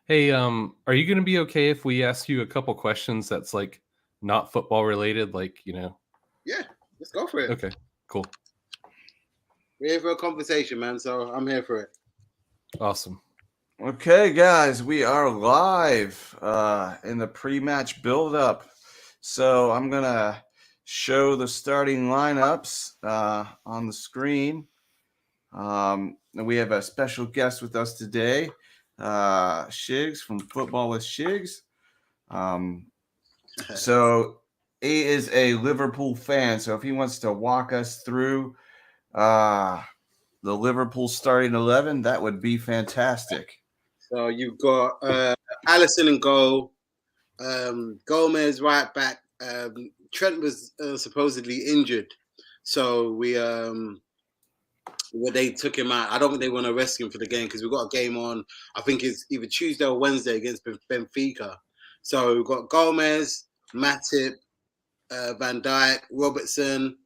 Hey, are you gonna be okay if we ask you a couple questions that's like not football related? Yeah, let's go for it. Okay, cool, We're here for a conversation, man. So I'm here for it. awesome. Okay, guys, we are live in the pre-match build-up. So I'm gonna show the starting lineups on the screen. And we have a special guest with us today, Shigs from Football with Shigs. So he is a Liverpool fan. So if he wants to walk us through the Liverpool starting 11, that would be fantastic. So you've got Allison in goal, Gomez right back. Trent was supposedly injured, so they took him out. I don't think they want to risk him for the game because we've got a game on. I think it's either Tuesday or Wednesday against Benfica. So we've got Gomez, Matip, Van Dijk, Robertson.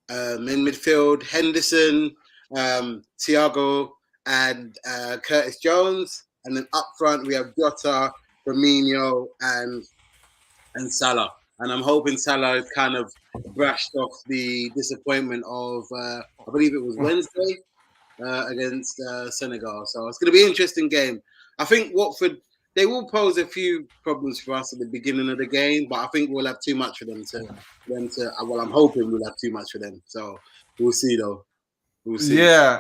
In midfield, Henderson, Thiago, and Curtis Jones. And then up front, we have Jota, Firmino, and Salah. And I'm hoping Salah has kind of brushed off the disappointment of, I believe it was Wednesday against Senegal. So it's going to be an interesting game. I think Watford, they will pose a few problems for us at the beginning of the game, but I think we'll have too much for them to. Well, I'm hoping we'll have too much for them. So we'll see, though. We'll see. Yeah,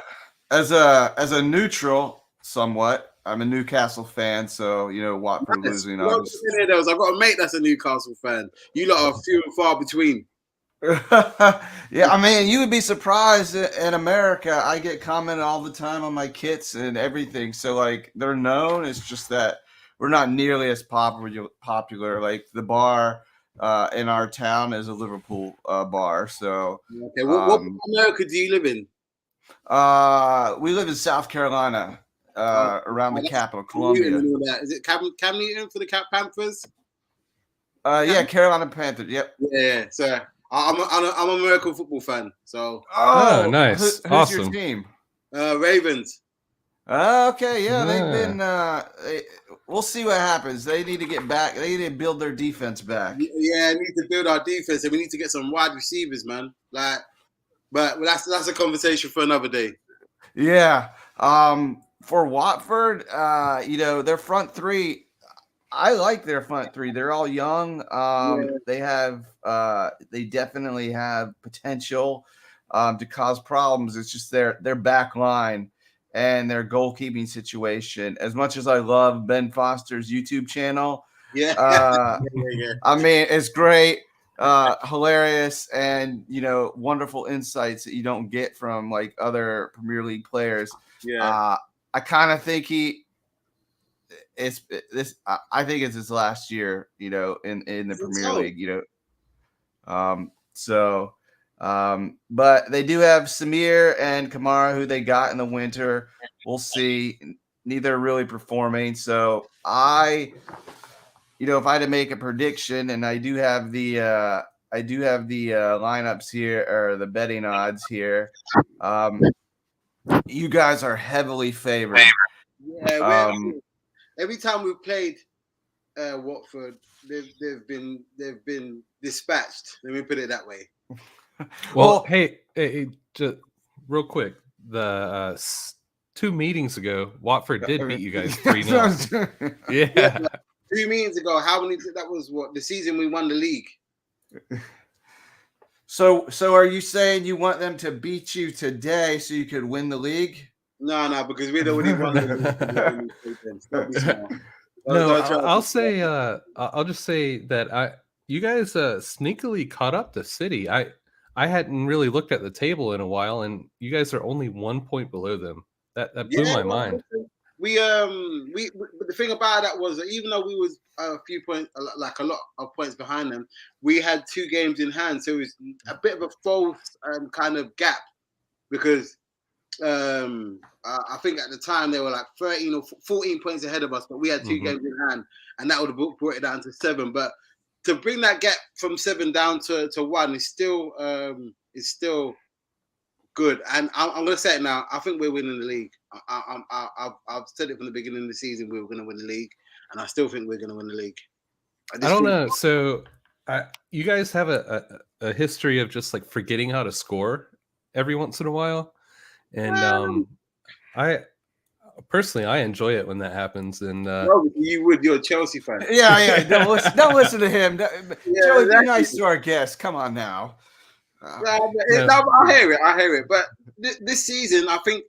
as a neutral, somewhat. I'm a Newcastle fan, so Watford losing. I've got a mate that's a Newcastle fan. You lot are few and far between. Yeah, I mean, you would be surprised in America. I get commented all the time on my kits and everything. So like they're known. It's just that we're not nearly as popular. Like the bar in our town is a Liverpool bar. So okay, what America do you live in? We live in South Carolina, around the capital, Columbia. Is it Cam Newton for the Panthers? Yeah, Carolina Panthers. Yep. Yeah, so I'm an American football fan. So Nice, who's awesome. your team? Ravens. Okay, yeah, they've been. We'll see what happens. They need to get back. They need to build their defense back. Yeah, we need to build our defense, and we need to get some wide receivers, man. But that's a conversation for another day. Yeah. For Watford, their front three. I like their front three. They're all young. They definitely have potential to cause problems. It's just their back line and their goalkeeping situation. As much as I love Ben Foster's YouTube channel, I mean, it's great, hilarious, and wonderful insights that you don't get from like other Premier League players. Yeah, I kind of think I think it's his last year, in the Premier League, but they do have Samir and Kamara, who they got in the winter. We'll see. Neither are really performing. So if I had to make a prediction, and I do have the lineups here, or the betting odds here. You guys are heavily favored. Yeah, every time we've played Watford, they've been dispatched. Let me put it that way. Well, hey, just real quick, the 2 meetings ago, Watford did beat you guys 3-0. Yeah. 2 meetings ago, how many? That was the season we won the league. So are you saying you want them to beat you today so you could win the league? No, because we'd already won the league. No, I'll just say that you guys sneakily caught up to City. I hadn't really looked at the table in a while, and you guys are only 1 point below them. That blew my mind. We but the thing about that was that even though we was a few points, like a lot of points behind them, we had 2 games in hand, so it was a bit of a false kind of gap because I think at the time they were like 13 or 14 points ahead of us, but we had 2 games in hand, and that would have brought it down to 7. But to bring that gap from 7 down to 1 is still good. And I'm going to say it now. I think we're winning the league. I've said it from the beginning of the season. We were going to win the league, and I still think we're going to win the league. I don't know. So, you guys have a history of just like forgetting how to score every once in a while, and I personally I enjoy it when that happens. And no, you would. You're a Chelsea fan. Yeah. Don't listen to him. Yeah, Joey, exactly. be nice to our guests. Come on now. No, I hear it. But this season, I think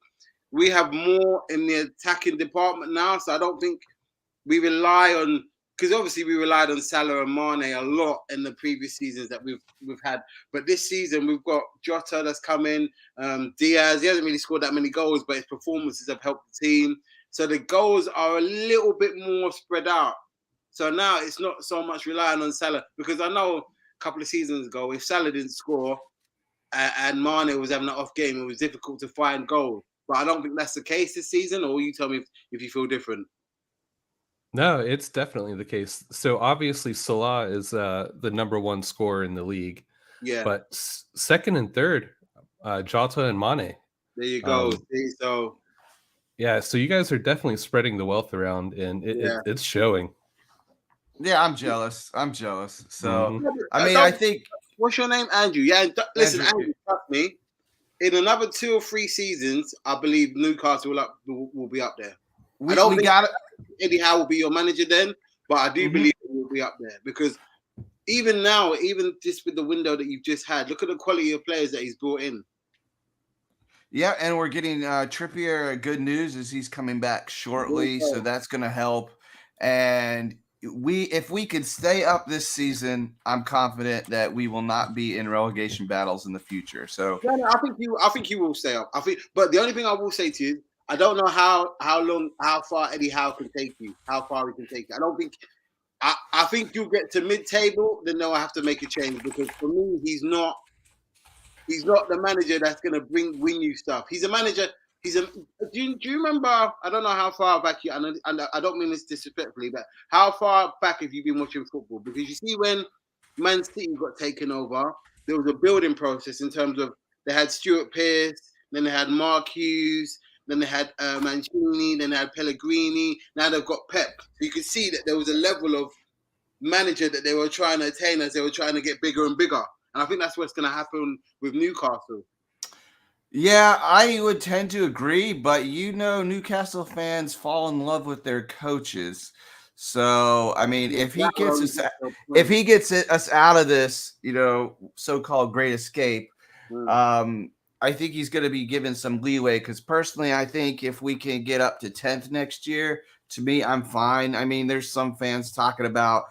we have more in the attacking department now. So I don't think we rely on, because obviously we relied on Salah and Mane a lot in the previous seasons that we've had. But this season we've got Jota that's come in, Diaz. He hasn't really scored that many goals, but his performances have helped the team. So the goals are a little bit more spread out. So now it's not so much relying on Salah, because I know a couple of seasons ago, if Salah didn't score and Mane was having an off game, it was difficult to find goals. But I don't think that's the case this season. Or you tell me if you feel different. No, it's definitely the case. So obviously Salah is the number one scorer in the league. Yeah. But second and third, Jota and Mane. There you go. So yeah, so you guys are definitely spreading the wealth around, and it's showing. Yeah, I'm jealous. So I mean, I think. What's your name, Andrew? Yeah, listen, Andrew, trust me. In another 2 or 3 seasons, I believe Newcastle will be up there. I don't think Eddie Howe will be your manager then, but I do believe he will be up there, because even now, even just with the window that you've just had, look at the quality of players that he's brought in. Yeah, and we're getting Trippier. Good news is he's coming back shortly, so that's going to help. And if we could stay up this season, I'm confident that we will not be in relegation battles in the future. So yeah, no, I think you will stay up. But the only thing I will say to you, I don't know how far Eddie Howe can take you, how far he can take you. I don't think. I think you'll get to mid-table, then they'll have to make a change, because for me, he's not the manager that's going to win you stuff. He's a manager. Do you remember? I don't know how far back you. And I don't mean this disrespectfully, but how far back have you been watching football? Because you see, when Man City got taken over, there was a building process in terms of they had Stuart Pearce, then they had Mark Hughes, then they had Mancini, then they had Pellegrini. Now they've got Pep. So you could see that there was a level of manager that they were trying to attain as they were trying to get bigger and bigger. And I think that's what's going to happen with Newcastle. Yeah, I would tend to agree, but Newcastle fans fall in love with their coaches. So, I mean, if he gets us out of this, so-called great escape, I think he's going to be given some leeway, because personally, I think if we can get up to 10th next year, to me, I'm fine. I mean, there's some fans talking about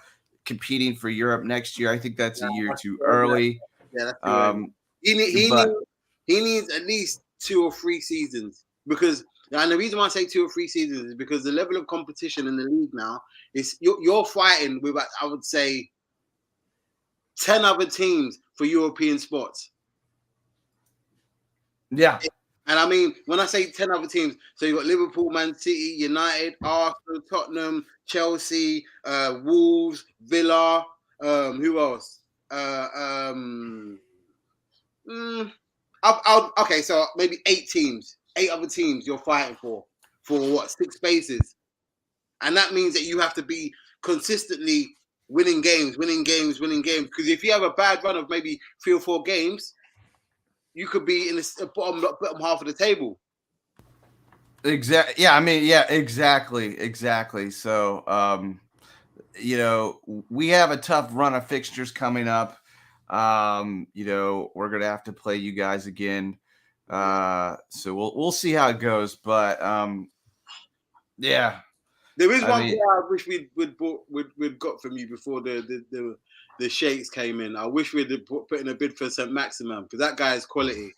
competing for Europe next year. I think that's a year too early. Yeah, that's he needs at least 2 or 3 seasons, because, and the reason why I say 2 or 3 seasons is because the level of competition in the league now is you're fighting with, I would say, 10 other teams for European spots. Yeah. And I mean, when I say 10 other teams, so you've got Liverpool, Man City, United, Arsenal, Tottenham, Chelsea, Wolves, Villa, who else? Okay, so maybe 8 other teams you're fighting for what, 6 spaces. And that means that you have to be consistently winning games. Because if you have a bad run of maybe 3 or 4 games, you could be in the bottom half of the table. Exactly. Yeah, I mean, yeah, exactly. So, we have a tough run of fixtures coming up. We're gonna have to play you guys again. So we'll see how it goes. But yeah, there is one thing I wish we'd got from you before the Sheiks came in. I wish we'd put in a bid for St. Maximin, because that guy is quality.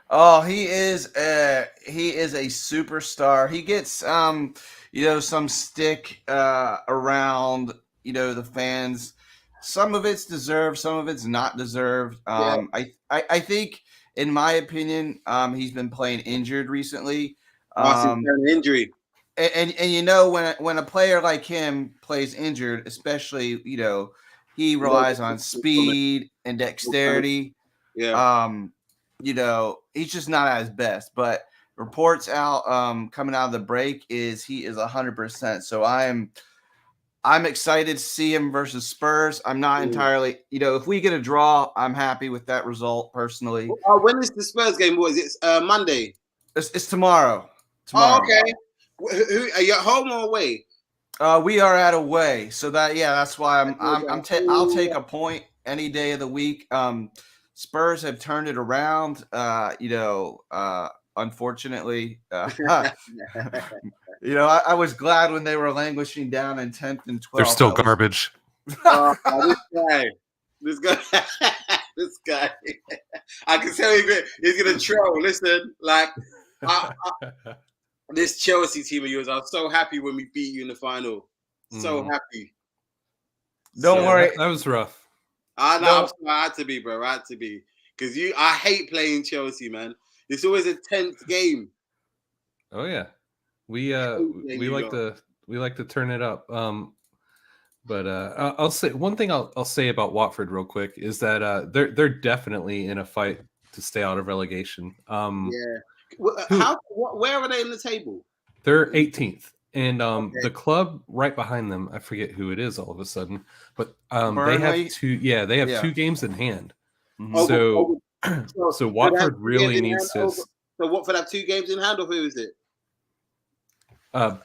Oh, he is a superstar. He gets some stick around the fans. Some of it's deserved, some of it's not deserved. I think, in my opinion, he's been playing injured recently. Injury. And when a player like him plays injured, especially, he relies on speed and dexterity. Yeah. he's just not at his best. But reports out coming out of the break is he is 100%. So I'm excited to see him versus Spurs. I'm not entirely, if we get a draw, I'm happy with that result personally. When is the Spurs game? What is it? Monday. It's tomorrow. Oh, okay. Who are you at home or away? We are at away, so that's why I'll take a point any day of the week. Spurs have turned it around. Unfortunately, I was glad when they were languishing down in 10th and 12th. They're still garbage. This guy. I can tell he's gonna troll. Listen, like this Chelsea team of yours, I was so happy when we beat you in the final. So happy. Don't worry. That was rough. I know. I had to be, bro. I had to be. Because I hate playing Chelsea, man. It's always a tense game. Oh yeah. We like to turn it up. But I'll say one thing I'll say about Watford real quick is that they're definitely in a fight to stay out of relegation. Where are they in the table? They're 18th, and the club right behind them, I forget who it is all of a sudden, but they have two games in hand. Mm-hmm. So Watford really needs to. So Watford have 2 games in hand, or who is it?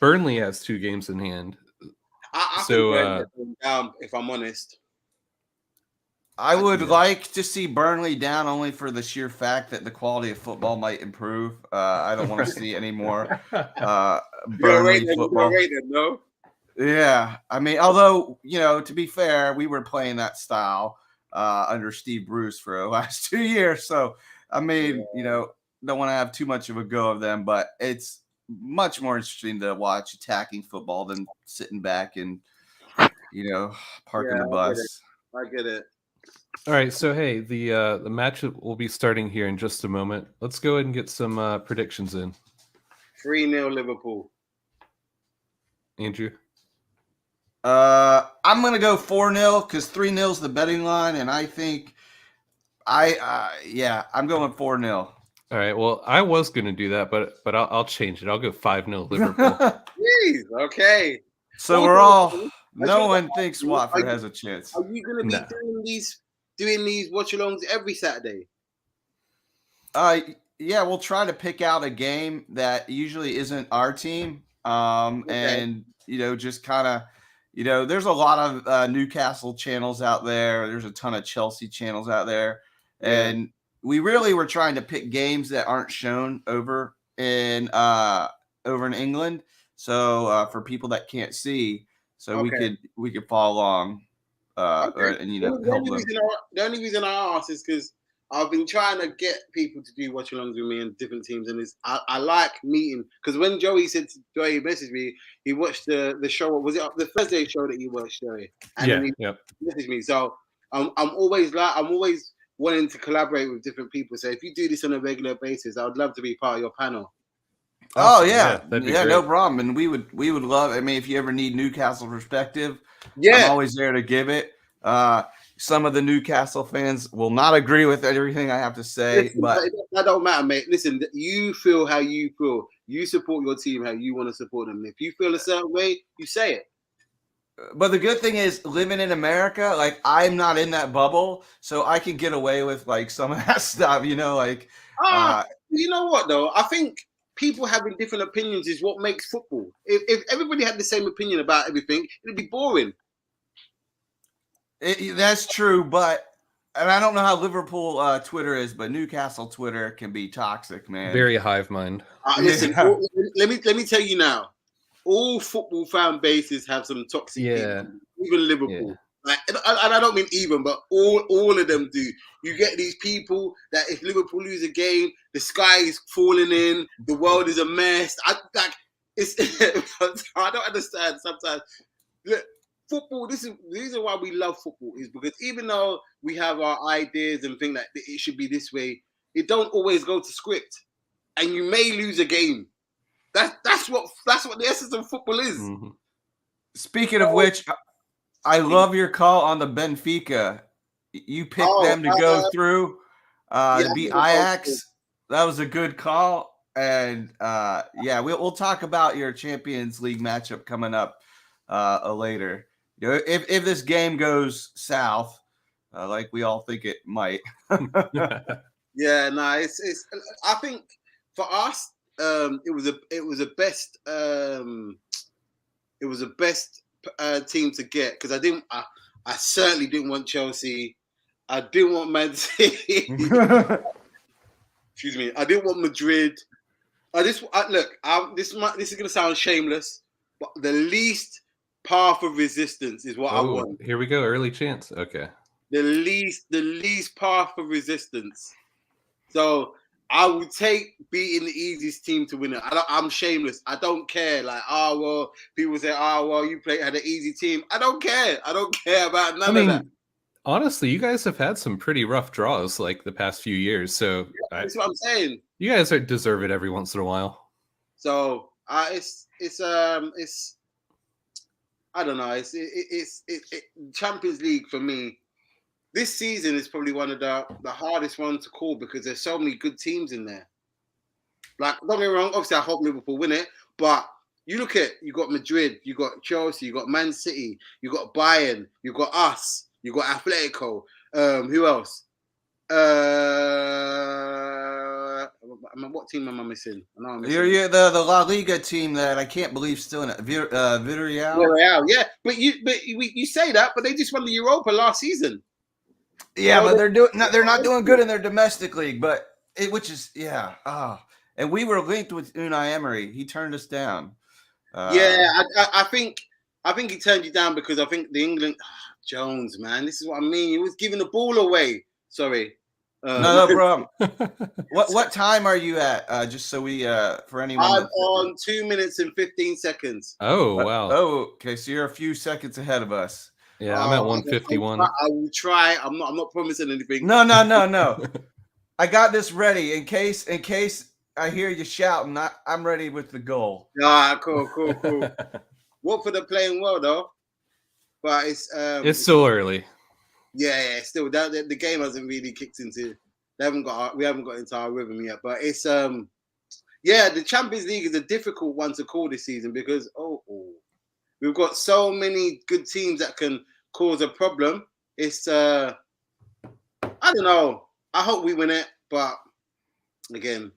Burnley has 2 games in hand. I think if I'm honest. I would like to see Burnley down only for the sheer fact that the quality of football might improve. I don't want to see any more Burnley football. No? Yeah. I mean, although, to be fair, we were playing that style under Steve Bruce for the last 2 years. So, I mean, don't want to have too much of a go of them, but it's much more interesting to watch attacking football than sitting back and, parking the bus. I get it. All right, so hey, the match will be starting here in just a moment. Let's go ahead and get some predictions in. 3-0 Liverpool. Andrew? I'm gonna go 4-0 because 3-0 is the betting line, and I think I'm going 4-0. All right, well, I was gonna do that, but I'll change it. I'll go 5-0 Liverpool. Jeez, okay. So no one thinks Watford has a chance. Are you gonna be doing these watchalongs every Saturday? We'll try to pick out a game that usually isn't our team. And just kind of, there's a lot of Newcastle channels out there. There's a ton of Chelsea channels out there, and we really were trying to pick games that aren't shown over in England. So for people that can't see, we could follow along. Help them. The only reason I ask is because I've been trying to get people to do watch-alongs with me in different teams, and I like meeting. Because when Joey messaged me, he watched the show. Was it the Thursday show that you watched, Joey? And then he messaged me. So I'm always wanting to collaborate with different people. So if you do this on a regular basis, I would love to be part of your panel. Oh yeah, no problem. And we would love. I mean, if you ever need Newcastle perspective, I'm always there to give it. Some of the Newcastle fans will not agree with everything I have to say, but that don't matter, mate. Listen, you feel how you feel. You support your team how you want to support them. If you feel a certain way, you say it. But the good thing is, living in America, like I'm not in that bubble, so I can get away with like some of that stuff. You know what though? I think people having different opinions is what makes football. If everybody had the same opinion about everything, it'd be boring. That's true, and I don't know how Liverpool Twitter is, but Newcastle Twitter can be toxic, man. Very hive mind. Listen, let me tell you now. All football fan bases have some toxic people, even Liverpool. Yeah. And I don't mean even, but all of them do. You get these people that if Liverpool lose a game, the sky is falling in, the world is a mess. I don't understand sometimes. Look, football, this is the reason why we love football is because even though we have our ideas and think that it should be this way, it don't always go to script, and you may lose a game. That's what the essence of football is. Mm-hmm. Speaking of which, I love your call on the Benfica. You picked them to go through to beat Ajax. That was a good call. And yeah, we'll talk about your Champions League matchup coming up later. You know, if this game goes south, like we all think it might. Yeah, no, it's. I think for us, it was a best team to get because I certainly didn't want Chelsea. I didn't want Man City. Excuse me. I didn't want Madrid. This is going to sound shameless, but the least path of resistance is what I Oh, want. here we go. Early chance. Okay. The least path of resistance. So I would take beating the easiest team to win it. I'm shameless. I don't care. Like, well, people say, well, you had an easy team. I don't care. I don't care about none of that. Honestly, you guys have had some pretty rough draws like the past few years. So that's what I'm saying. You guys deserve it every once in a while. So it's I don't know. It's Champions League for me. This season is probably one of the hardest ones to call because there's so many good teams in there. Like, don't get me wrong, obviously I hope Liverpool win it, but you got Madrid, you got Chelsea, you got Man City, you got Bayern, you got us, you got Atletico. Who else? What team am I missing? I know I'm missing. You're the La Liga team that I can't believe still in it. Villarreal. Villarreal, yeah. But you say that, but they just won the Europa last season. Yeah, but they're not doing good in their domestic league, but and we were linked with Unai Emery. He turned us down. I think he turned you down because I think the England Jones, man, this is what I mean. He was giving the ball away. Sorry. No problem. What time are you at? Just so we for anyone. I'm on 2 minutes and 15 seconds. Oh wow. Oh, okay. So you're a few seconds ahead of us. Yeah, I'm at 151. I will try. I'm not promising anything. No. I got this ready in case I hear you shouting. I'm ready with the goal. Cool. Watford are playing well though, but it's still early. Yeah, still the game hasn't really kicked into. We haven't got into our rhythm yet, but it's the Champions League is a difficult one to call this season because we've got so many good teams that can cause a problem. It's I don't know. I hope we win it, but again,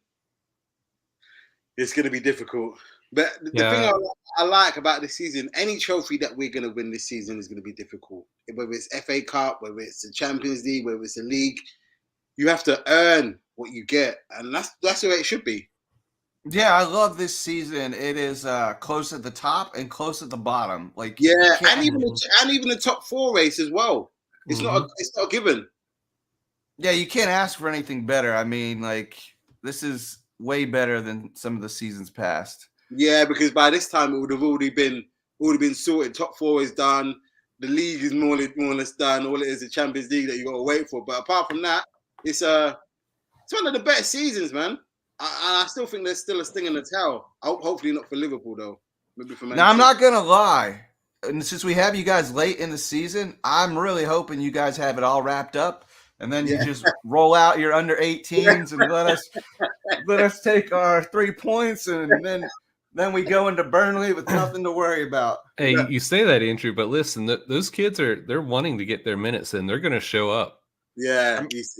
it's going to be difficult. But the thing I like about this season, any trophy that we're going to win this season is going to be difficult. Whether it's FA Cup, whether it's the Champions League, whether it's the league, you have to earn what you get, and that's the way it should be. Yeah, I love this season. It is close at the top and close at the bottom. Like and even the top four race as well. It's not a given. Yeah, you can't ask for anything better. I mean, like this is way better than some of the seasons past. Yeah, because by this time it would have already been sorted. Top four is done. The league is more or less done. All it is the Champions League that you got to wait for. But apart from that, it's one of the better seasons, man. I still think there's still a sting in the tail. Hopefully not for Liverpool though. Maybe for Man City. Now I'm not gonna lie. And since we have you guys late in the season, I'm really hoping you guys have it all wrapped up, and then you just roll out your under 18s and let us take our 3 points, and then we go into Burnley with nothing to worry about. Hey, you say that, Andrew, but listen, those kids they're wanting to get their minutes in. They're going to show up. Yeah, he's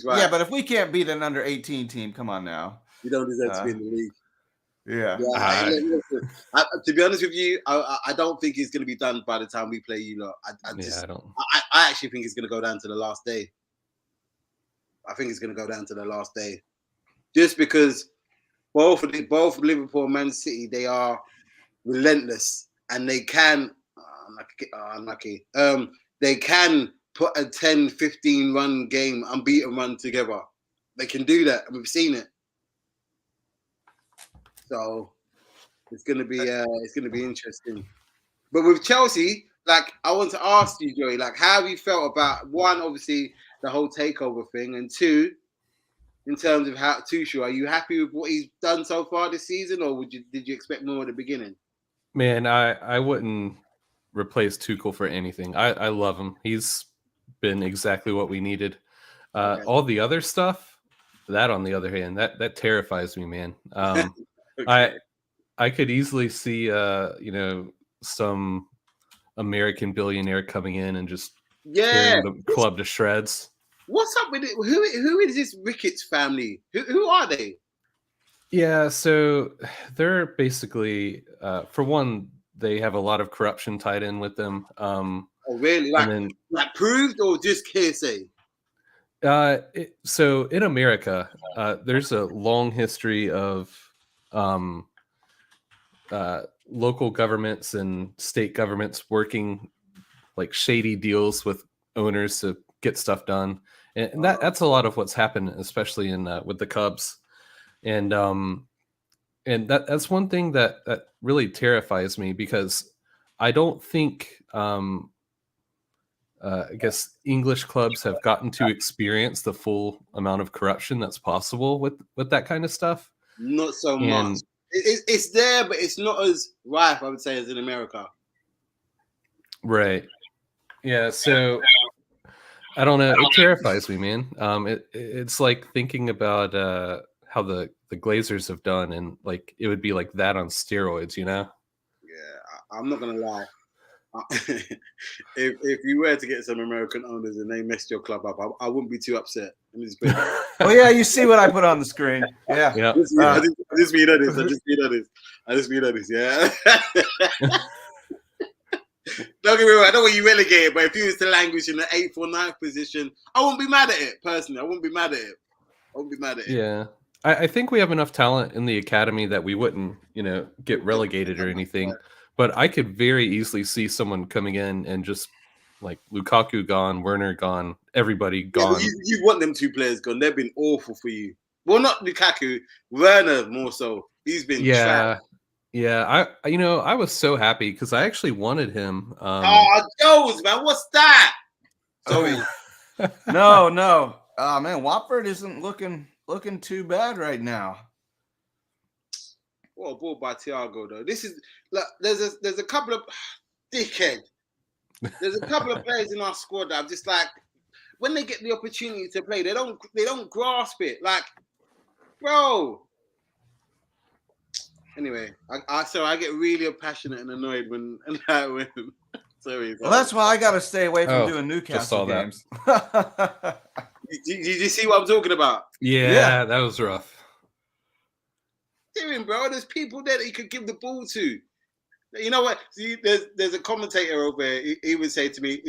right. Yeah, but if we can't beat an under 18 team, come on now. You don't deserve to be in the league. Yeah. To be honest with you, I don't think it's going to be done by the time we play you lot. I actually think it's going to go down to the last day. I think it's going to go down to the last day, just because both Liverpool and Man City, they are relentless and they can unlucky. They can put a 10-15 run game, unbeaten run together. They can do that, and we've seen it. So it's gonna be interesting. But with Chelsea, like I want to ask you, Joey, like how have you felt about one, obviously the whole takeover thing, and two, in terms of how Tuchel, are you happy with what he's done so far this season, or did you expect more at the beginning? Man, I wouldn't replace Tuchel for anything. I love him. He's been exactly what we needed. All the other stuff, that on the other hand, that terrifies me, man. Okay. I could easily see some American billionaire coming in and just Yeah. tearing the club to shreds. What's up with it? Who is this Ricketts family? Who are they? Yeah, so they're basically, for one, they have a lot of corruption tied in with them. Oh, really? And then, Like proved or just hearsay? so in America, there's a long history of um, local governments and state governments working like shady deals with owners to get stuff done, and that's a lot of what's happened, especially in with the Cubs, and that's one thing that really terrifies me because I don't think I guess English clubs have gotten to experience the full amount of corruption that's possible with that kind of stuff. Not so much. And It's there, but it's not as rife, I would say, as in America. right, yeah. So I don't know. It terrifies me, man. It's like thinking about how the Glazers have done, and like it would be like that on steroids, you know? Yeah, I'm not gonna lie. If you were to get some American owners and they messed your club up, I wouldn't be too upset. Let me just put it that way. Oh yeah, you see what I put on the screen. Yeah. Yeah. I just being honest. I just being honest. Yeah. Don't get me wrong. I don't want you relegated, but if you was to languish in the 8th or 9th position, I wouldn't be mad at it. Personally, I wouldn't be mad at it. I wouldn't be mad at it. Yeah. I think we have enough talent in the academy that we wouldn't, get relegated or anything. But I could very easily see someone coming in and just like Lukaku gone, Werner gone, everybody gone. Yeah, you want them 2 players gone. They've been awful for you. Well, not Lukaku, Werner more so. He's been trash. Yeah. I was so happy because I actually wanted him. Jones, man, what's that? Sorry. No. Man, Watford isn't looking too bad right now. What a ball by Thiago though. This is look. There's a couple of dickhead. There's a couple of players in our squad that I'm just like, when they get the opportunity to play, they don't grasp it. Like, bro. Anyway, I get really passionate and annoyed when sorry. Well, that's why I got to stay away from doing Newcastle games. Did you see what I'm talking about? Yeah, that was rough. Doing, bro. There's people there that you could give the ball to. You know what? See, there's a commentator over there. He would say to me,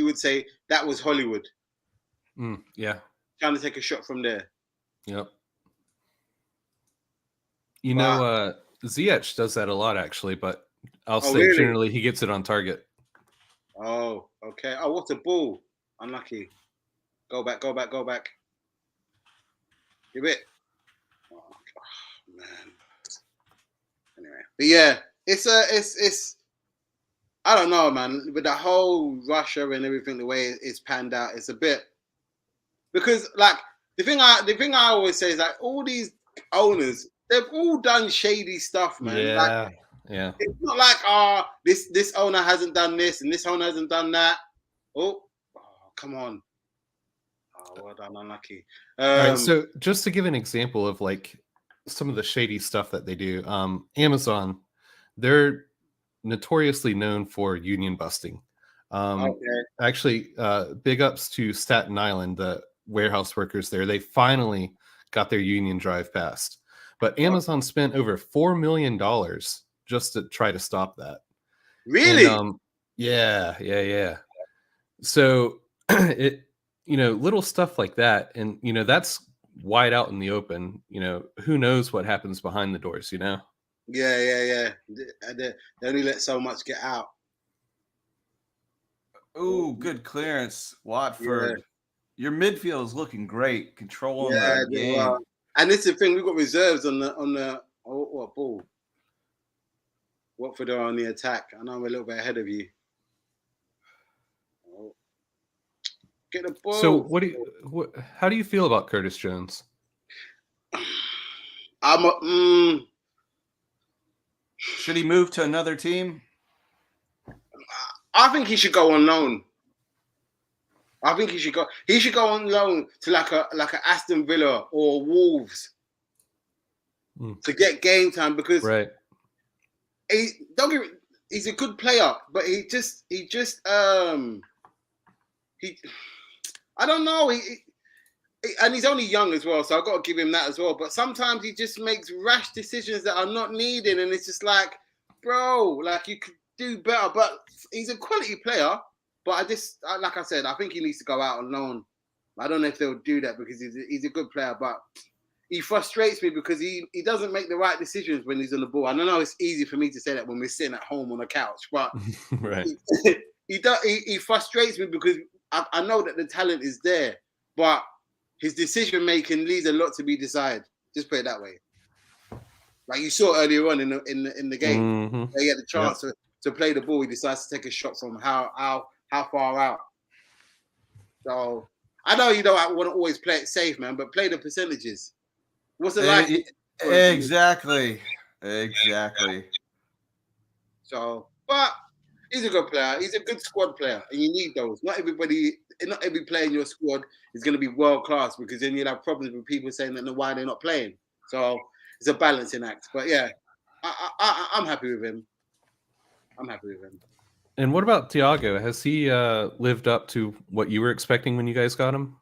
that was Hollywood. Yeah. Trying to take a shot from there. Yep. Ziyech does that a lot actually, but I'll say really? Generally he gets it on target. Oh, okay. Oh, what a ball. Unlucky. Go back. Give it. Oh, man. Anyway, but yeah, it's I don't know, man. With the whole Russia and everything, the way it's panned out, it's a bit because like the thing I always say is like all these owners, they've all done shady stuff, man. Yeah. It's not like this owner hasn't done this and this owner hasn't done that. Oh come on. Oh, well done, unlucky. All right, so just to give an example of like some of the shady stuff that they do, Amazon, they're notoriously known for union busting. Actually, big ups to Staten Island, the warehouse workers there. They finally got their union drive passed. But Amazon spent over $4 million just to try to stop that. Really? And, yeah. So little stuff like that, and that's wide out in the open. Who knows what happens behind the doors? Yeah. They only let so much get out. Ooh, good clearance, Watford. Yeah. Your midfield is looking great, controlling the game. Well. And this is the thing, we've got reserves on the what ball? Watford are on the attack. I know I'm a little bit ahead of you. Oh. Get the ball. So how do you feel about Curtis Jones? Should he move to another team? I think he should go on loan. I think he should go. He should go on loan to like a Aston Villa or Wolves to get game time because Right. he's a good player, but he I don't know. And he's only young as well, so I've got to give him that as well. But sometimes he just makes rash decisions that are not needed, and it's just like, bro, like you could do better. But he's a quality player. But like I said, I think he needs to go out on loan. I don't know if they'll do that because he's a good player, but he frustrates me because he doesn't make the right decisions when he's on the ball. I don't know it's easy for me to say that when we're sitting at home on a couch, but Right. he frustrates me because I know that the talent is there, but his decision making leaves a lot to be desired. Just put it that way. Like you saw earlier on in the game, where he had the chance to play the ball, he decides to take a shot from how far out. So I know you don't want to always play it safe, man, but play the percentages. What's it like? Exactly. So, but he's a good player. He's a good squad player, and you need those. Not every player in your squad is going to be world class because then you'll have problems with people saying that why they're not playing. So it's a balancing act. But yeah, I'm happy with him. And what about Thiago? Has he lived up to what you were expecting when you guys got him?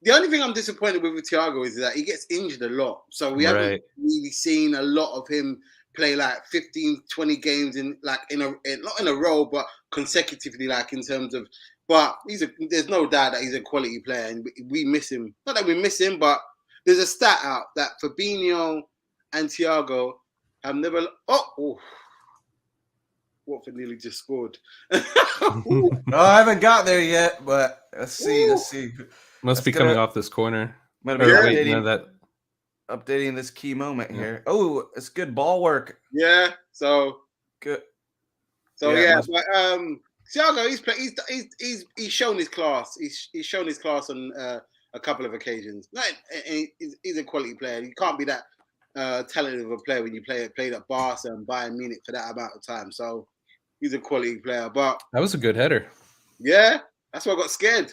The only thing I'm disappointed with Thiago is that he gets injured a lot. So we haven't really seen a lot of him play like 15, 20 games not in a row, but consecutively, like in terms of. But there's no doubt that he's a quality player, and we miss him. Not that we miss him, but there's a stat out that Fabinho and Thiago have never. Watford nearly just scored. No, I haven't got there yet, but let's see. Must be coming off this corner. Updating this key moment here. Oh, it's good ball work. Yeah. So good. So yeah, but Thiago, he's shown his class. He's shown his class on a couple of occasions. He's a quality player. You can't be that talented of a player when you played at Barca and Bayern Munich for that amount of time. So he's a quality player. But that was a good header. Yeah, that's why I got scared.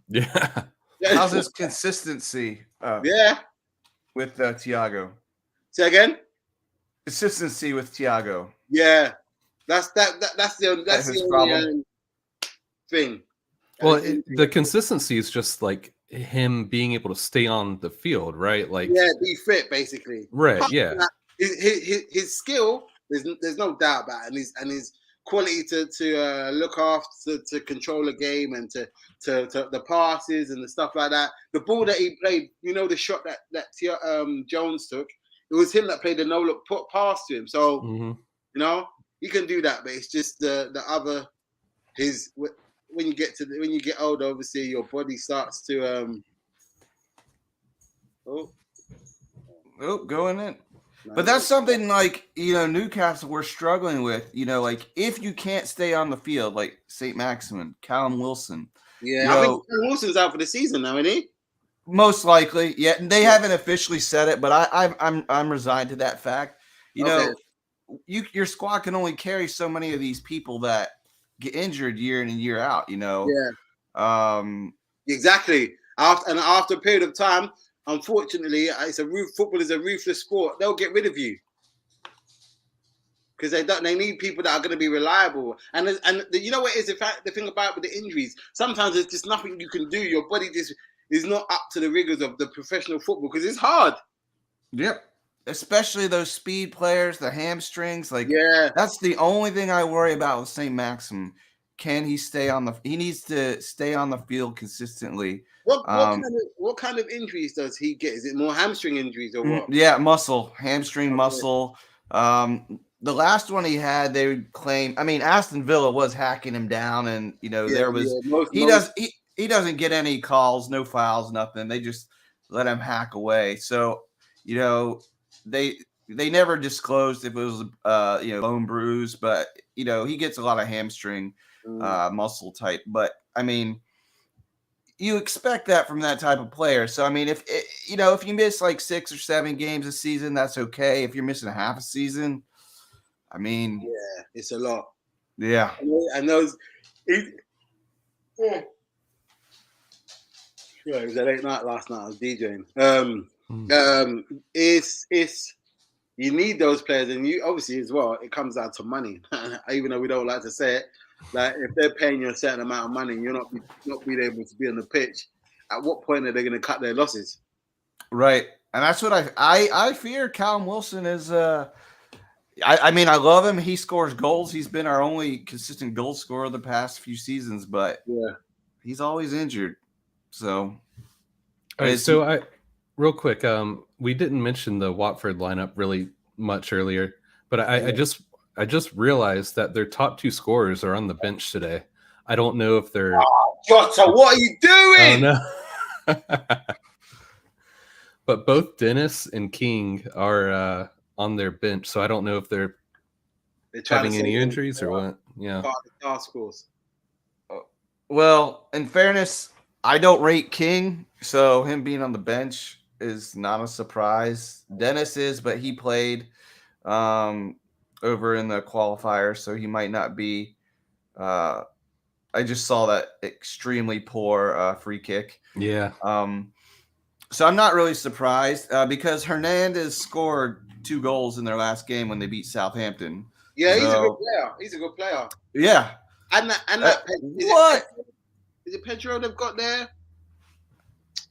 Yeah. How's his consistency? With Thiago. Say again. Consistency with Thiago. Yeah, that's the only thing. Well, the consistency is just like him being able to stay on the field, right? Like be fit, basically. Right. Yeah. His skill, there's no doubt about it, and his quality to look after, to control the game, and to the passes and the stuff like that. The ball that he played, the shot that Jones took, it was him that played the no look put pass to him. So he can do that, but it's just the other when you get older, obviously your body starts to going in. But that's something like, Newcastle we're struggling with, like if you can't stay on the field, like St. Maximin, Callum Wilson. Yeah, I think Callum Wilson's out for the season now, isn't he? Most likely. Yeah. They haven't officially said it, but I'm resigned to that fact. Your squad can only carry so many of these people that get injured year in and year out, Yeah. Exactly. After a period of time, unfortunately, football is a ruthless sport. They'll get rid of you because they need people that are going to be reliable. And you know what is the thing about with the injuries? Sometimes there's just nothing you can do. Your body just is not up to the rigors of the professional football because it's hard. Yep. Especially those speed players, the hamstrings. That's the only thing I worry about with St. Maxim. Can he stay on he needs to stay on the field consistently. What kind of injuries does he get? Is it more hamstring injuries or what? Yeah, hamstring muscle. The last one he had, they would claim. I mean, Aston Villa was hacking him down, and he doesn't get any calls, no fouls, nothing. They just let him hack away. So they never disclosed if it was bone bruise, but he gets a lot of hamstring muscle type. But I mean, you expect that from that type of player. So I mean, if you miss like 6 or 7 games a season, that's okay. If you're missing a half a season, I mean, it's a lot. Yeah, and those He- yeah. Yeah, it was a late night last night. I was DJing. It's you need those players, and you obviously as well. It comes down to money, even though we don't like to say it. Like if they're paying you a certain amount of money, and you're not being able to be on the pitch. At what point are they going to cut their losses? Right, and that's what I fear. Callum Wilson is. I mean, I love him. He scores goals. He's been our only consistent goal scorer the past few seasons, but Yeah, he's always injured. So, All right, so real quick, we didn't mention the Watford lineup really much earlier, but I just realized that their top 2 scorers are on the bench today. I don't know if they're Jota, what are you doing? Oh, no. But both Dennis and King are on their bench, so I don't know if they're having any injuries or what. Yeah. Part of the task force. well, in fairness, I don't rate King, so him being on the bench is not a surprise. Dennis is, but he played over in the qualifier, so he might not be. I just saw that extremely poor free kick. Yeah. So I'm not really surprised because Hernandez scored 2 goals in their last game when they beat Southampton. Yeah, he's a good player. He's a good player. Yeah. And What? Is it Pedro they've got there?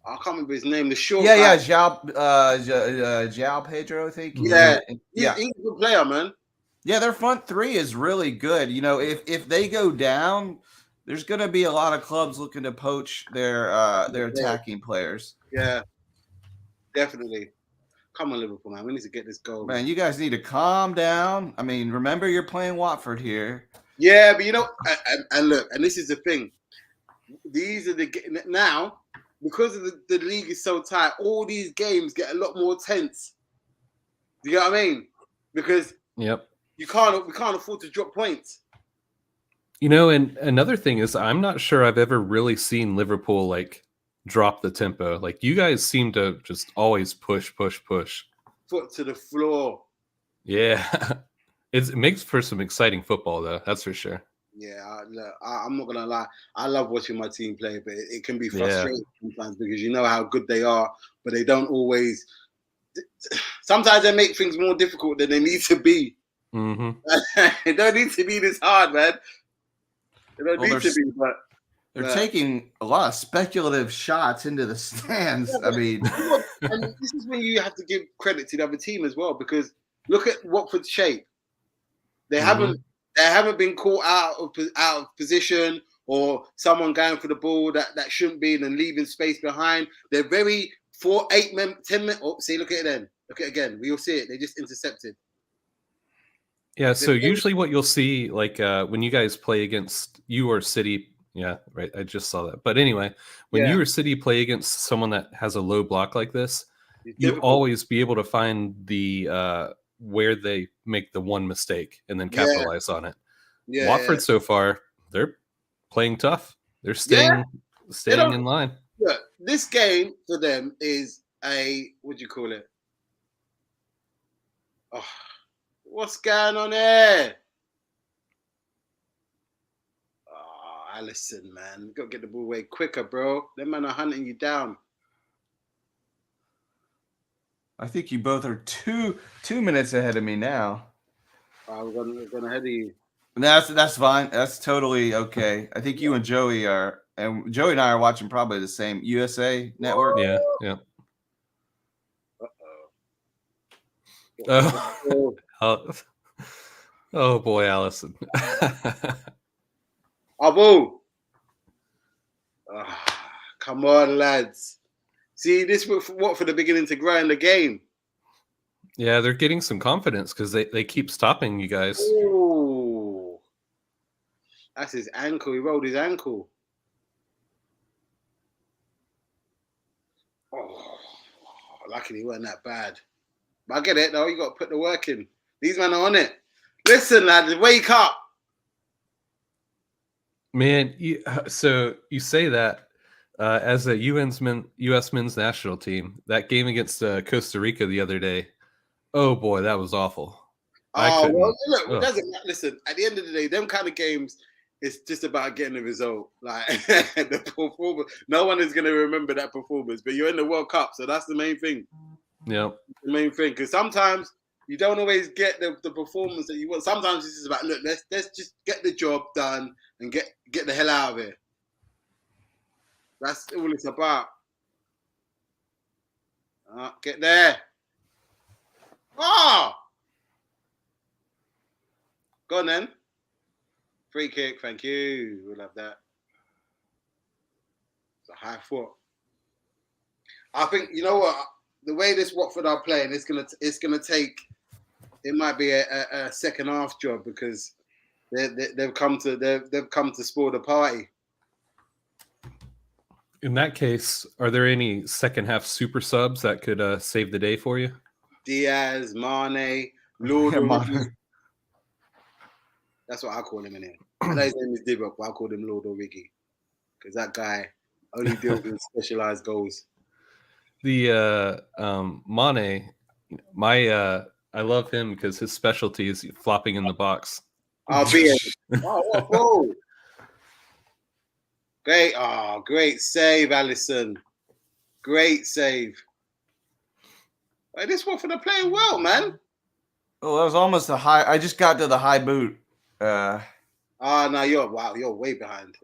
I can't remember his name. The short Yeah, guy. João Pedro, I think. Yeah. Yeah. He's a good player, man. Yeah, their front 3 is really good. You know, if they go down, there's going to be a lot of clubs looking to poach their attacking players. Yeah, definitely. Come on, Liverpool, man. We need to get this goal. Man, you guys need to calm down. I mean, remember you're playing Watford here. Yeah, but you know, and look, and this is the thing. These are now because of the league is so tight. All these games get a lot more tense. Do you know what I mean? Because we can't afford to drop points. You know, and another thing is, I'm not sure I've ever really seen Liverpool like drop the tempo. Like you guys seem to just always push. Foot to the floor. Yeah. It makes for some exciting football, though. That's for sure. Yeah, I'm not gonna lie. I love watching my team play, but it can be frustrating sometimes because you know how good they are, but they don't always. Sometimes they make things more difficult than they need to be. It don't need to be this hard, man. It don't need to be, but they're taking a lot of speculative shots into the stands. Yeah, I mean, and this is when you have to give credit to the other team as well, because look at Watford's shape. They haven't been caught out of position or someone going for the ball that shouldn't be and then leaving space behind. They're very 4, 8 men, 10 men. Oh, see, look at it then. Look at it again. We'll see it. They just intercepted. Yeah, so usually what you'll see, like when you guys play against you or City, yeah, right, I just saw that. But anyway, when you or City play against someone that has a low block like this, you always be able to find the where they make the one mistake and then capitalize on it. Watford so far, they're playing tough. They're staying in line. Look, this game for them is what do you call it? Oh, what's going on there? Oh, Allison, man. You gotta get the ball away quicker, bro. Them men are hunting you down. I think you both are two minutes ahead of me now. We're gonna ahead of you. That's fine. That's totally okay. I think you and Joey are, and Joey and I are watching probably the same USA Network. Yeah. Oh boy, Allison. Abu. Come on, lads. See, this was what for the beginning to grind the game. Yeah, they're getting some confidence because they keep stopping you guys. Ooh. That's his ankle. He rolled his ankle. Oh, luckily he wasn't that bad. But I get it, though. You got to put the work in. These men are on it. Listen, lads, wake up. Man, so you say that as a U.S. men's national team, that game against Costa Rica the other day, oh boy, that was awful. Oh, well, look, it doesn't matter. Listen, at the end of the day, them kind of games, it's just about getting the result. Like the performance, no one is going to remember that performance. But you're in the World Cup, so that's the main thing. Yeah. The main thing, because sometimes you don't always get the performance that you want. Sometimes it's just about look, let's just get the job done and get the hell out of here. That's all it's about. Get there. Oh, go on then. Free kick, thank you. We'll have that. It's a high foot. I think you know what, the way this Watford are playing, it's gonna take. It might be a second half job because they've come to spoil the party. In that case, are there any second half super subs that could save the day for you? Diaz, Mane, Lord Origi. That's what I call him in here. I know his name is Divock, but I call him Lord Origi because that guy only deals with specialized goals. The Mane, I love him because his specialty is flopping in the box. I'll be it. Oh, what goal! Great, great save, Alisson. Great save. Hey, this Watford are playing well, man. Oh, that was almost a high. I just got to the high boot. No, you're way behind.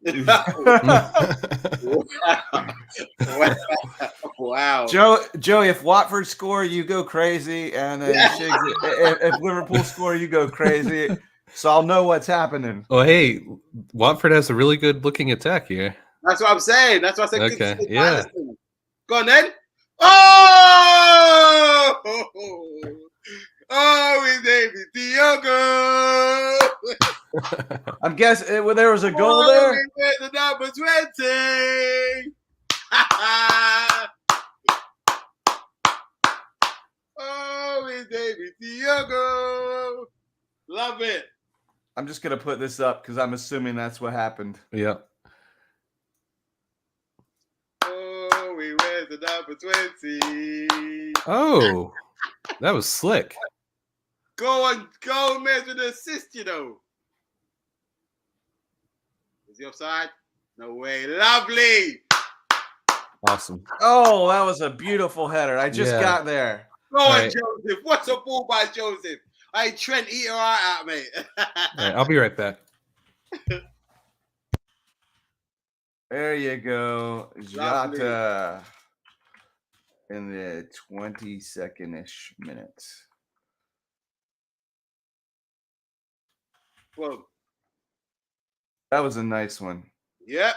Wow. Joey, if Watford score, you go crazy, and then if Liverpool score, you go crazy. So I'll know what's happening. Oh, hey, Watford has a really good looking attack here. That's what I'm saying. That's what I said. Okay, yeah. Go on then. Oh! Oh, his name is Diogo. I'm guessing there was a goal there. The number 20. Oh, his name is Diogo. Love it. I'm just gonna put this up because I'm assuming that's what happened. Yep. Oh, he wears the number 20. Oh, that was slick. Go on, Gomez with an assist, you know. Is he offside? No way. Lovely. Awesome. Oh, that was a beautiful header. I just got there. Go on, Joseph. What's a ball by Joseph? Hey, Trent, eat your eye out, mate. All right, I'll be right back. There you go. Jota in the 22nd-ish minute. Whoa. That was a nice one. Yep.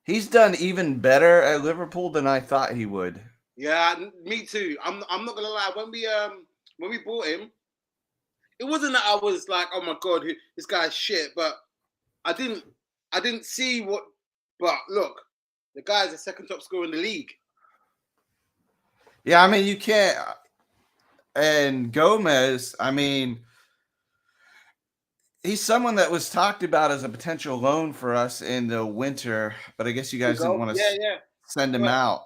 He's done even better at Liverpool than I thought he would. Yeah, me too. I'm not gonna lie. When we bought him, it wasn't that I was like, oh my god, this guy's shit. But I didn't see what. But look, the guy's the second top scorer in the league. Yeah, I mean you can't. And Gomez, I mean, he's someone that was talked about as a potential loan for us in the winter, but I guess you guys didn't want to send him out.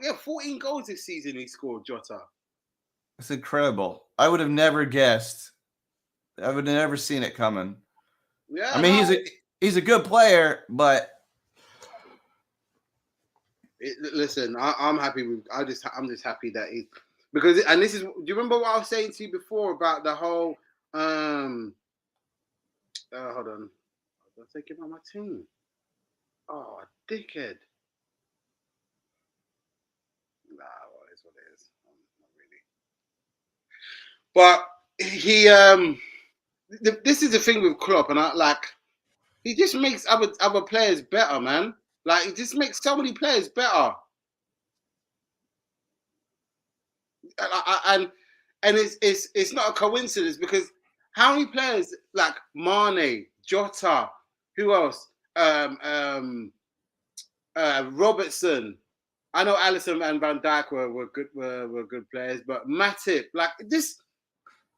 Yeah, 14 goals this season he scored, Jota. It's incredible. I would have never guessed. I would have never seen it coming. Yeah, I mean, he's a good player, but listen, I'm happy with. I'm just happy that he because this is. Do you remember what I was saying to you before about the whole? Hold on. I was thinking about my team. Oh, dickhead. Nah, well, it's what it is. Not really. But he, this is the thing with Klopp, and he just makes other players better, man. Like, he just makes so many players better. And it's not a coincidence because how many players like Mane, Jota, who else? Robertson. I know Alisson and Van Dijk were good players, but Matip, like this.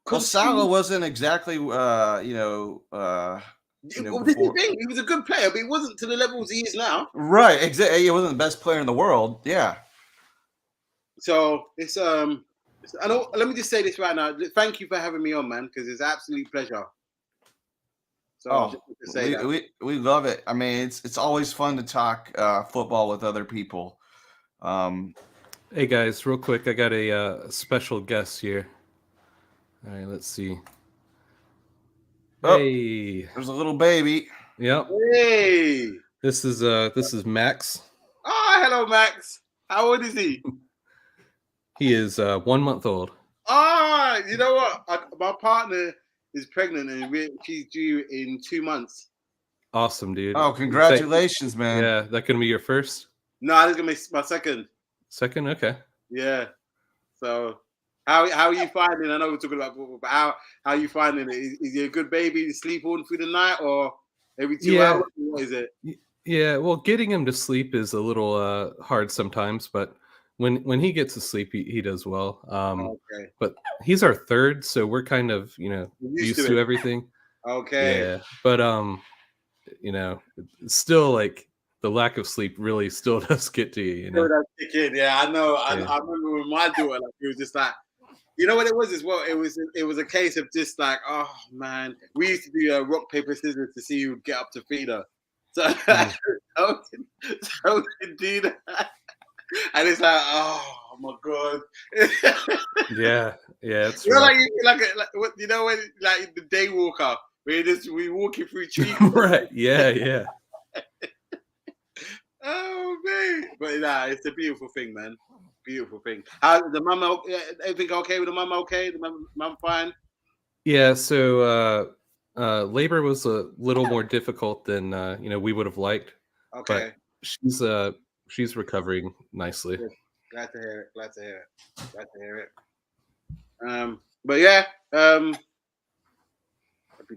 Well, Salah wasn't exactly, this is the thing. He was a good player, but he wasn't to the levels he is now. Right, exactly. He wasn't the best player in the world. Yeah. So it's let me just say this right now. Thank you for having me on, man, because it's an absolute pleasure. So I just want to say that. we love it. I mean, it's always fun to talk football with other people. Hey guys, real quick, I got a special guest here. All right, let's see. Oh. Hey, There's a little baby. yep. Hey. This is Max. Oh, hello, Max. How old is he? He is 1 month old. Ah, you know what? My partner is pregnant and she's due in 2 months. Awesome, dude. Oh, congratulations, man. Yeah, that gonna be your first? No, this is gonna be my second. Second? Okay. Yeah. So, how are you finding? I know we're talking about football, but how are you finding it? Is he a good baby to sleep on through the night, or every 2 hours? What is it? Yeah, well, getting him to sleep is a little hard sometimes, but when he gets to sleep, he does well. Okay. But he's our third, so we're kind of used to everything. Okay. Yeah, but still like the lack of sleep really still does get to you. Yeah, I know. Yeah. I remember with my daughter, like it was just like, you know what it was as well. It was a case of just like, oh man, we used to do rock paper scissors to see who would get up to feed her. So so we do that, and it's like, oh my god. Yeah, it's like what you know when like the day walker, we walking through trees. right. Yeah. Oh man, but nah, it's a beautiful thing, man. Beautiful thing. How the mama? Everything okay with the mama? Okay, the mama fine. Yeah. So labor was a little more difficult than we would have liked. Okay. But she's recovering nicely. Good. Glad to hear it. Glad to hear it. Glad to hear it. But yeah, happy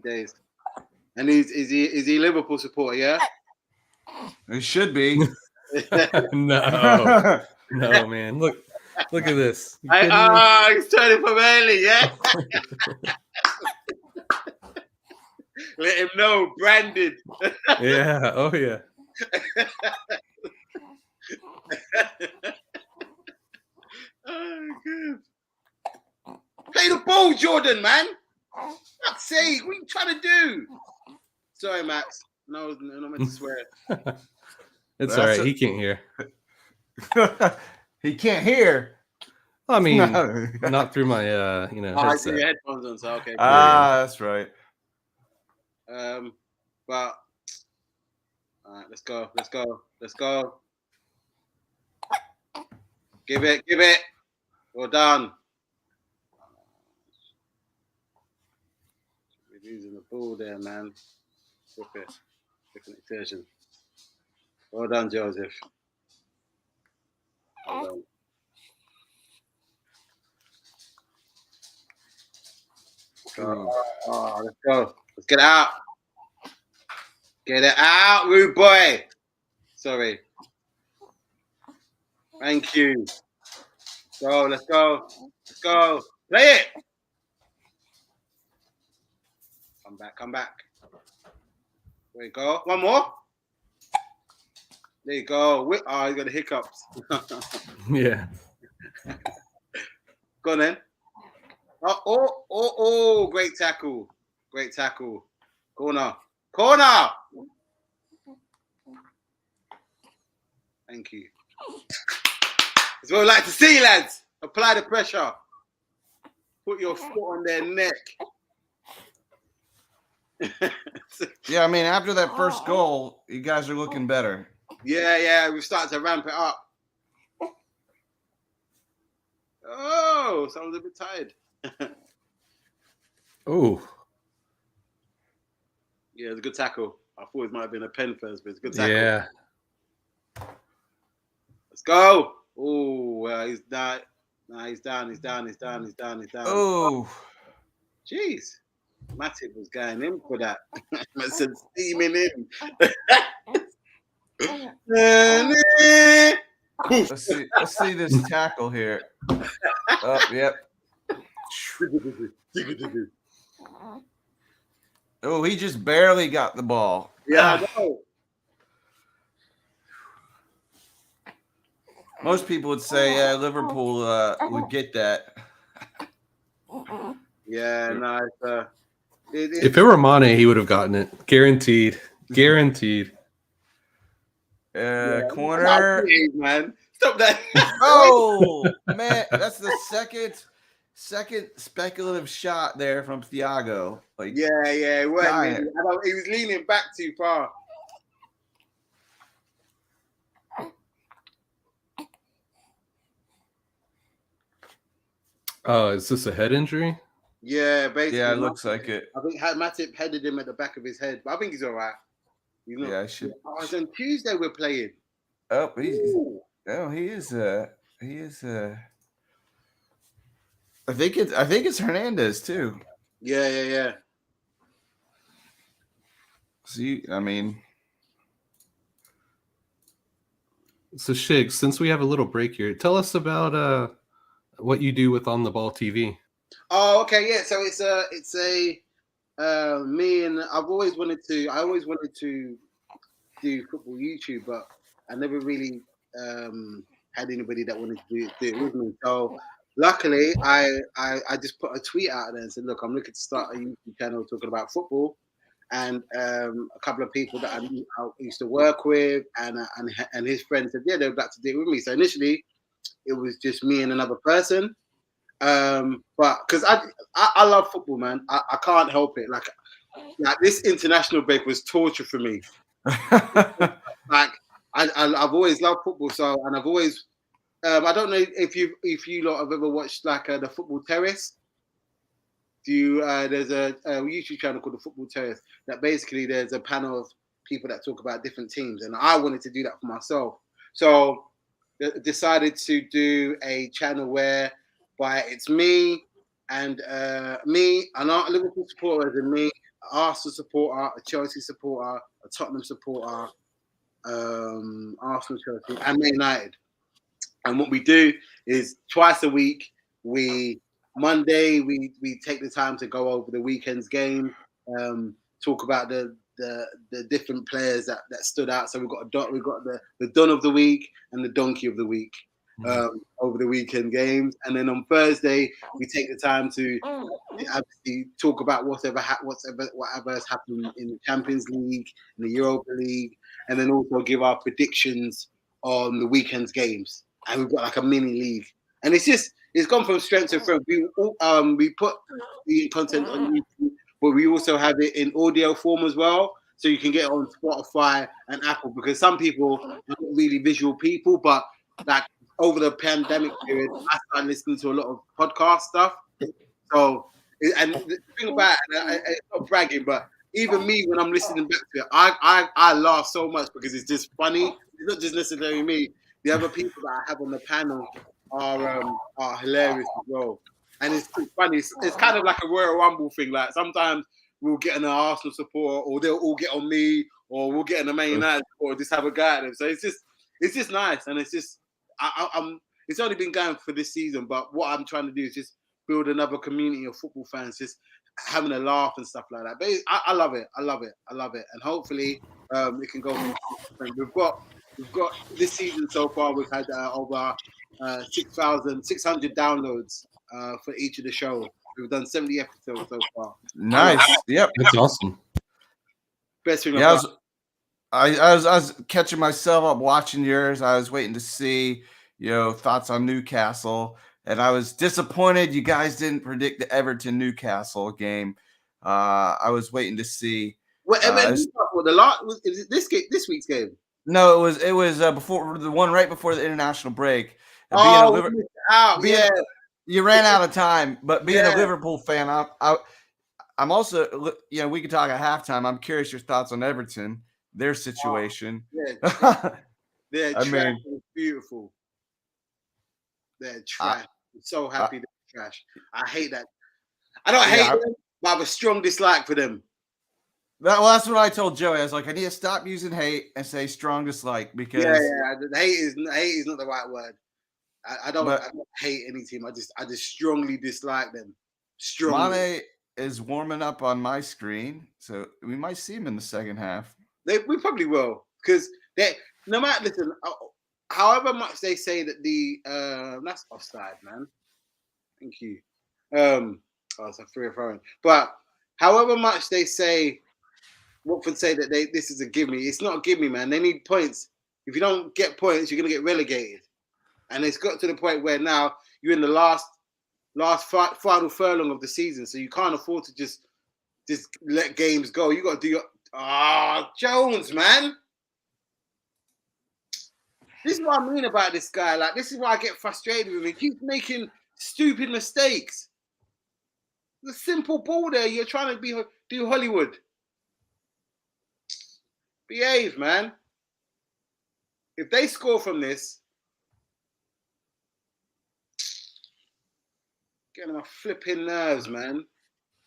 days. And is he Liverpool supporter? Yeah. It should be. No, man. Look at this. He's turning from early. Yeah. Let him know, branded. Yeah. Oh yeah. Oh, good. Play the ball, Jordan, man. Fuck's sake, what are you trying to do? Sorry, Max. No, I'm not meant to swear. It's all right. He can't hear. He can't hear. I mean, not through my headset. I see your headphones on, so okay. That's right. But all right, let's go. Give it. Well done. We're losing the ball there, man. Different exertion. Well done, Joseph. Well done. Let's go. Let's get it out. Get it out, rude boy. Sorry. Thank you. Let's go. Play it. Come back. There you go. One more. There you go. He's got the hiccups. Yeah. Go on then. Oh, great tackle. Corner. Thank you. That's what we like to see, lads. Apply the pressure. Put your foot on their neck. Yeah, I mean, after that first goal, you guys are looking better. Yeah, we've started to ramp it up. Oh, sounds a bit tired. Oh. Yeah, it's a good tackle. I thought it might have been a pen first, but it's a good tackle. Yeah. Let's go. Oh, he's down. He's down. Oh. Jeez. Matip was going in for that. I said steaming in. Let's see this tackle here. Oh, yep. Oh, he just barely got the ball. Yeah, I know. Most people would say Liverpool would get that. Yeah, no, If it were Mane, he would have gotten it. Guaranteed. Guaranteed. Corner. Man. Stop that. Oh man, that's the second speculative shot there from Thiago. Like, yeah. Giant. He was leaning back too far. Is this a head injury? Yeah, basically. Yeah, it looks like it. I think Matip headed him at the back of his head, but I think he's all right. Yeah, I should. On Tuesday we're playing. Oh, he is. He is. I think it's Hernandez too. Yeah. See, I mean, So Shig, since we have a little break here, tell us about what you do with On the Ball TV. Oh, okay, yeah. So it's a me and I always wanted to do football YouTube, but I never really had anybody that wanted to do it with me. So luckily, I just put a tweet out there and said, "Look, I'm looking to start a YouTube channel talking about football." And a couple of people that I used to work with, and his friend said, "Yeah, they would like to do it with me." So initially, it was just me and another person. But because I love football, man, I can't help it. Like this international break was torture for me. Like I've always loved football, so and I've always I don't know if you lot have ever watched like the Football Terrace. There's a YouTube channel called the Football Terrace that basically there's a panel of people that talk about different teams, and I wanted to do that for myself. So decided to do a channel where it's me and a Liverpool supporter and me, an Arsenal supporter, a Chelsea supporter, a Tottenham supporter, Arsenal, Chelsea, and Man United. And what we do is twice a week, Monday we take the time to go over the weekend's game, talk about the different players that stood out. So we've got the Don of the week and the Donkey of the week over the weekend games, and then on Thursday we take the time to obviously talk about whatever has happened in the Champions League, in the Europa League, and then also give our predictions on the weekend's games. And we've got like a mini league, and it's gone from strength to strength. We put the content on YouTube, but we also have it in audio form as well, so you can get it on Spotify and Apple. Because some people are not really visual people, but like over the pandemic period, I started listening to a lot of podcast stuff. So, and the thing about it, it's not bragging, but even me when I'm listening back to it, I laugh so much because it's just funny. It's not just necessarily me. The other people that I have on the panel are hilarious as well, and it's funny. It's kind of like a Royal Rumble thing. Like sometimes we'll get an Arsenal supporter, or they'll all get on me, or we'll get an Man United or just have a guy at them. So it's just nice, and it's just it's only been going for this season, but what I'm trying to do is just build another community of football fans, just having a laugh and stuff like that. But I love it, and hopefully it can go. We've got this season so far. We've had over 6,600 downloads for each of the shows. We've done 70 episodes so far. Nice. Yep, that's awesome. Best thing. Yeah, I was catching myself up watching yours. I was waiting to see thoughts on Newcastle, and I was disappointed you guys didn't predict the Everton Newcastle game. I was waiting to see. What is it this week's game? No, it was before the one right before the international break. You ran out of time, but being a Liverpool fan, I'm also we could talk at halftime. I'm curious your thoughts on Everton, their situation. They're trash. It's beautiful. They're trash. I'm so happy they're trash. I hate that. I don't hate them, but I have a strong dislike for them. That's what I told Joey. I was like, I need to stop using hate and say strong dislike because hate is not the right word. I don't hate any team. I just strongly dislike them. Strongly. Mane is warming up on my screen, so we might see him in the second half. We probably will, because no matter, listen, however much they say that that's offside, man. Thank you. It's a free throwing, but however much they say, Watford say that this is a give me. It's not a give me, man. They need points. If you don't get points, you're gonna get relegated. And it's got to the point where now you're in the last final furlong of the season, so you can't afford to just let games go. You got to do your Jones, man. This is what I mean about this guy. Like, this is why I get frustrated with him. He keeps making stupid mistakes. The simple ball there. You're trying to do Hollywood. Behave, man. If they score from this, getting my flipping nerves, man.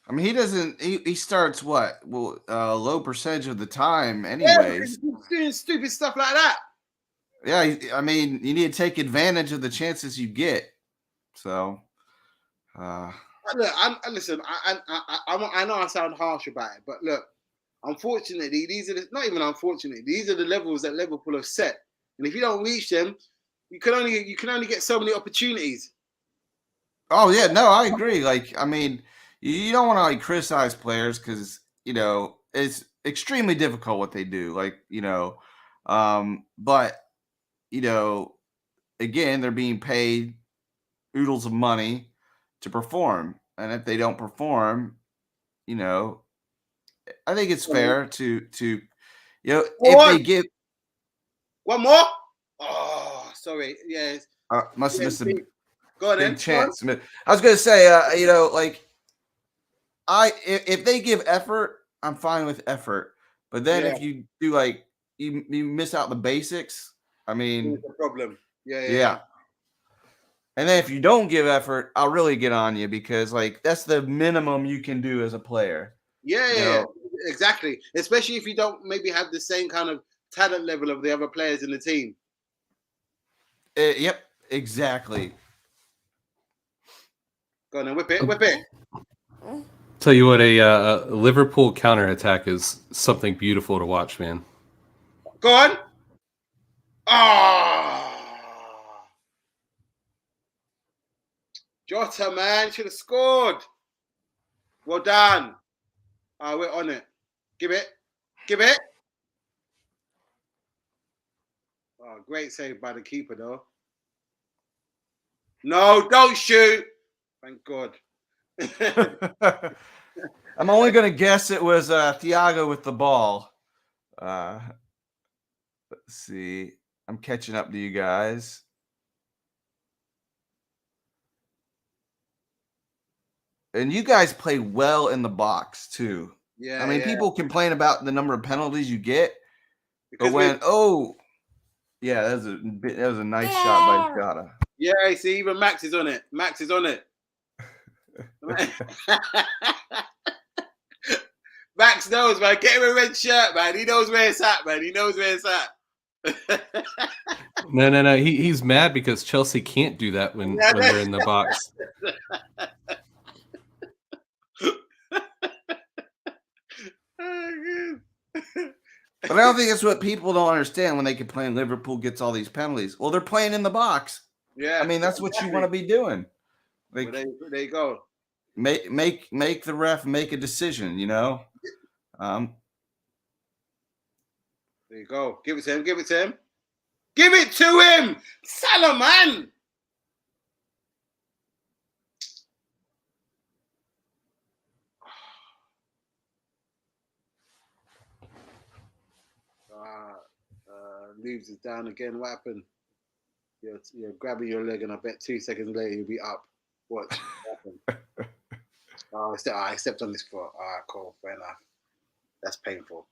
I mean, he doesn't. He starts what? Well, low percentage of the time, anyways. Yeah, he's doing stupid stuff like that. Yeah, I mean, you need to take advantage of the chances you get. So, look, listen. I know I sound harsh about it, but look, unfortunately, these are not even unfortunately. These are the levels that Liverpool have set, and if you don't reach them, you can only get so many opportunities. Oh yeah, no, I agree. Like, I mean, you don't want to like criticize players because it's extremely difficult what they do. Like, but again, they're being paid oodles of money to perform, and if they don't perform, I think it's fair to if they give one more. Oh, sorry. Yes. Must have missed a Go on, big chance. I was going to say, like if they give effort, I'm fine with effort. But then if you do like you miss out the basics, I mean, it's a problem. Yeah. And then if you don't give effort, I'll really get on you because like that's the minimum you can do as a player. Yeah, exactly. Especially if you don't maybe have the same kind of talent level of the other players in the team. Yep, exactly. Go on and whip it. Tell you what, a Liverpool counterattack is something beautiful to watch, man. Go on. Jota, man, should have scored. Well done. We're on it. Give it. Oh, great save by the keeper, though. No, don't shoot. Thank God. I'm only going to guess it was Thiago with the ball. Let's see. I'm catching up to you guys. And you guys play well in the box, too. Yeah. I mean, people complain about the number of penalties you get. Because but that was a nice shot by Jota. Yeah, see, even Max is on it. Max knows, man. Get him a red shirt, man. He knows where it's at, man. No. He's mad because Chelsea can't do that when they're in the box. But I don't think that's what people don't understand when they complain Liverpool gets all these penalties. Well, they're playing in the box. Yeah. I mean, that's what you want to be doing. Like, well, there you go. Make the ref make a decision, There you go. Give it to him. Give it to him. Salah, man. Leaves is down again. What happened? You're grabbing your leg, and I bet 2 seconds later you'll be up. Watch. What happened? I stepped on this foot. All right, cool. Fair enough. That's painful.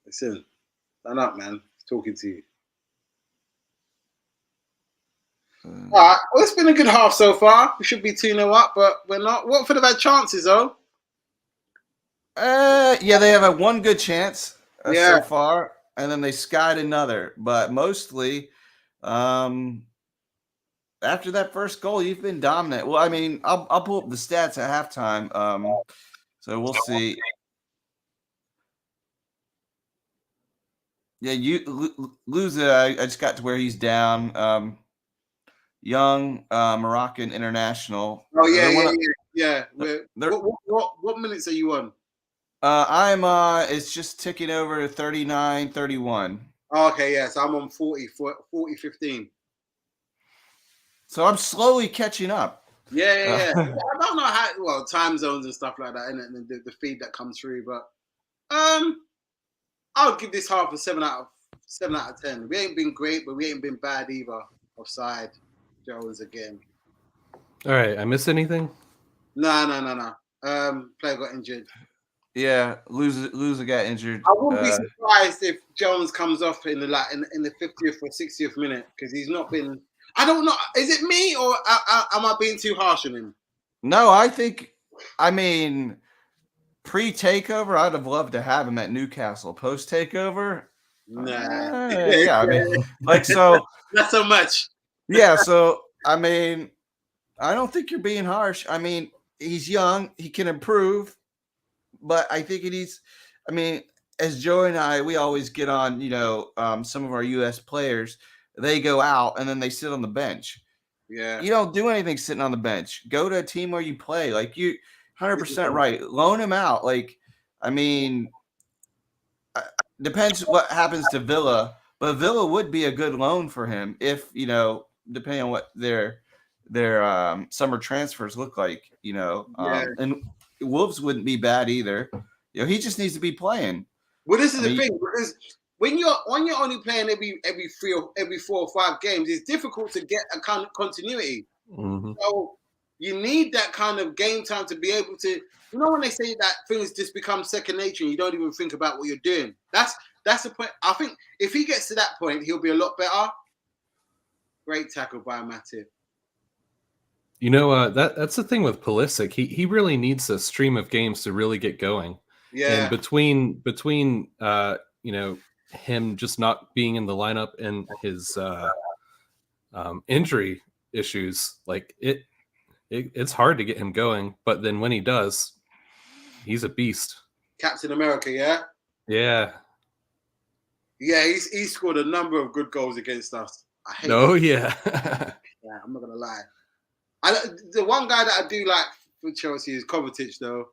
Listen, stand up, man. He's talking to you. All right. Well, it's been a good half so far. We should be 2-0 up, but we're not. Watford have had chances, though. Yeah, they have one good chance so far, and then they skied another. But mostly, after that first goal, you've been dominant. Well, I mean, I'll pull up the stats at halftime. So we'll see. Yeah, you lose it. I just got to where he's down. young Moroccan international. Oh yeah, They're one yeah, of, yeah, yeah. they're, What minutes are you on? I'm it's just ticking over 39, 31. Oh, okay, yeah. So I'm on 40, 15. So I'm slowly catching up. Yeah, yeah, Uh, yeah. I don't know how time zones and stuff like that, and the feed that comes through, but I'll give this half a 7 out of 10. We ain't been great, but we ain't been bad either. Offside, Jones again. All right, I miss anything? No. Player got injured. yeah, loser got injured. I wouldn't be surprised if Jones comes off in the 50th or 60th minute because he's not been. I don't know. Is it me or am I being too harsh on him? No, I mean, pre-takeover, I'd have loved to have him at Newcastle. Post-takeover, Nah. yeah, I mean, like, so. Not so much. Yeah, so, I mean, I don't think you're being harsh. I mean, he's young. He can improve. But I think I mean, as Joe and I, we always get on, some of our U.S. players, they go out and then they sit on the bench. Yeah. You don't do anything sitting on the bench. Go to a team where you play. Like, you 100% right. Loan him out. Like, I mean, depends what happens to Villa, but Villa would be a good loan for him if, depending on what their summer transfers look like, and Wolves wouldn't be bad either. He just needs to be playing. Well, this is the thing, because when you're only playing every 4 or 5 games, it's difficult to get a kind of continuity. Mm-hmm. So you need that kind of game time to be able to, when they say that things just become second nature and you don't even think about what you're doing. That's the point. I think if he gets to that point, he'll be a lot better. Great tackle by Matip. That's the thing with Pulisic. He really needs a stream of games to really get going. Yeah. And between him just not being in the lineup and his injury issues, like it's hard to get him going. But then when he does, he's a beast. Captain America, yeah? Yeah. Yeah, he scored a number of good goals against us. I hate yeah. Yeah, I'm not gonna lie. The one guy that I do like for Chelsea is Kovacic, though.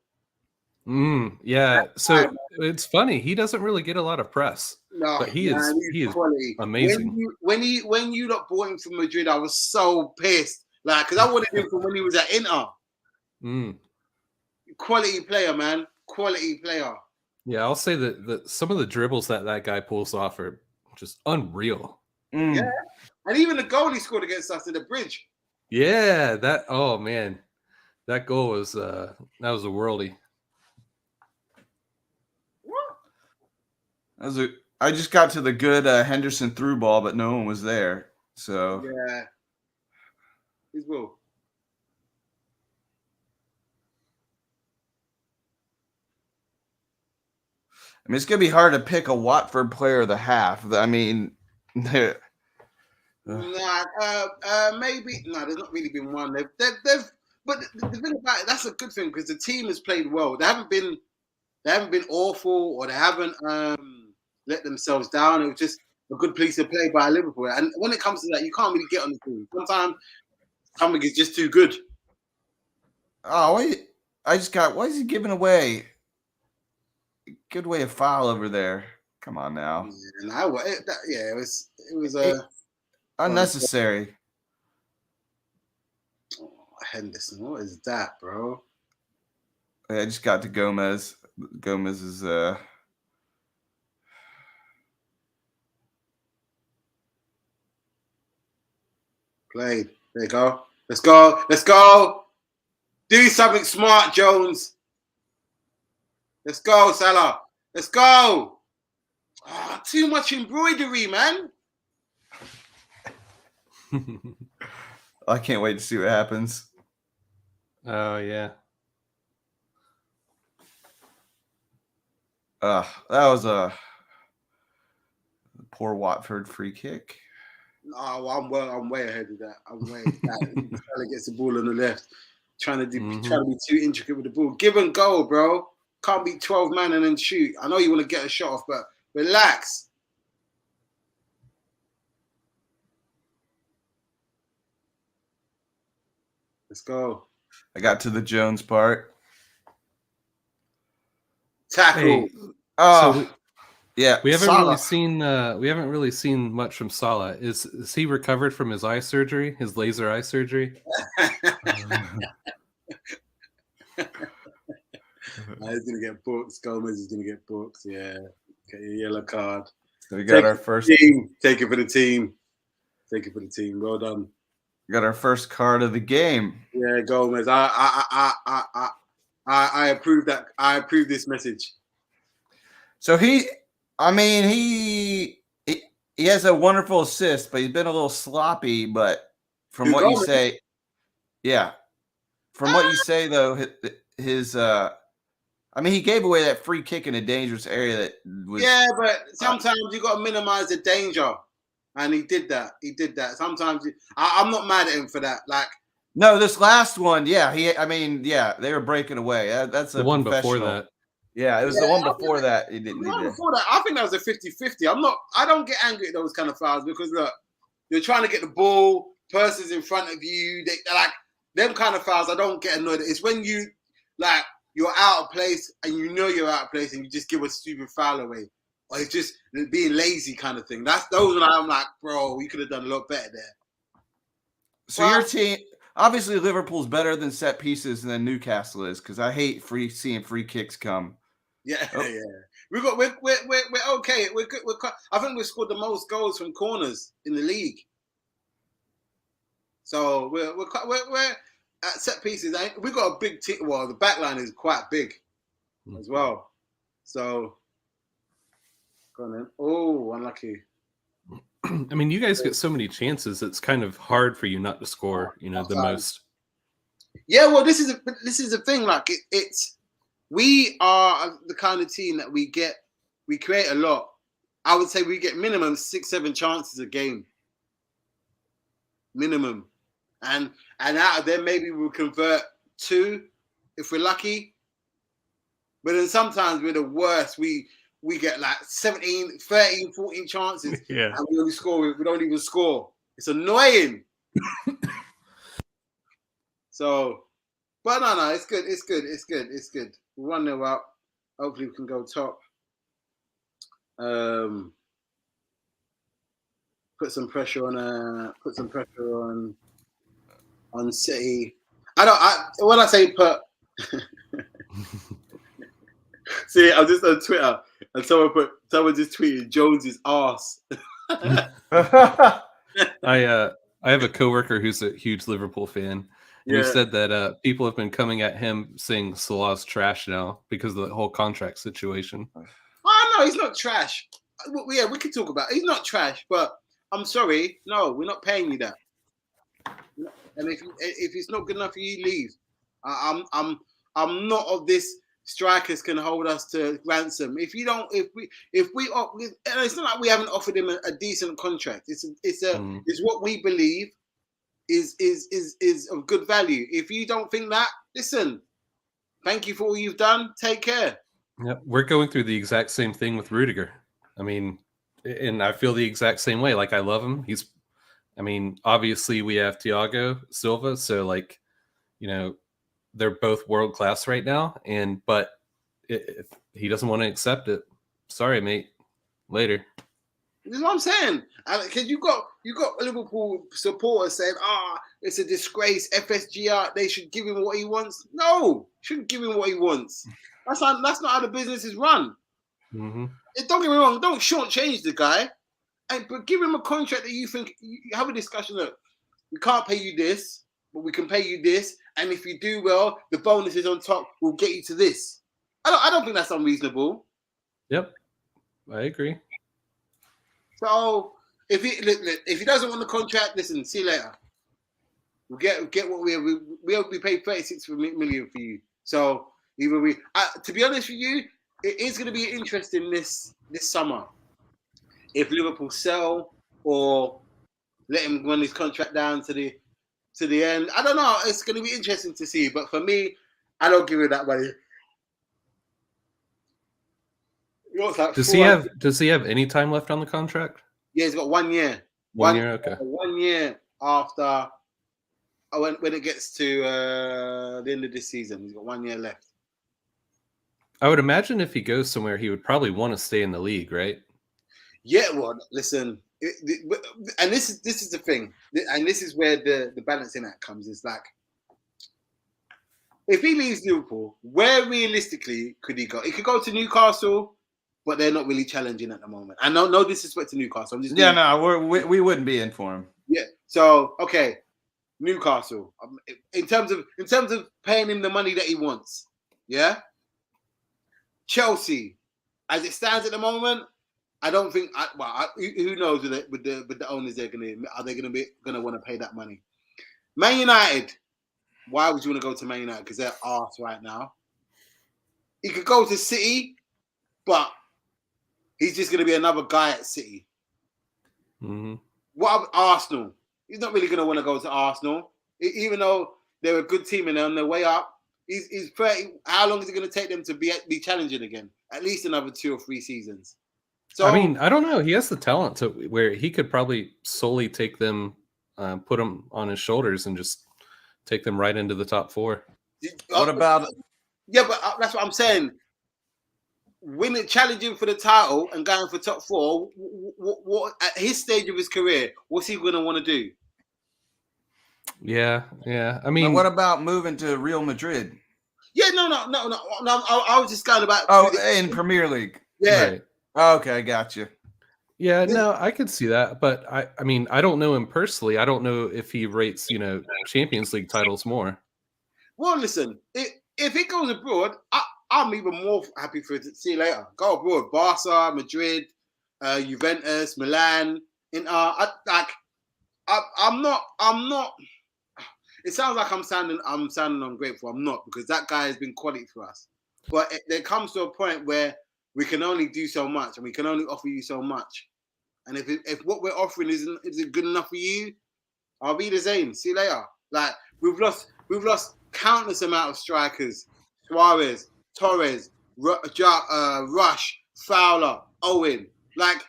Yeah. So it's funny. He doesn't really get a lot of press. No, but he is quality. Amazing. When you lot bought him from Madrid, I was so pissed. Like, because I wanted him from when he was at Inter. Quality player, man. Quality player. Yeah, I'll say that some of the dribbles that guy pulls off are just unreal. Yeah, and even the goal he scored against us in the bridge. Yeah, oh man, that goal was that was a worldie. What? I just got to the good Henderson through ball, but no one was there. So yeah, he's will. I mean, it's gonna be hard to pick a Watford player of the half. I mean, maybe no. There's not really been one. They've but the thing about it, that's a good thing because the team has played well. They haven't been awful, or they haven't let themselves down. It was just a good piece of play by Liverpool. And when it comes to that, you can't really get on the team. Sometimes something is just too good. Oh, why is he giving away? Good way of foul over there. Come on now. It was unnecessary. Oh, Henderson, what is that, bro? I just got to Gomez. Gomez is played. There you go. Let's go. Let's go. Do something smart, Jones. Let's go, Salah. Let's go. Oh, too much embroidery, man. I can't wait to see what happens. Oh yeah. That was a poor Watford free kick. Oh, well, I'm way ahead of that. I'm way ahead. Salah gets the ball on the left, trying to be too intricate with the ball. Give and go, bro. Can't be 12 man and then shoot. I know you want to get a shot off, but relax. Let's go. I got to the Jones part. Tackle. Hey, Oh, so yeah. we haven't Salah. really seen much from Salah. Is he recovered from his eye surgery, his laser eye surgery? He's gonna get booked. Gomez is gonna get booked. Yeah. Get your yellow card. So we got our first. Team. Take it for the team. Take it for the team. Well done. Got our first card of the game. Yeah, Gomez. I approve that. I approve this message. So he has a wonderful assist, but he's been a little sloppy. But from what you say, yeah, from what you say though, his he gave away that free kick in a dangerous area that was. Yeah, but sometimes you got to minimize the danger, and he did that. Sometimes I'm not mad at him for that. Like, no, this last one, yeah, they were breaking away. That's the one before that. Yeah, it was the one before that. He didn't. Before that, I think that was a 50-50. I don't get angry at those kind of fouls because look, you're trying to get the ball, person's in front of you. They're like them kind of fouls. I don't get annoyed. It's when you're out of place and you know you're out of place and you just give a stupid foul away, or it's just being lazy kind of thing. Those when I'm like, bro, you could have done a lot better there. So your team. Obviously, Liverpool's better than set pieces than Newcastle is because I hate seeing free kicks come. Yeah. We're okay. We're good. I think we scored the most goals from corners in the league. So we're at set pieces. We got a big team. Well, the back line is quite big as well. So go on then. Oh, unlucky. I mean, you guys get so many chances. It's kind of hard for you not to score. The most. Yeah, well, this is the thing. Like we are the kind of team that we create a lot. I would say we get minimum 6-7 chances a game. Minimum, and out of them maybe we'll convert 2 if we're lucky. But then sometimes we're the worst. We get like 17, 13, 14 chances. Yeah. And we don't even score. It's annoying. So, but no, it's good. It's good. We're 1-0 up. Hopefully we can go top. Put some pressure on City. When I say put see, I'm just on Twitter and someone just tweeted Jones's ass. I have a coworker who's a huge Liverpool fan, and he said that people have been coming at him saying Salah's trash now because of the whole contract situation. Oh no, he's not trash. Yeah, we could talk about it. He's not trash, but I'm sorry, no, we're not paying you that. And if it's not good enough for you, leave. I'm not of this. Strikers can hold us to ransom. If we, and it's not like we haven't offered him a decent contract. It's what we believe is of good value. If you don't think that, listen, thank you for all you've done. Take care. Yeah, we're going through the exact same thing with Rudiger. I mean, and I feel the exact same way. Like, I love him. Obviously we have Thiago Silva, so they're both world class right now. But if he doesn't want to accept it, sorry, mate. Later. This is what I'm saying. Because you got Liverpool supporters saying, it's a disgrace. FSGR, they should give him what he wants. No, shouldn't give him what he wants. That's not how the business is run. Mm-hmm. Don't get me wrong. Don't shortchange the guy, but give him a contract that you think. You have a discussion. Look, we can't pay you this, but we can pay you this, and if you do well, the bonuses on top will get you to this. I don't think that's unreasonable. Yep, I agree. So if he doesn't want the contract, listen. See you later. We'll get what we paid 36 million for you. So either we. To be honest with you, it is going to be interesting this summer if Liverpool sell or let him run his contract down to the end. I don't know. It's going to be interesting to see. But for me, I don't give it that money. Does he have any time left on the contract? Yeah, he's got 1 year. 1 year, okay. 1 year after when it gets to the end of this season. He's got 1 year left. I would imagine if he goes somewhere, he would probably want to stay in the league, right? Yeah, well, listen, and this is the thing, and this is where the balancing act comes. Is like, if he leaves Liverpool, where realistically could he go? He could go to Newcastle, but they're not really challenging at the moment. And no disrespect to Newcastle. I'm just we wouldn't be in for him. Yeah. So okay, Newcastle. In terms of paying him the money that he wants, yeah. Chelsea, as it stands at the moment, I don't think. Who knows with the owners are they going to want to pay that money? Man United. Why would you want to go to Man United? Because they're arse right now. He could go to City, but he's just going to be another guy at City. Mm-hmm. What about Arsenal? He's not really going to want to go to Arsenal, even though they're a good team and they're on their way up. He's 30. How long is it going to take them to be challenging again? At least another 2 or 3 seasons. So I mean, I don't know. He has the talent to where he could probably solely take them, put them on his shoulders, and just take them right into the top 4. What about? Yeah, but that's what I'm saying. Winning, challenging for the title and going for top 4. What at his stage of his career, what's he going to want to do? Yeah. I mean, what about moving to Real Madrid? Yeah, no. I was just going about. In Premier League. Yeah. Right. Okay, I got you. Yeah, no, I could see that, but I mean, I don't know him personally. I don't know if he rates, Champions League titles more. Well, listen, if he goes abroad, I'm even more happy for it to see you later. Go abroad, Barca, Madrid, Juventus, Milan. I'm not. It sounds like I'm sounding ungrateful. I'm not, because that guy has been quality for us. But there comes to a point where we can only do so much, and we can only offer you so much. And if what we're offering isn't good enough for you, I'll be the same. See you later. Like we've lost countless amount of strikers: Suarez, Torres, Rush, Fowler, Owen. Like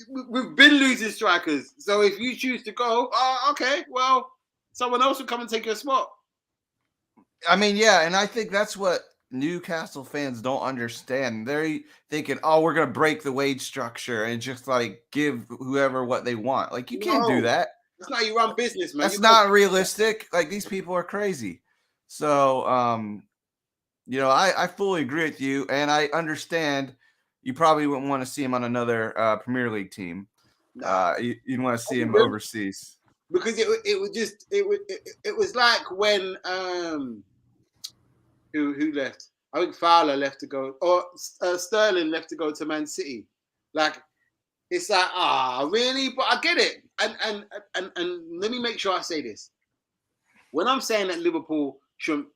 we've been losing strikers. So if you choose to go, okay, well, someone else will come and take your spot. I mean, yeah, and I think that's what Newcastle fans don't understand. They're thinking, oh, we're going to break the wage structure and just like give whoever what they want. Like, you can't do that. That's not how you run business, man. That's not realistic. Like, these people are crazy. So, I fully agree with you, and I understand you probably wouldn't want to see him on another Premier League team. Nah. You'd want to see him overseas. Because it was like when who left? I think Fowler left to go, or Sterling left to go to Man City. Like, it's like, really? But I get it. And let me make sure I say this. When I'm saying that Liverpool shouldn't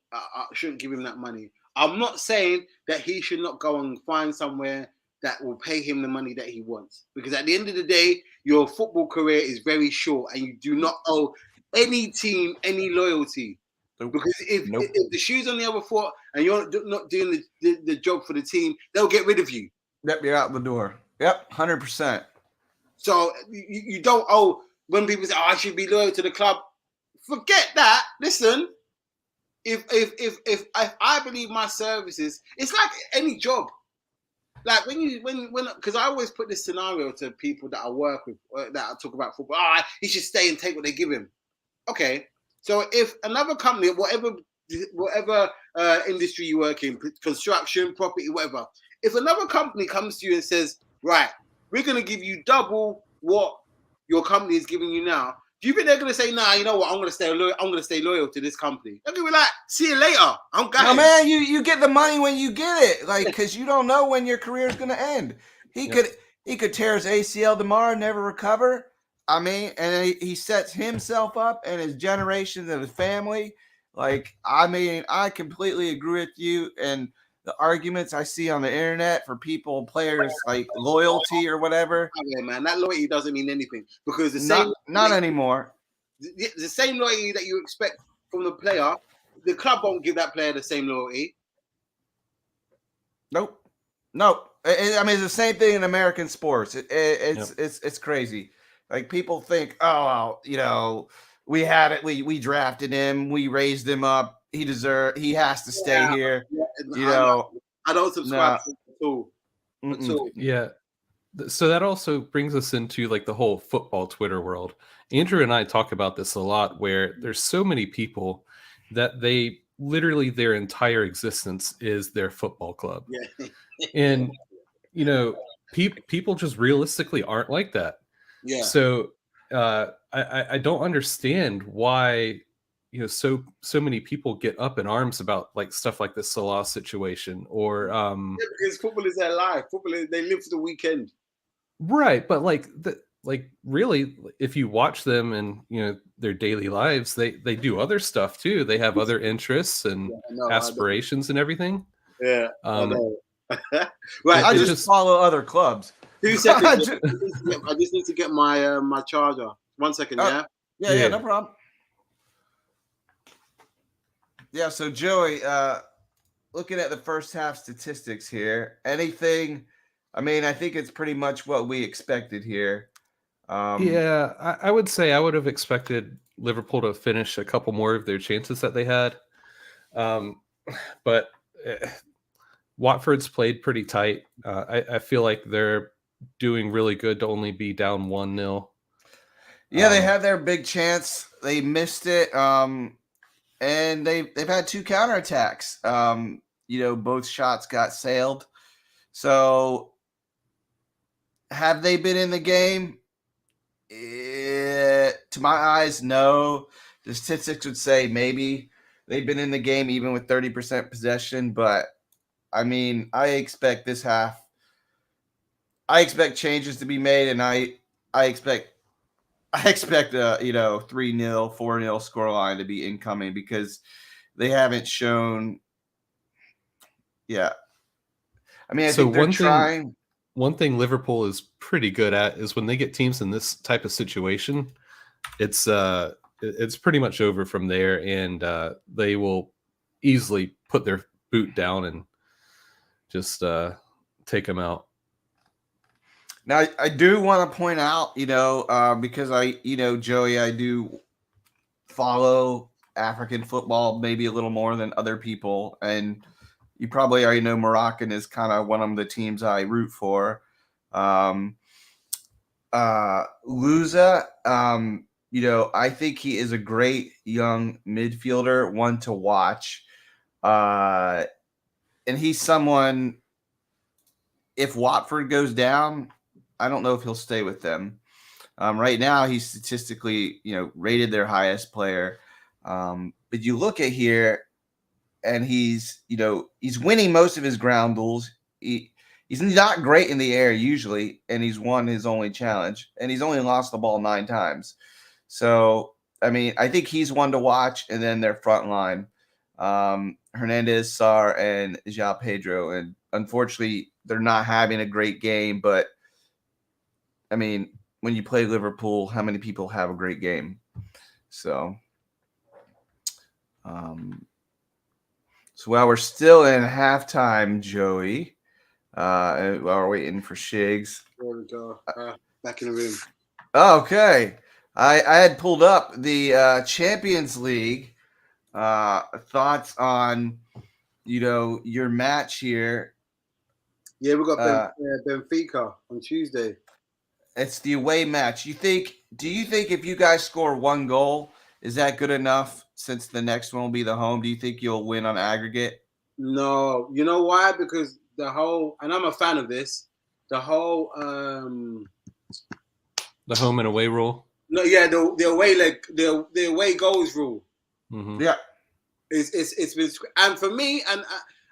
give him that money, I'm not saying that he should not go and find somewhere that will pay him the money that he wants. Because at the end of the day, your football career is very short, and you do not owe any team any loyalty. Because if the shoe's on the other foot and you're not doing the job for the team, they'll get rid of you. Yep, you're out the door. Yep, 100%. So you don't owe. When people say, I should be loyal to the club, forget that. Listen, if I believe my services, it's like any job. Like when because I always put this scenario to people that I work with, that I talk about football. He should stay and take what they give him. Okay, so if another company, whatever industry you work in, construction, property, whatever, if another company comes to you and says, right, we're going to give you double what your company is giving you now, do you think they're going to say, nah, you know what, I'm going to stay loyal to this company? They're going to be like, see you later. I'm going. No, man, you get the money when you get it. Like, because you don't know when your career is going to end. He could tear his ACL tomorrow, never recover. I mean, and he sets himself up and his generations and his family. Like, I mean, I completely agree with you. And the arguments I see on the internet for people, players, like loyalty or whatever. Yeah, man, that loyalty doesn't mean anything, because not anymore. The same loyalty that you expect from the player, the club won't give that player the same loyalty. Nope. I mean, it's the same thing in American sports. It's crazy. Like, people think, we had it. We drafted him. We raised him up. He has to stay here. Yeah, I don't subscribe no. to it at all. At all. Yeah. So that also brings us into like the whole football Twitter world. Andrew and I talk about this a lot, where there's so many people that they literally their entire existence is their football club. Yeah. And people just realistically aren't like that. Yeah. So I don't understand why so many people get up in arms about like stuff like the Salah situation or because football is their life. They live for the weekend. Right, but like really, if you watch them and their daily lives, they do other stuff too. They have other interests and aspirations and everything. Yeah, I know. Right, I just follow other clubs. 2 seconds. I just need to get my my charger. 1 second, yeah, no problem. Yeah, so Joey, looking at the first half statistics here, anything? I mean, I think it's pretty much what we expected here. Yeah, I would say I would have expected Liverpool to finish a couple more of their chances that they had. But Watford's played pretty tight. I feel like they're doing really good to only be down 1-0. Yeah, they had their big chance. They missed it. And they've had 2 counterattacks. Both shots got sailed. So have they been in the game? To my eyes, no. The statistics would say maybe they've been in the game even with 30% possession. But, I mean, I expect this half. I expect changes to be made, and I expect a 3-0, 4-0 scoreline to be incoming because they haven't shown. Yeah. I mean, I think they're trying. One thing Liverpool is pretty good at is when they get teams in this type of situation, it's pretty much over from there, and they will easily put their boot down and just take them out. Now, I do want to point out, because Joey, I do follow African football maybe a little more than other people, and you probably already know Moroccan is kind of one of the teams I root for. Luza, I think he is a great young midfielder, one to watch. And he's someone, if Watford goes down, I don't know if he'll stay with them. Right now, he's statistically, rated their highest player. But you look at here, and he's winning most of his ground duels. He's not great in the air usually, and he's won his only challenge, and he's only lost the ball 9 times. So, I mean, I think he's one to watch, and then their front line, Hernandez, Sarr, and João Pedro. And unfortunately, they're not having a great game, but, I mean, when you play Liverpool, how many people have a great game? So, so while we're still in halftime, Joey, while we're waiting for Shigs. There we go. Back in the room. Okay. I had pulled up the Champions League. Thoughts on, your match here. Yeah, we got Benfica on Tuesday. It's the away match. Do you think if you guys score 1 goal, is that good enough since the next one will be the home? Do you think you'll win on aggregate? No. You know why? Because and I'm a fan of this, the whole the home and away rule. No, yeah, the away the away goals rule. Mm-hmm. Yeah, it's been, and for me, and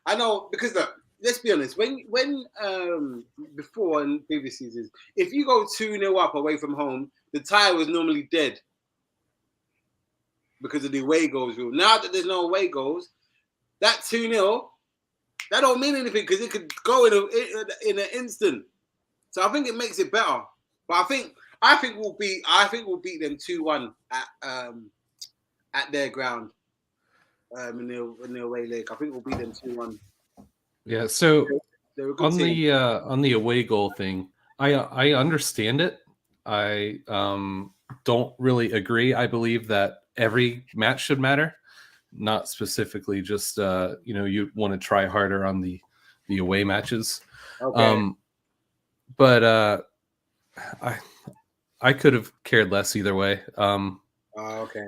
I know, because look, let's be honest, when before in previous seasons, if you go 2-0 up away from home, the tie was normally dead because of the away goals rule. Now that there's no away goals, that 2-0, that don't mean anything because it could go in an instant. So I think it makes it better. But I think we'll beat them 2-1 at their ground in the away leg. I think we'll beat them 2-1. Yeah. So on team. the away goal thing, I understand it. don't really agree. I believe that every match should matter, not specifically just you want to try harder on the away matches. Okay. But I could have cared less either way. Okay.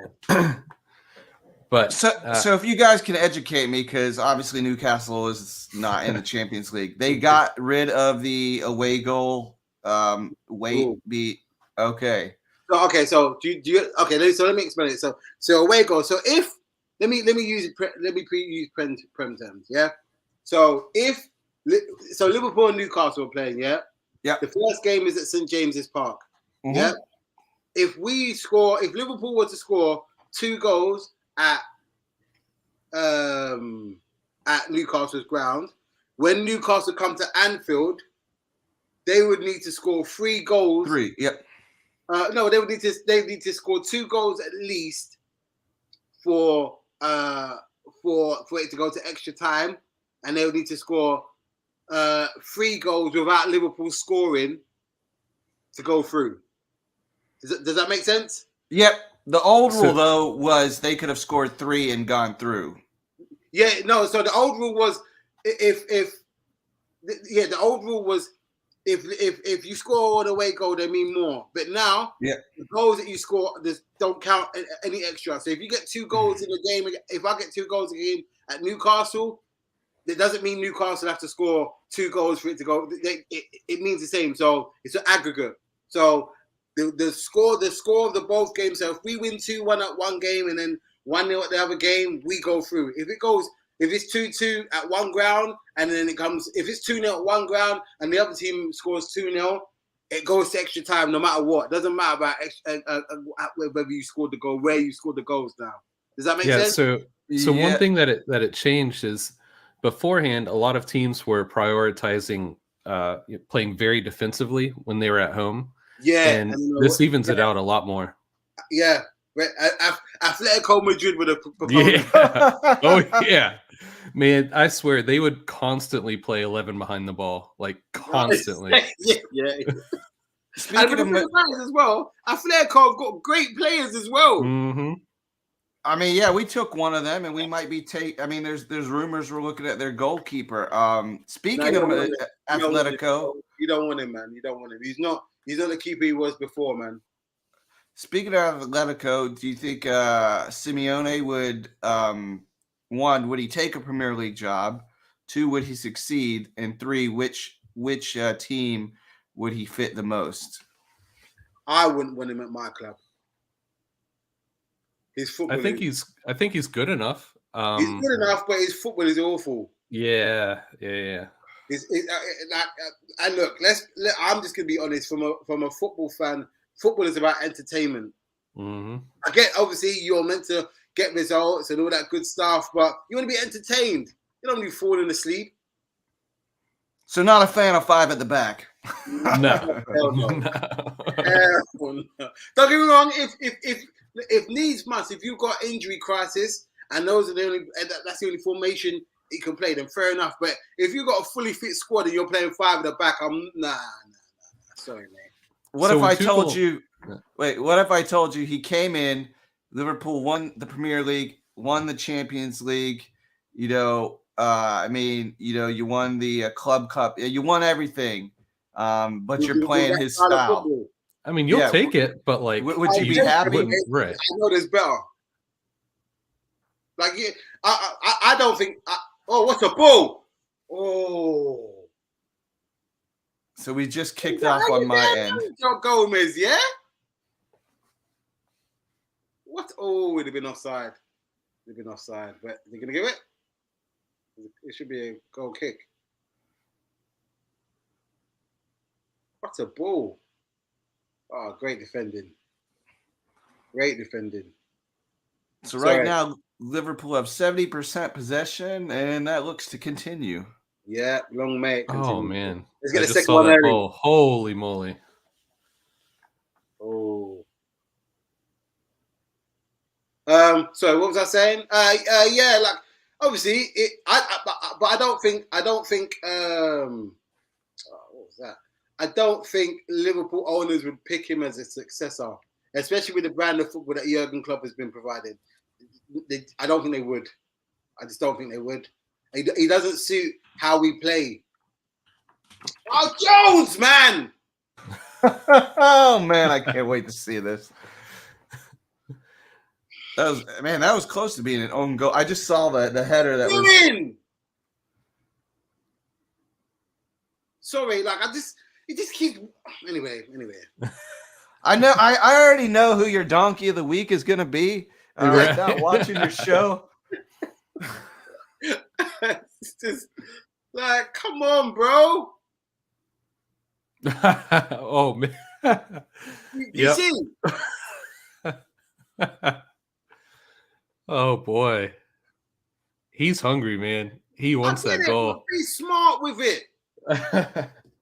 But so if you guys can educate me, because obviously Newcastle is not in the Champions League, they got rid of the away goal Ooh. beat. Okay. So do you okay? So let me explain it. So away goal. So if let me use use prem terms. Yeah. So Liverpool and Newcastle are playing. Yeah. Yeah. The first game is at St James's Park. Mm-hmm. Yeah. If Liverpool were to score 2 goals at Newcastle's ground, when Newcastle come to Anfield, they would need to score 3 goals. 3. Yep. No, they need to score 2 goals at least for it to go to extra time, and they would need to score 3 goals without Liverpool scoring to go through. Does that make sense? Yep. The old rule though was they could have scored 3 and gone through. Yeah, no. So the old rule was the old rule was if you score an away goal, they mean more. But now, the goals that you score don't count any extra. So if you get 2 goals in a game, if I get 2 goals in a game at Newcastle, that doesn't mean Newcastle have to score 2 goals for it to go. It means the same. So it's an aggregate. So the score of the both games. So if we win 2-1 at one game and then 1-0 at the other game, we go through. If it's 2-2 at one ground and then if it's 2-0 at one ground and the other team scores 2-0, it goes to extra time no matter what. It doesn't matter about whether you scored the goal, where you scored the goals now. Does that make sense? So one thing that it changed is beforehand, a lot of teams were prioritizing playing very defensively when they were at home. Yeah. And this evens it out a lot more. Yeah. Atletico Madrid would have proposed. Yeah. Oh, yeah. Man, I swear they would constantly play 11 behind the ball, like constantly. Yeah. Speaking of players as well, Atletico have got great players as well. Mm-hmm. I mean, yeah, we took one of them, and we might be I mean, there's rumors we're looking at their goalkeeper. Speaking of Atletico, you don't want him, man. You don't want him. He's not the keeper he was before, man. Speaking of Atletico, do you think Simeone would 1, would he take a Premier League job? 2, would he succeed? And 3, which team would he fit the most? I wouldn't want him at my club. His football. I think he's good enough. He's good enough, but his football is awful. Yeah. And look, I'm just gonna be honest. From a football fan, football is about entertainment. Mm-hmm. I get, obviously you're meant to get results and all that good stuff, but you want to be entertained. You don't want to be falling asleep. So not a fan of 5 at the back. No. Don't get me wrong. If needs must, if you've got injury crisis and that's the only formation you can play, then fair enough. But if you've got a fully fit squad and you're playing 5 at the back, I'm nah. Sorry, man. What if I told you he came in, Liverpool won the Premier League, won the Champions League, I mean, you won the Club Cup, you won everything, but you're playing his style. I mean, you'll take it, but like, would you be happy? Right. I know there's better. Like, I don't think. What's a ball? Oh. So we just kicked off on my end. Joe Gomez, yeah? What? Oh, it'd have been offside. But they're going to give it? It should be a goal kick. What a ball. Oh, great defending. So right now, Liverpool have 70% possession, and that looks to continue. Yeah, long may it continue. Oh, man. Let's get a second one early. Ball. Holy moly. Oh. So what was I saying? Yeah, like obviously but I don't think what was that? I don't think Liverpool owners would pick him as a successor especially with the brand of football that Jurgen Klopp has been providing. I don't think they would. I just don't think they would. He doesn't suit how we play. Oh, Jones, man! Oh man, I can't wait to see this. That was close to being an own goal. I just saw the header that was. Win! Sorry, like it just keeps. Anyway. I know. I already know who your donkey of the week is going to be. Without watching your show. It's just like, come on, bro. Oh man. You see? Oh boy. He's hungry, man. He wants that goal. Be smart with it.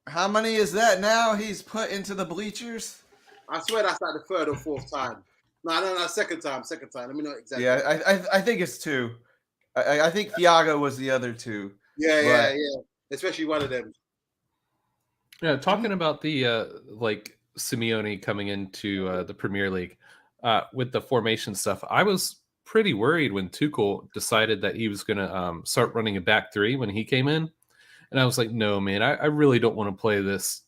How many is that now he's put into the bleachers? I swear that's like the third or fourth time. No, second time. Let me know exactly. Yeah, I think it's 2. I think Thiago was the other 2. Yeah. Especially one of them. Yeah, talking about the like Simeone coming into the Premier League with the formation stuff, I was pretty worried when Tuchel decided that he was going to start running a back 3 when he came in, and I was like, no, man, I really don't want to play this,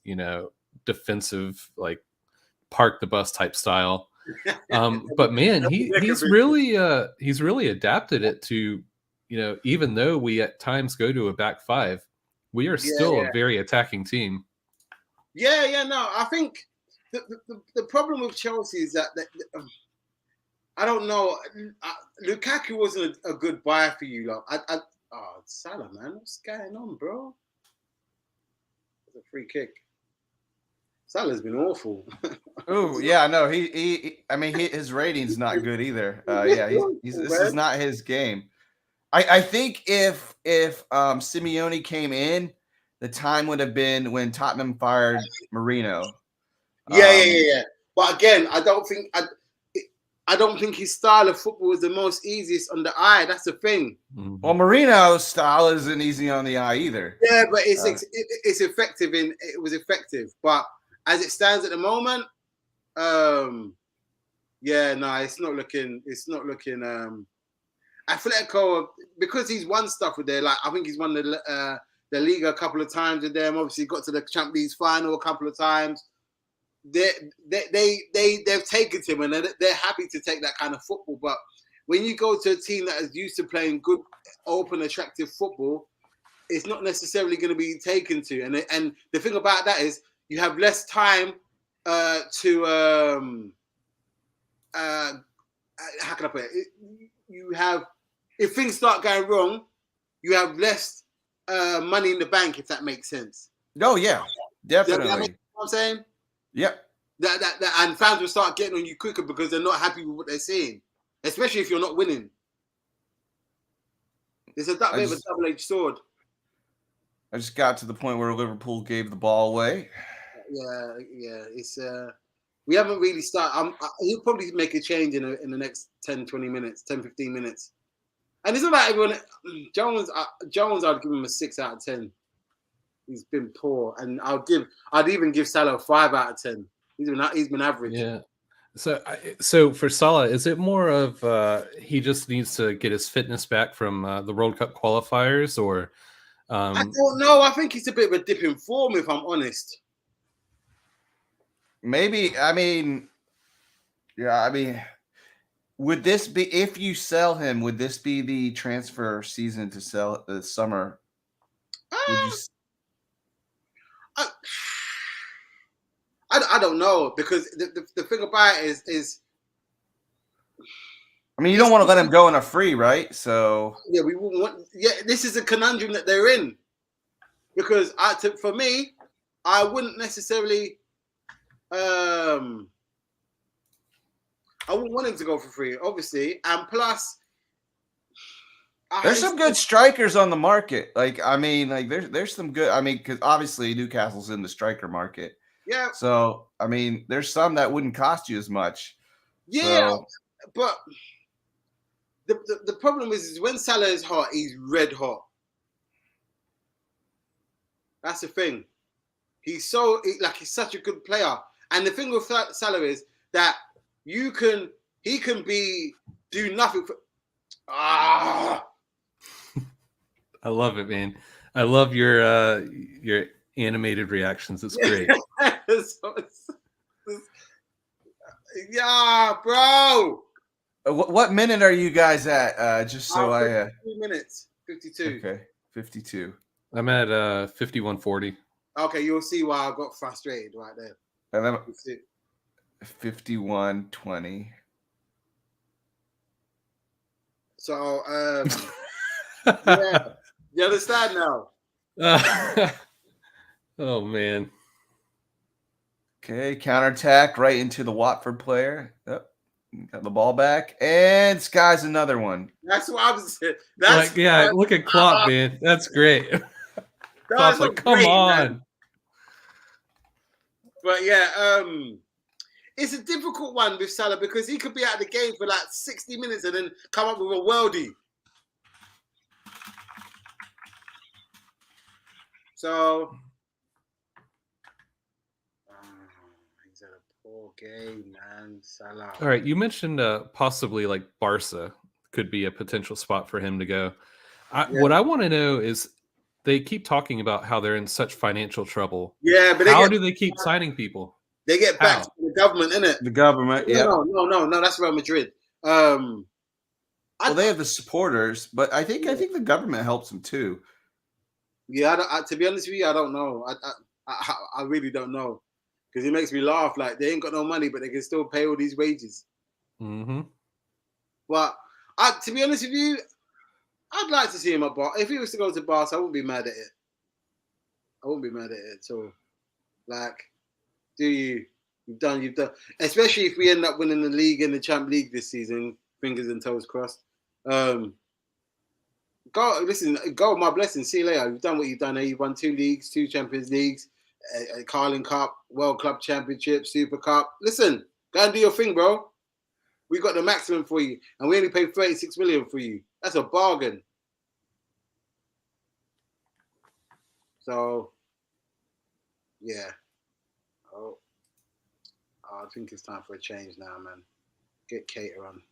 defensive, like park the bus type style. But man, he's really adapted it to, even though we at times go to a back 5, we are still a very attacking team. Yeah. No, I think the problem with Chelsea is that I don't know. Lukaku wasn't a good buy for you, lot. Salah, man, what's going on, bro? It's a free kick. Salah's been awful. Oh yeah, no, his rating's not good either. This is not his game. I think if Simeone came in, the time would have been when Tottenham fired Mourinho. Yeah. But again, I don't think his style of football is the most easiest on the eye. That's the thing. Well, Mourinho's style isn't easy on the eye either. Yeah, but it's effective. It was effective, but as it stands at the moment, it's not looking. Atletico, because he's won stuff with there. Like I think he's won the Liga a couple of times with them. Obviously, got to the Champions League final a couple of times. They've taken him, and they're happy to take that kind of football. But when you go to a team that is used to playing good, open, attractive football, it's not necessarily going to be taken to. And the thing about that is you have less time to how can I put it? You have, if things start going wrong, you have less money in the bank, if that makes sense. Oh yeah, definitely. You know what I'm saying? Yep. That and fans will start getting on you quicker because they're not happy with what they're seeing, especially if you're not winning. It's a bit of a double-edged sword. I just got to the point where Liverpool gave the ball away. Yeah. It's we haven't really started. He'll probably make a change in the next 10, 20 minutes, 10, 15 minutes. And it's not like everyone. Jones, I'd give him a 6 out of 10. He's been poor, and I'd even give Salah a 5 out of 10. He's been average. Yeah. So for Salah, is it more of he just needs to get his fitness back from the World Cup qualifiers, or? I don't know. I think it's a bit of a dip in form, if I'm honest. Maybe. Would this be, if you sell him, would this be the transfer season to sell the summer? I don't know, because the thing about it is you don't want to let him go in a free, right? So we wouldn't want. Yeah, this is a conundrum that they're in, because for me, I wouldn't necessarily. I wouldn't want him to go for free, obviously, and plus, there's some good strikers on the market. There's some good. Because obviously Newcastle's in the striker market. Yeah. So there's some that wouldn't cost you as much. Yeah, but the problem is when Salah is hot, he's red hot. That's the thing. He's such a good player. And the thing with Salah is that he can do nothing for. I love it, man. I love your animated reactions. It's great. Yeah, bro. What minute are you guys at? Just so 52 minutes. 52. Okay, 52. I'm at 51:40. Okay, you'll see why I got frustrated right there. And I'm 51:20. So yeah. You understand now? Oh man. Okay, counterattack right into the Watford player. Yep. Got the ball back, and Sky's another one. That's what I was saying. Look at Klopp, man. That's great. Klopp's like, come great, on. Man. But yeah, it's a difficult one with Salah because he could be out of the game for like 60 minutes and then come up with a worldie. So he's had a poor game, man. Salah. All right, you mentioned possibly like Barca could be a potential spot for him to go. What I want to know is they keep talking about how they're in such financial trouble. Yeah, but how do they keep signing people? They get back to the government, innit? The government, yeah. No, that's Real Madrid. Well, they have the supporters, but I think the government helps them too. Yeah, to be honest with you, I don't know. I really don't know because it makes me laugh. Like they ain't got no money, but they can still pay all these wages. Mm-hmm. But to be honest with you, I'd like to see him at Bar. If he was to go to Barca, I wouldn't be mad at it. I wouldn't be mad at it at all. Like, you've done. Especially if we end up winning the league and the Champions League this season. Fingers and toes crossed. Go, my blessing. See you later. You've done what you've done. You've won 2 leagues, 2 Champions Leagues, a Carling Cup, World Club Championship, Super Cup. Listen, go and do your thing, bro. We got the maximum for you, and we only paid 36 million for you. That's a bargain. So, yeah. I think it's time for a change now, man. Get Cater on.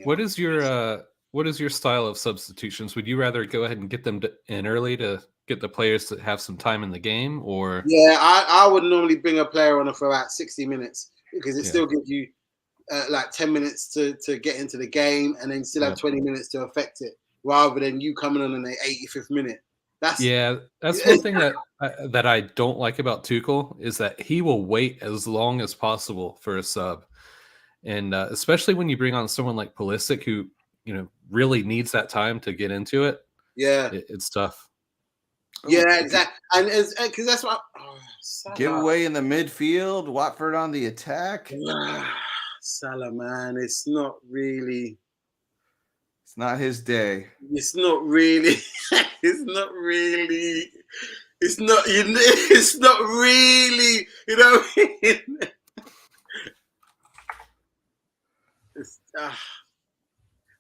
What is your style of substitutions? Would you rather go ahead and get them in early to get the players to have some time in the game, or? Yeah, I would normally bring a player on for about 60 minutes because it still gives you like 10 minutes to get into the game and then still have 20 minutes to affect it, rather than you coming on in the 85th minute. That's one thing that I don't like about Tuchel is that he will wait as long as possible for a sub, and especially when you bring on someone like Pulisic who really needs that time to get into it. Yeah, it's tough. Yeah, exactly, and because that's what giveaway in the midfield. Watford on the attack. Salah, man, it's not really. It's not his day. It's not really. It's not really. It's not. It's not really. You know what I mean?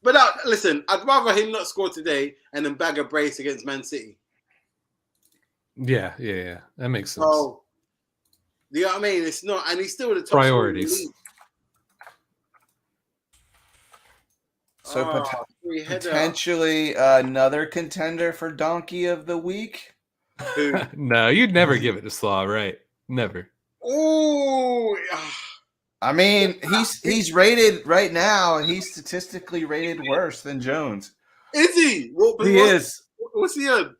But listen, I'd rather him not score today and then bag a brace against Man City. Yeah. That makes sense. So, you know what I mean? It's not, and he's still the top priorities. So potentially another contender for Donkey of the Week. No, you'd never give it to Slaw, right? Never. Oh, I mean, he's rated right now, and he's statistically rated worse than Jones. Is he? He is. What's he on?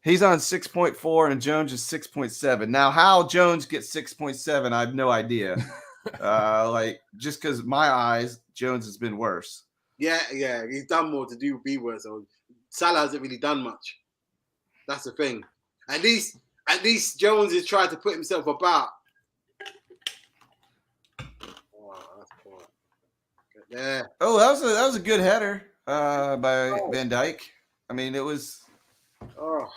He's on 6.4, and Jones is 6.7. Now, how Jones gets 6.7, I have no idea. Just because my eyes, Jones has been worse. Yeah, he's done more to be worse. So Salah hasn't really done much. That's the thing. At least Jones has tried to put himself about. Yeah. Oh, that was a good header by Van Dijk. I mean, it was. Oh,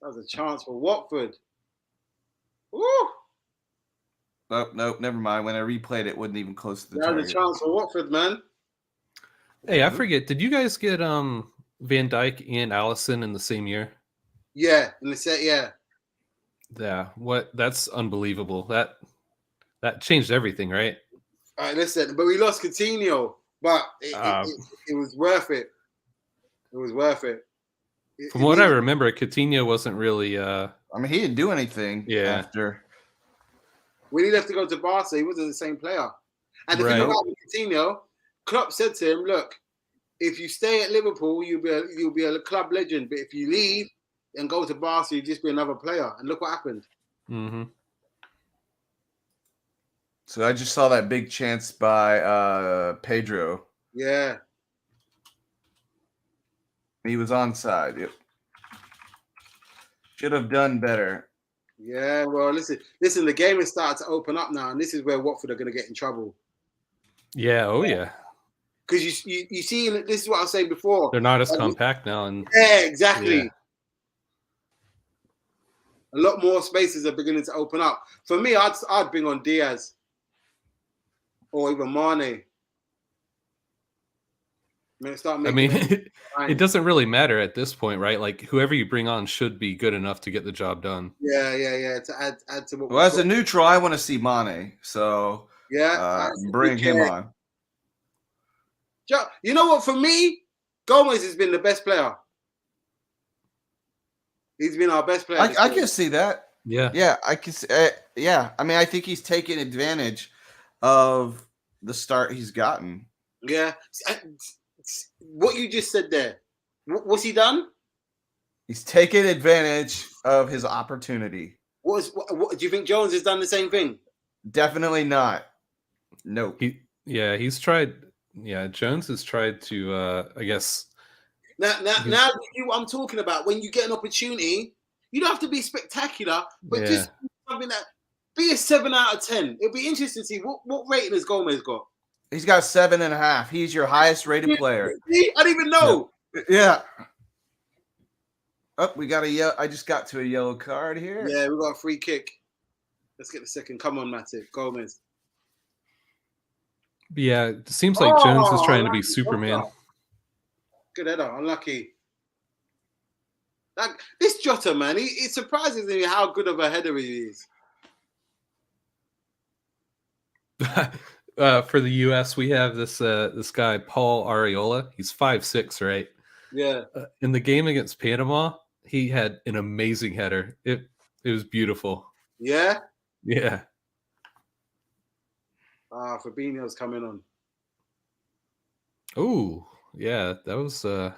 that was a chance for Watford. Woo! Nope, never mind. When I replayed it, it wasn't even close to the target. That was a chance for Watford, man. Hey, I forget. Did you guys get Van Dijk and Alisson in the same year? Yeah, in the set. Yeah. Yeah. What? That's unbelievable. That changed everything, right? All right, listen, but we lost Coutinho, but it was worth it. It was worth it. From what I remember, Coutinho wasn't really. I mean, he didn't do anything after. When he left to go to Barca, he wasn't the same player. And the thing about Coutinho, Klopp said to him, "Look, if you stay at Liverpool, you'll be a club legend. But if you leave and go to Barca, you'll just be another player." And look what happened. Mm-hmm. So I just saw that big chance by Pedro. Yeah. He was onside. Yep. Should have done better. Yeah, well, listen. The game is starting to open up now, and this is where Watford are going to get in trouble. Yeah, yeah. Because you see, this is what I was saying before. They're not as compact now. And yeah, exactly. Yeah. A lot more spaces are beginning to open up. For me, I'd bring on Diaz or even Mane. It doesn't really matter at this point, right? Like whoever you bring on should be good enough to get the job done. Yeah. To add to what. Well, as a neutral, I want to see Mane, so bring him on. You know what? For me, Gomez has been the best player. He's been our best player. I can see that. Yeah, I can. Yeah, I mean, I think he's taken advantage of the start he's gotten. Yeah. What you just said there, what's he done? He's taken advantage of his opportunity. What do you think Jones has done the same thing? Definitely not. No. He's tried. Yeah, Jones has tried to. I guess. Now, I'm talking about when you get an opportunity, you don't have to be spectacular, but just something that be a 7 out of 10. It'll be interesting to see what rating has Gomez got. He's got 7.5. He's your highest rated player. I didn't even know. Yeah. Oh, we got a yellow. I just got to a yellow card here. Yeah, we got a free kick. Let's get the second. Come on, Matip. Gomez. Yeah, it seems like Jones is trying to be Superman. Good header. Unlucky. This Jota, man, it surprises me how good of a header he is. For the U.S., we have this guy Paul Arriola. He's 5'6", right? Yeah. In the game against Panama, he had an amazing header. It was beautiful. Yeah. Yeah. Fabinho's coming on. Oh, yeah, that was that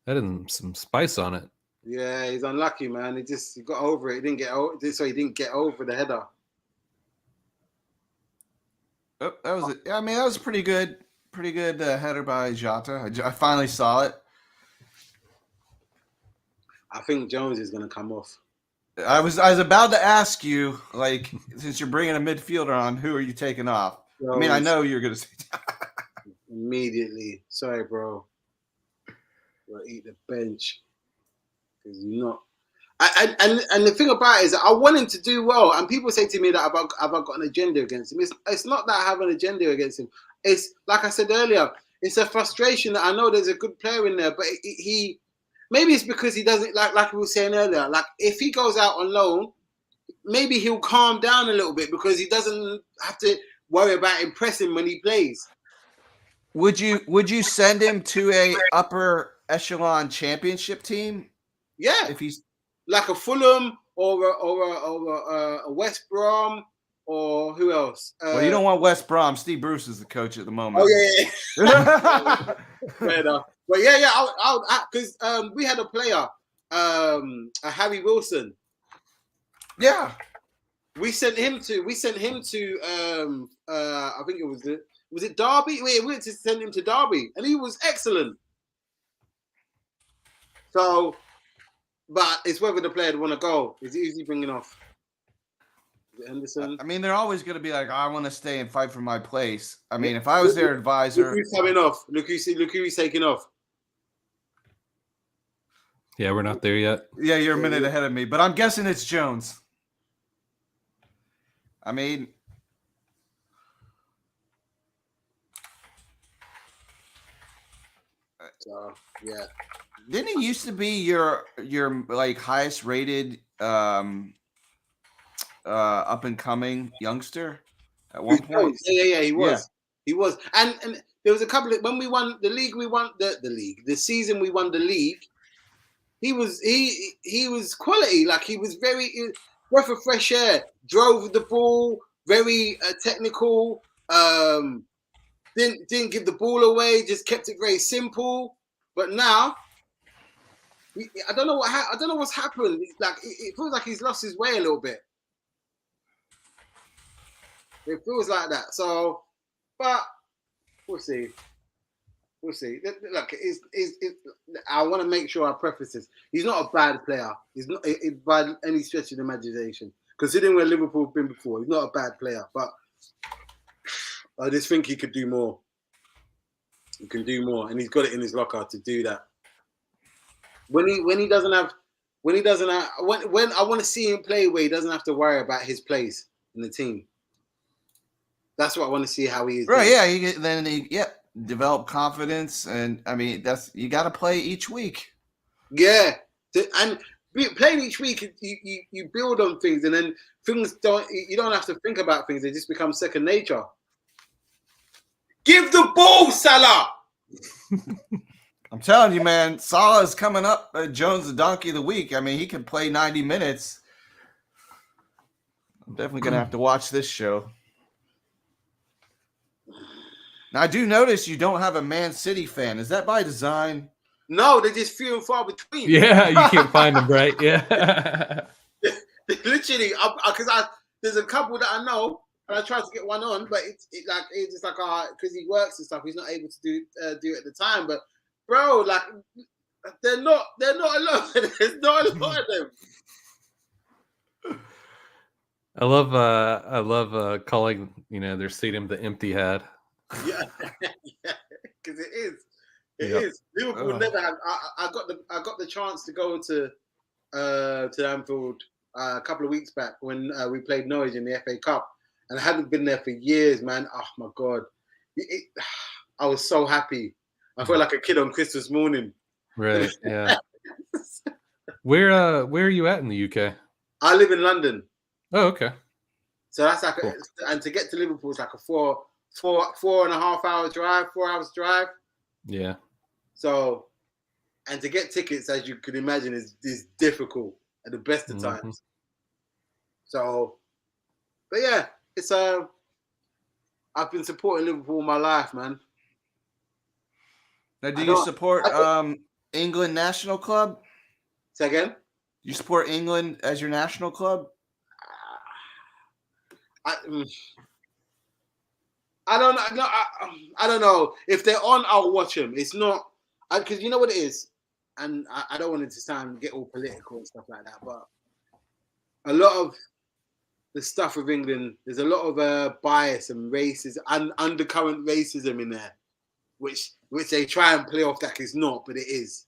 had some spice on it. Yeah, he's unlucky, man. He got over it. He didn't get over. So he didn't get over the header. Oh, that was it. I mean, that was pretty good header by Jota. I finally saw it. I think Jones is going to come off. I was about to ask you, like, since you're bringing a midfielder on, who are you taking off? Jones. I mean, I know you're going to say immediately. Sorry, bro. We'll eat the bench because you're not. And the thing about it is that I want him to do well. And people say to me that have I got an agenda against him? It's not that I have an agenda against him. It's like I said earlier. It's a frustration that I know there's a good player in there, but he maybe it's because he doesn't like we were saying earlier. Like if he goes out on loan, maybe he'll calm down a little bit because he doesn't have to worry about impressing when he plays. Would you send him to a upper echelon championship team? Yeah, if he's like a Fulham or a West Brom or who else? Well, you don't want West Brom. Steve Bruce is the coach at the moment. Oh yeah. Fair enough. But yeah, because we had a player, a Harry Wilson. Yeah, we sent him to. I think it was it Derby? We went to send him to Derby, and he was excellent. So, but it's whether the player want to go. Is he bringing off? Is it Henderson? I mean, they're always going to be like, I want to stay and fight for my place. I mean, if I was their advisor, look who's coming off. Look who's taking off. Yeah, we're not there yet. Yeah, you're a minute ahead of me, but I'm guessing it's Jones. I mean, yeah. Didn't he used to be your like highest rated up and coming youngster? at one point. Yeah, he was. He was. And there was a couple of when we won the league, we won the league. The season we won the league, he was quality. Like he was very breath of fresh air. Drove the ball, very technical. Didn't give the ball away. Just kept it very simple. But now, I don't know I don't know what's happened. Like it feels like he's lost his way a little bit. It feels like that. So, but we'll see. We'll see. Look, I want to make sure I preface this. He's not a bad player. He's not by any stretch of the imagination. Considering where Liverpool have been before, he's not a bad player. But I just think he could do more. He can do more, and he's got it in his locker to do that. When I want to see him play where he doesn't have to worry about his place in the team. That's what I want to see how he is. Right? Yeah. Develop confidence, and I mean you got to play each week. Yeah, and playing each week, you build on things, and then you don't have to think about things; they just become second nature. Give the ball, Salah. I'm telling you, man, Salah's coming up. Jones the donkey of the week. I mean, he can play 90 minutes. I'm definitely gonna have to watch this show. Now, I do notice you don't have a Man City fan. Is that by design? No, they're just few and far between. Yeah, you can't find them, right? Yeah. Literally, because there's a couple that I know, and I tried to get one on, but it's just like because he works and stuff, he's not able to do it at the time. But bro, like they're not a lot. There's not a lot of them. I love calling their stadium the empty head. Yeah, because it is. It is. Liverpool never have. I got the chance to go to Anfield a couple of weeks back when we played Norwich in the FA Cup, and I hadn't been there for years, man. Oh my god, I was so happy. I felt like a kid on Christmas morning. Right. Yeah. Where are you at in the UK? I live in London. Oh, okay. So that's like, cool. And to get to Liverpool is like a 4.5 hour drive, 4 hours drive. Yeah. So, and to get tickets, as you could imagine, is difficult at the best of times. So, but yeah, it's I've been supporting Liverpool all my life, man. Now, do you support England national club? Say again? You support England as your national club? I don't know. I don't know. If they're on, I'll watch them. It's not because you know what it is, and I don't want it to get all political and stuff like that. But a lot of the stuff with England, there's a lot of bias and racism and undercurrent racism in there, which they try and play off that it's not, but it is.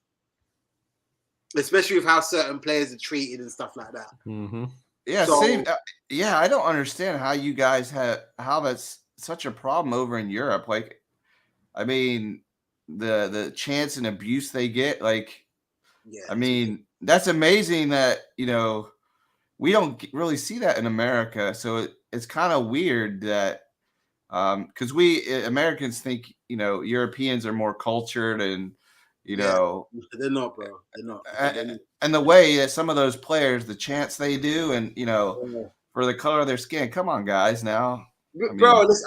Especially with how certain players are treated and stuff like that. Mm-hmm. Yeah, same. Yeah, I don't understand how you guys how that's such a problem over in Europe. Like, I mean, the chance and abuse they get. Like, yeah, I mean, that's amazing that we don't really see that in America. So it's kind of weird that because we Americans think Europeans are more cultured and they're not, bro. They're not. And the way that some of those players, the chants they do, and for the color of their skin. Come on, guys, now. Bro, listen,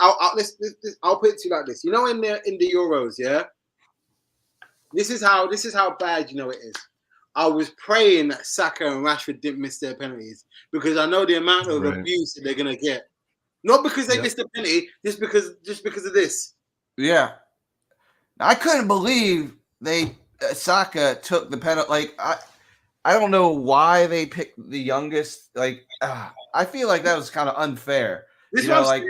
I'll put it to you like this. In the Euros, yeah. This is how bad it is. I was praying that Saka and Rashford didn't miss their penalties because I know the amount of abuse that they're gonna get. Not because they missed the penalty, just because of this. Yeah, I couldn't believe Saka took the penalty. Like I don't know why they picked the youngest. Like I feel like that was kind of unfair. This one's like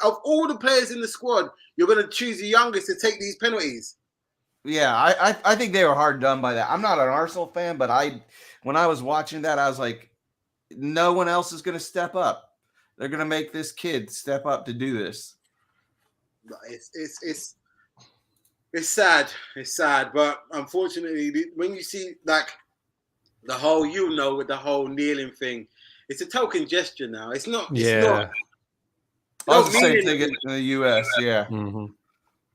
of all the players in the squad, you're gonna choose the youngest to take these penalties. Yeah, I think they were hard done by that. I'm not an Arsenal fan, but when I was watching that, I was like, no one else is gonna step up. They're gonna make this kid step up to do this. It's sad. It's sad, but unfortunately, when you see like the whole, with the whole kneeling thing, it's a token gesture now. It's not. It's not. Oh, the same thing in the U.S. Yeah. Mm-hmm.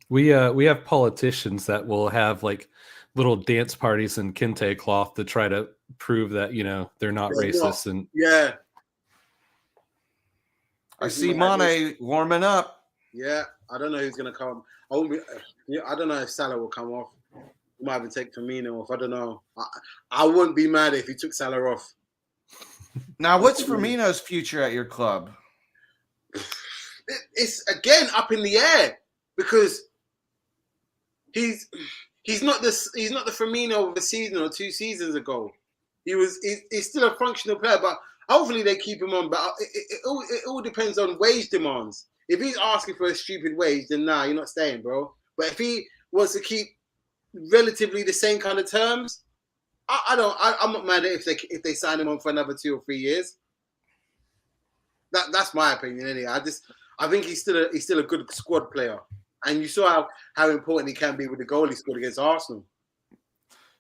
We have politicians that will have like little dance parties in kente cloth to try to prove that they're not racist. And yeah, I see Mane warming up. Yeah, I don't know who's gonna come. I don't know if Salah will come off. He might even take Firmino off. I don't know. I wouldn't be mad if he took Salah off. Now, what's Firmino's future at your club? It's again up in the air because he's not the Firmino of a season or 2 seasons ago. He's still a functional player, but hopefully they keep him on. But it all depends on wage demands. If he's asking for a stupid wage, then nah, you're not staying, bro. But if he wants to keep relatively the same kind of terms, I'm not mad at if they sign him on for another 2 or 3 years. That's my opinion anyway. I think he's still a good squad player, and you saw how important he can be with the goal he scored against Arsenal.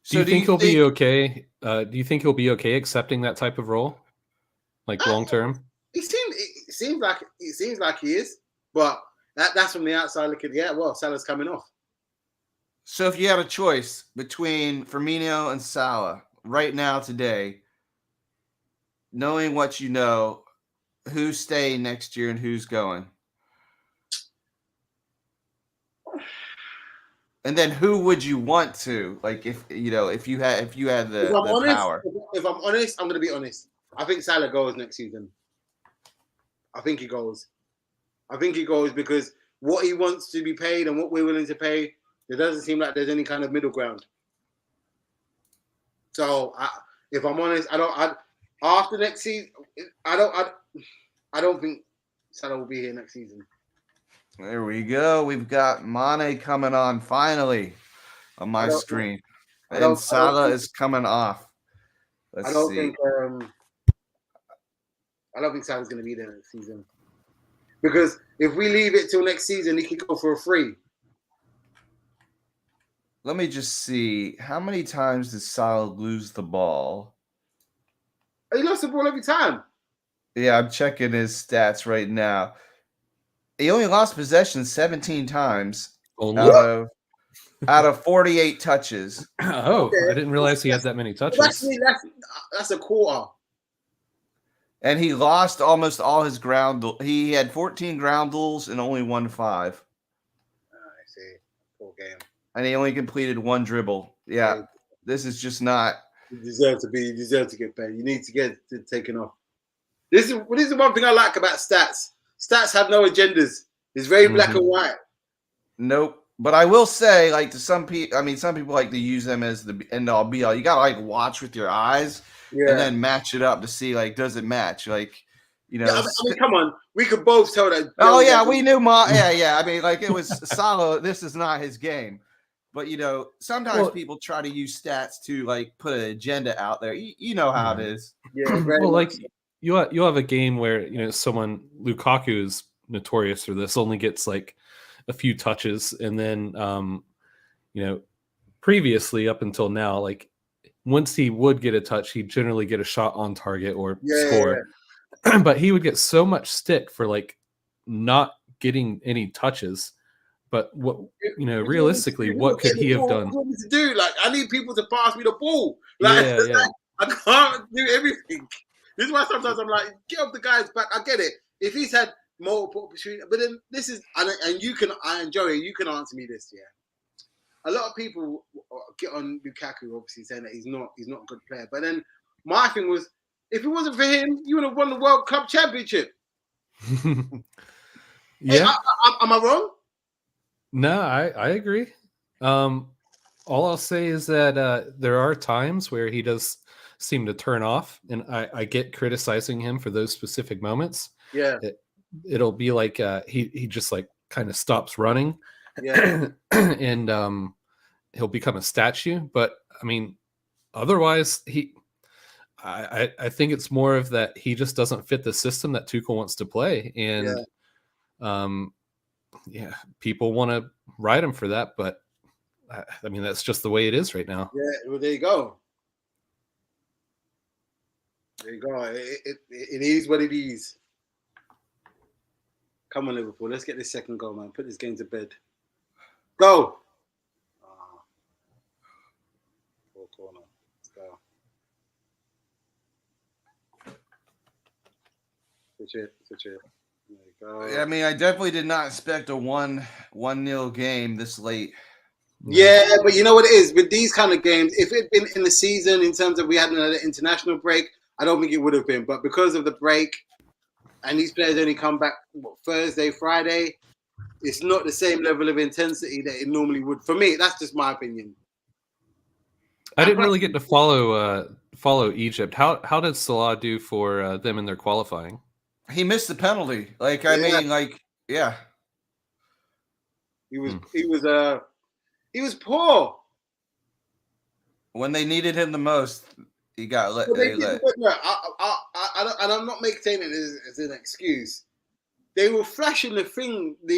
Do you think he'll be okay? Do you think he'll be okay accepting that type of role, like long term? It seems like he is, but that's from the outside looking. Yeah, well, Salah's coming off. So if you had a choice between Firmino and Salah right now today, knowing what you know, who's staying next year and who's going? And then who would you want to, like, if you had the power? If I'm honest, I'm going to be honest. I think Salah goes next season. I think he goes because what he wants to be paid and what we're willing to pay, it doesn't seem like there's any kind of middle ground. So if I'm honest, after next season, I don't think Salah will be here next season. There we go. We've got Mane coming on finally on my screen. And Salah is coming off. I don't think Salah's going to be there next season. Because if we leave it till next season, he could go for a free. Let me just see. How many times did Salah lose the ball? He lost the ball every time. Yeah, I'm checking his stats right now. He only lost possession 17 times out of 48 touches. Oh, okay. I didn't realize he had that many touches. That's a quarter. And he lost almost all his ground. He had 14 ground duels and only won 5. I see. Poor game. And he only completed 1 dribble. Yeah, this is just not. You deserve to get paid. You need to get taken off. This is one thing I like about stats. Stats have no agendas. It's very black and white. Nope. But I will say, like, to some people, some people like to use them as the end all be all. You gotta like watch with your eyes and then match it up to see, like, does it match? Like, come on, we could both tell that. Oh yeah, we knew. Yeah. I mean, like, it was Salah. This is not his game. But sometimes people try to use stats to like put an agenda out there. You know how it is. Yeah. Well, like you'll have a game where someone, Lukaku is notorious for this, only gets like a few touches, and then previously up until now, like once he would get a touch, he'd generally get a shot on target or score. Yeah. But he would get so much stick for like not getting any touches. But what realistically, what could he have done? What to do? Like, I need people to pass me the ball. Like, I can't do everything. This is why sometimes I'm like, get off the guy's back. I get it. If he's had multiple opportunities, but then this is, and you can, and Joey, you can answer me this. Yeah, a lot of people get on Lukaku, obviously saying that he's not a good player. But then my thing was, if it wasn't for him, you would have won the World Cup Championship. Yeah, am I wrong? No, I agree. All I'll say is that there are times where he does seem to turn off, and I get criticizing him for those specific moments. Yeah, it'll be like he just like kind of stops running, and he'll become a statue. But I mean, otherwise I think it's more of that he just doesn't fit the system that Tuchel wants to play, and people want to ride him for that, but I mean, that's just the way it is right now. Yeah, well, there you go. There you go. It is what it is. Come on, Liverpool. Let's get this second goal, man. Put this game to bed. Go. Ah, four corner. Let's go. Switch it. There you go. I mean, I definitely did not expect a 1-0 game this late. Yeah, but you know what it is with these kind of games. If it had been in the season, in terms of we had another international break, I don't think it would have been. But because of the break, and these players only come back Thursday, Friday, it's not the same level of intensity that it normally would. For me, that's just my opinion. I didn't really get to follow Egypt. How did Salah do for them in their qualifying? He missed the penalty. Like, I mean, like, yeah. He was poor. When they needed him the most, he got let. And I'm not saying it as an excuse. They were flashing the thing. I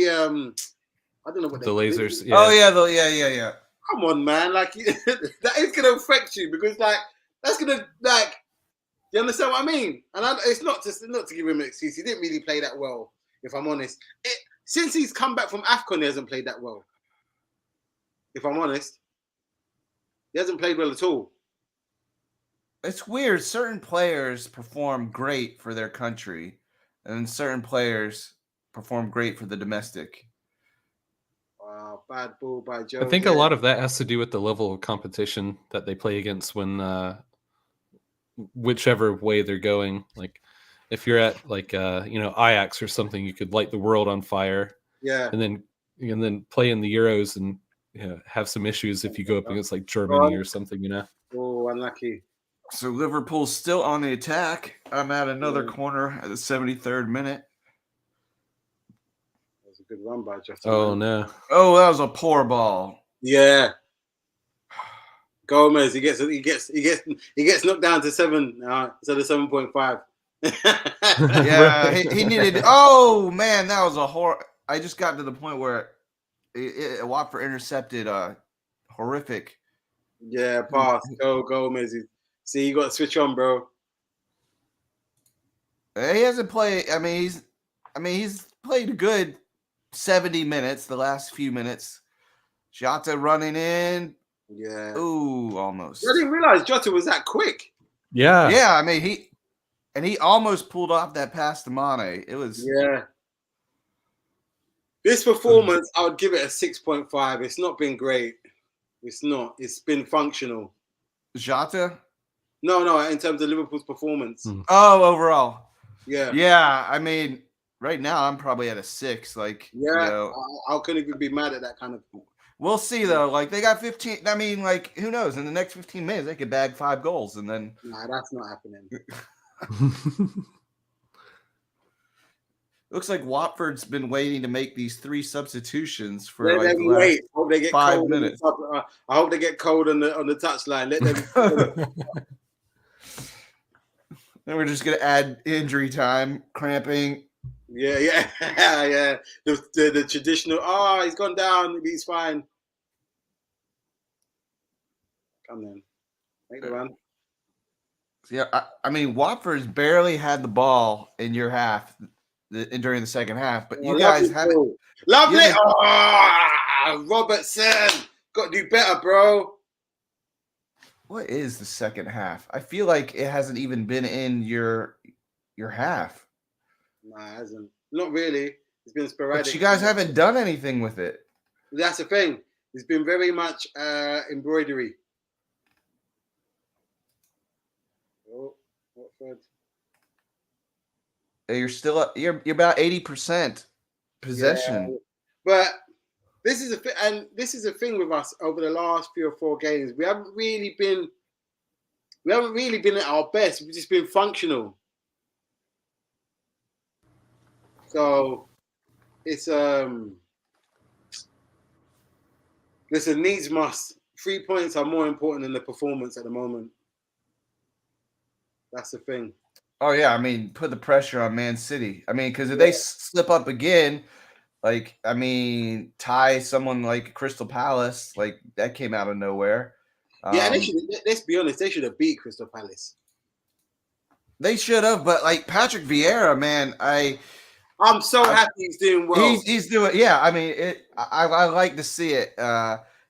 don't know what The lasers. Yeah. Oh yeah. Come on, man! Like that is gonna affect you because that's gonna You understand what I mean? And it's not to give him an excuse. He didn't really play that well, if I'm honest. Since he's come back from AFCON, he hasn't played that well. If I'm honest, he hasn't played well at all. It's weird. Certain players perform great for their country, and certain players perform great for the domestic. Wow, bad ball by Joe. I think a lot of that has to do with the level of competition that they play against when whichever way they're going. Like if you're at Ajax or something, you could light the world on fire. Yeah. And then play in the Euros and have some issues if you go up against like Germany or something, Oh, unlucky. So Liverpool's still on the attack. I'm at another corner at the 73rd minute. That was a good run by Justin. Oh no. Oh, that was a poor ball. Yeah. Gomez, he gets knocked down to 7 instead of 7.5. Yeah, he needed. Oh man, that was a horror. I just got to the point where Watford intercepted horrific. Yeah, pass. Go Gomez. See, you got to switch on, bro. He hasn't played. He's played a good 70 minutes. The last few minutes, Jota running in. Yeah. Ooh, almost. I didn't realize Jota was that quick. Yeah. Yeah, I mean he almost pulled off that pass to Mane. It was. Yeah. This performance, I would give it a 6.5. It's not been great. It's not. It's been functional. Jota? No, in terms of Liverpool's performance. Oh, overall. Yeah. Yeah, I mean, right now I'm probably at a 6. Like, yeah, I couldn't even be mad at that kind of. We'll see though. Like they got 15. I mean, like who knows? In the next 15 minutes, they could bag 5 goals, and then. Nah, that's not happening. Looks like Watford's been waiting to make these 3 substitutions for Let them wait. Hope they get 5 cold minutes. I hope they get cold on the touchline. Let them. Then we're just gonna add injury time, cramping. Yeah. The traditional. Oh, he's gone down. He's fine. Come then, make the run. Yeah, I mean, Watford's barely had the ball in your half during the second half, but you guys haven't. Lovely. Robertson, got to do better, bro. What is the second half? I feel like it hasn't even been in your half. Nah, it hasn't. Not really. It's been sporadic. But you guys haven't done anything with it. That's the thing. It's been very much embroidery. Oh, Watford. You're still up. You're about 80% possession. Yeah. But this is a thing with us over the last 3 or 4 games. We haven't really been at our best. We've just been functional. So it's listen, needs must. 3 points are more important than the performance at the moment. That's the thing. Oh yeah, I mean, put the pressure on Man City. I mean, because if they slip up again, like tie someone like Crystal Palace, like that came out of nowhere. Yeah, let's be honest, they should have beat Crystal Palace. They should have, but like Patrick Vieira, man, I'm so happy he's doing well. He's doing, yeah. I mean, I like to see it.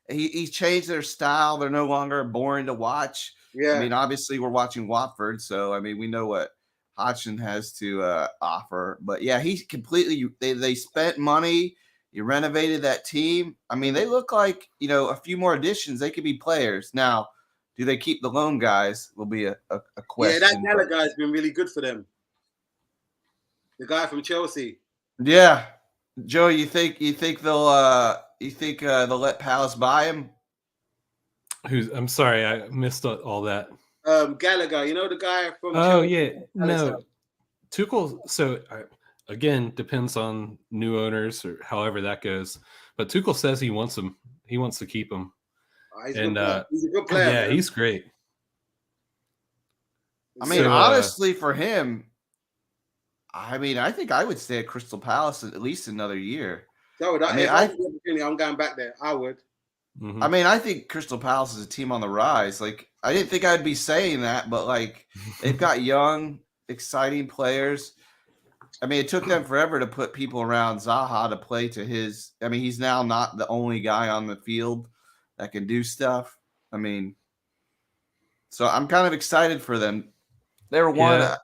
He's changed their style. They're no longer boring to watch. I Yeah. mean, obviously we're watching Watford, so I mean we know what Hodgson has to offer. But yeah, he's completely. They spent money. You renovated that team. I mean, they look like, a few more additions. They could be players now. Do they keep the loan guys? Will be a Yeah, question. that Gallagher has been really good for them. The guy from Chelsea. Yeah, Joe, you think they'll let Palace buy him? I'm sorry, I missed all that. Gallagher, you know the guy from Oh Chelsea. yeah, no, Tuchel. So again, depends on new owners or however that goes. But Tuchel says he wants him. He wants to keep him. He's a good player. Yeah, man. he's great. I mean, So, honestly, for him, I mean, I think I would stay at Crystal Palace at least another year. So would I. I mean, if I had the opportunity, I'm going back there. I would. mhm. I mean, I think Crystal Palace is a team on the rise. Like, I didn't think I'd be saying that, but like, they've got young, exciting players. I mean, it took them forever to put people around Zaha to play to his. I mean, he's now not the only guy on the field that can do stuff. I mean, so I'm kind of excited for them. They were one. Yeah.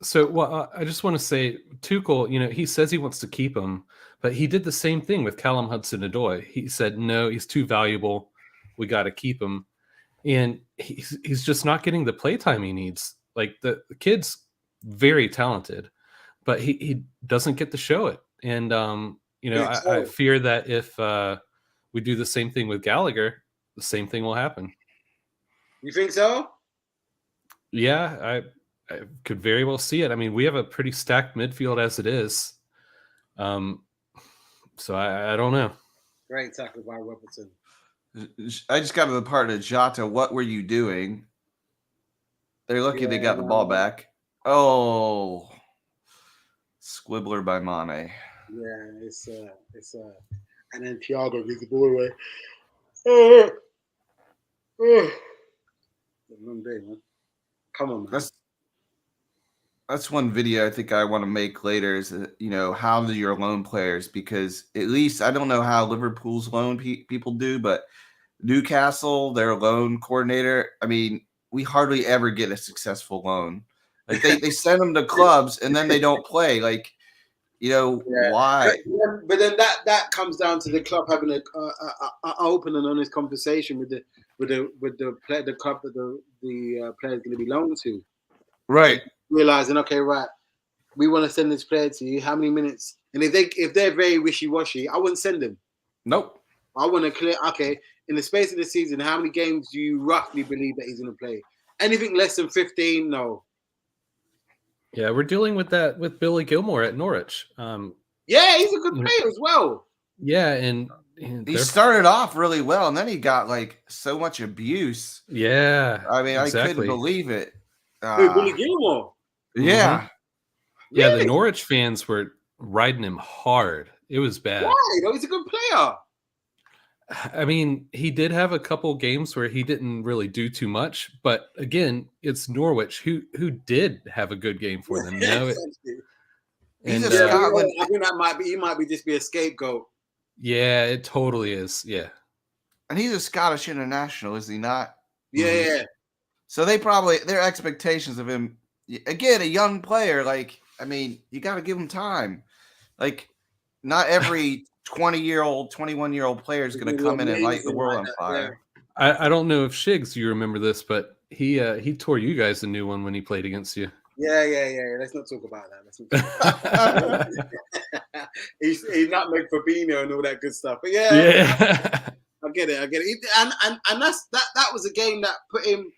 So, well, I just want to say, Tuchel, he says he wants to keep him, but he did the same thing with Callum Hudson-Odoi. He said, no, he's too valuable. We got to keep him. And he's just not getting the playtime he needs. Like, the kid's very talented, but he doesn't get to show it. And, I fear that if we do the same thing with Gallagher, the same thing will happen. You think so? Yeah, I could very well see it. I mean, we have a pretty stacked midfield as it is. So I don't know. Great tackle by Robertson. I just got to the part of Jota. What were you doing? They're lucky they got the ball back. Oh, squibbler by Mane. Yeah, it's and then Thiago gives the ball away. Long day, man. Come on, man. That's one video I think I want to make later is, how do your loan players, because at least I don't know how Liverpool's loan people do, but Newcastle, their loan coordinator, I mean, we hardly ever get a successful loan. Like they send them to clubs and then they don't play. Like, why? But then that comes down to the club having an open and honest conversation with the club that the player's going to be loaned to. Right. Realizing, okay, right, we want to send this player to you. How many minutes? And if they're very wishy-washy, I wouldn't send them. Nope. I want to clear. Okay, in the space of the season, how many games do you roughly believe that he's going to play? Anything less than 15, no. Yeah, we're dealing with that with Billy Gilmore at Norwich. Yeah, he's a good player as well. Yeah, and he started off really well, and then he got like so much abuse. Yeah, I mean, exactly. I couldn't believe it. Billy Gilmore. Yeah. Mm-hmm. Yeah, really? The Norwich fans were riding him hard. It was bad. Why? He's a good player. I mean, he did have a couple games where he didn't really do too much, but again, it's Norwich who did have a good game for them. He's a Scotland. I think he might be just be a scapegoat. Yeah, it totally is. Yeah, and he's a Scottish international, is he not? Yeah, yeah. So their expectations of him, again, a young player. Like, I mean, you got to give him time. Like, not every 20-year-old, 21-year-old player is going to come in and light the world on fire. I don't know if Shigs, you remember this, but he tore you guys a new one when he played against you. Yeah. Let's not talk about that. He's not like Fabinho and all that good stuff. But yeah. I get it. And that was a game that put him,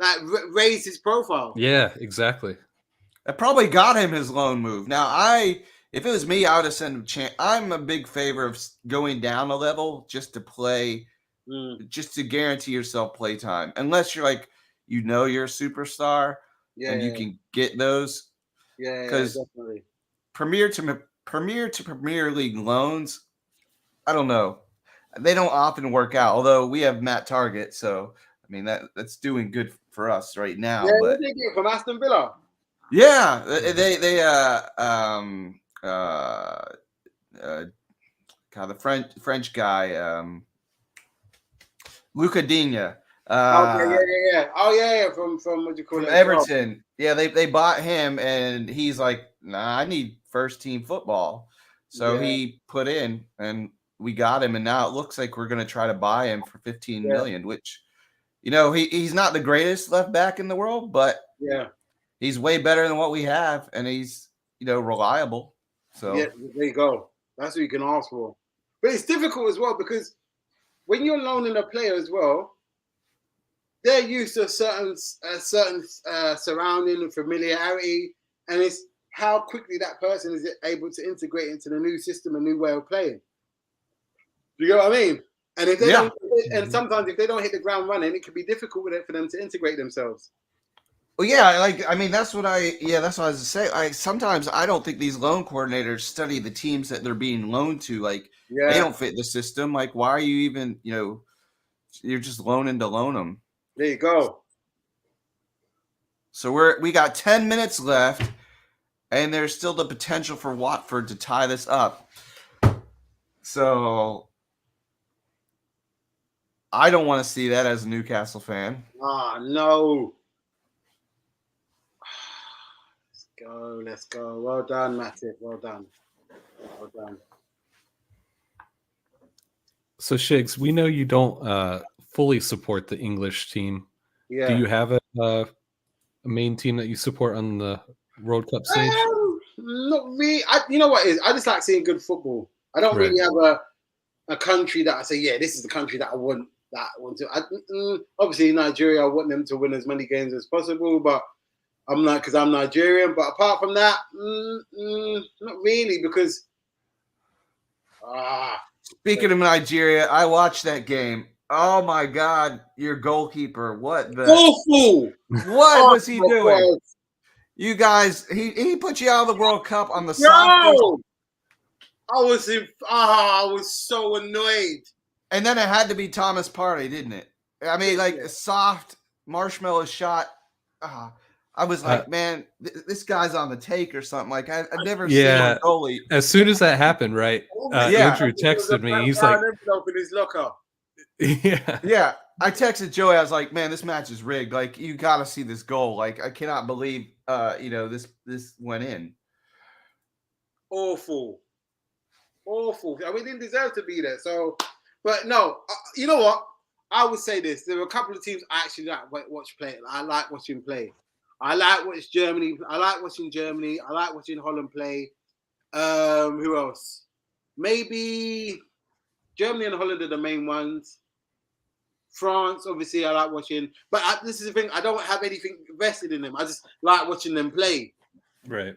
that raised his profile. Yeah, exactly. That probably got him his loan move. Now, if it was me, I would have sent him. I'm a big favor of going down a level just to play, just to guarantee yourself play time. Unless you're like, you're a superstar, and you can get those. Yeah, because definitely. Premier to Premier League loans, I don't know. They don't often work out. Although we have Matt Target, so I mean that's doing good for us right now. Yeah, but they get from Aston Villa. Yeah, they God, the French guy, Luca Digne. Okay, yeah. Oh yeah. From what do you call From it? Everton. Yeah, they bought him, and he's like, nah, I need first team football. So Yeah. he put in, and we got him, and now it looks like we're going to try to buy him for 15 million, which, he's not the greatest left back in the world, but Yeah. he's way better than what we have, and he's, reliable. So Yeah, there you go. That's what you can ask for. But it's difficult as well because when you're loaning a player as well, they're used to a certain surrounding and familiarity, and it's how quickly that person is able to integrate into the new system, a new way of playing. Do you get what I mean? And if they Yeah. don't, and sometimes if they don't hit the ground running, it can be difficult for them to integrate themselves. Well, yeah, that's what I was to say. Sometimes I don't think these loan coordinators study the teams that they're being loaned to. Like, they don't fit the system. Like, why are you even, you're just loaning to loan them. There you go. So we got 10 minutes left, and there's still the potential for Watford to tie this up. So I don't want to see that as a Newcastle fan. No. Let's go. Well done, Matip. Well done. So Shigs, we know you don't fully support the English team. Yeah. Do you have a main team that you support on the World Cup stage? Not really. You know what it is? I just like seeing good football. I don't really have a country that I say, yeah, this is the country that I want to. Obviously, Nigeria, I want them to win as many games as possible, but I'm not, because I'm Nigerian. But apart from that, not really, because Speaking of Nigeria, I watched that game. Oh my God, your goalkeeper! What the awful? What was he doing? God. You guys, he put you out of the World Cup on the No! softest. I was so annoyed. And then it had to be Thomas Partey, didn't it? I mean, like a soft marshmallow shot. I was like, man, this guy's on the take or something. Like I've never seen a goalie. As soon as that happened, right? Andrew texted me. He's like, envelope in his locker. Yeah. I texted Joey. I was like, man, this match is rigged. Like, you got to see this goal. Like, I cannot believe, this went in. Awful. I mean, he didn't deserve to be there. So, but no, you know what? I would say this. There were a couple of teams I actually watch play. I like watching play. I like watching Germany. I like watching Germany. I like watching Holland play. Who else? Maybe Germany and Holland are the main ones. France, obviously, I like watching. But this is the thing. I don't have anything vested in them. I just like watching them play. Right.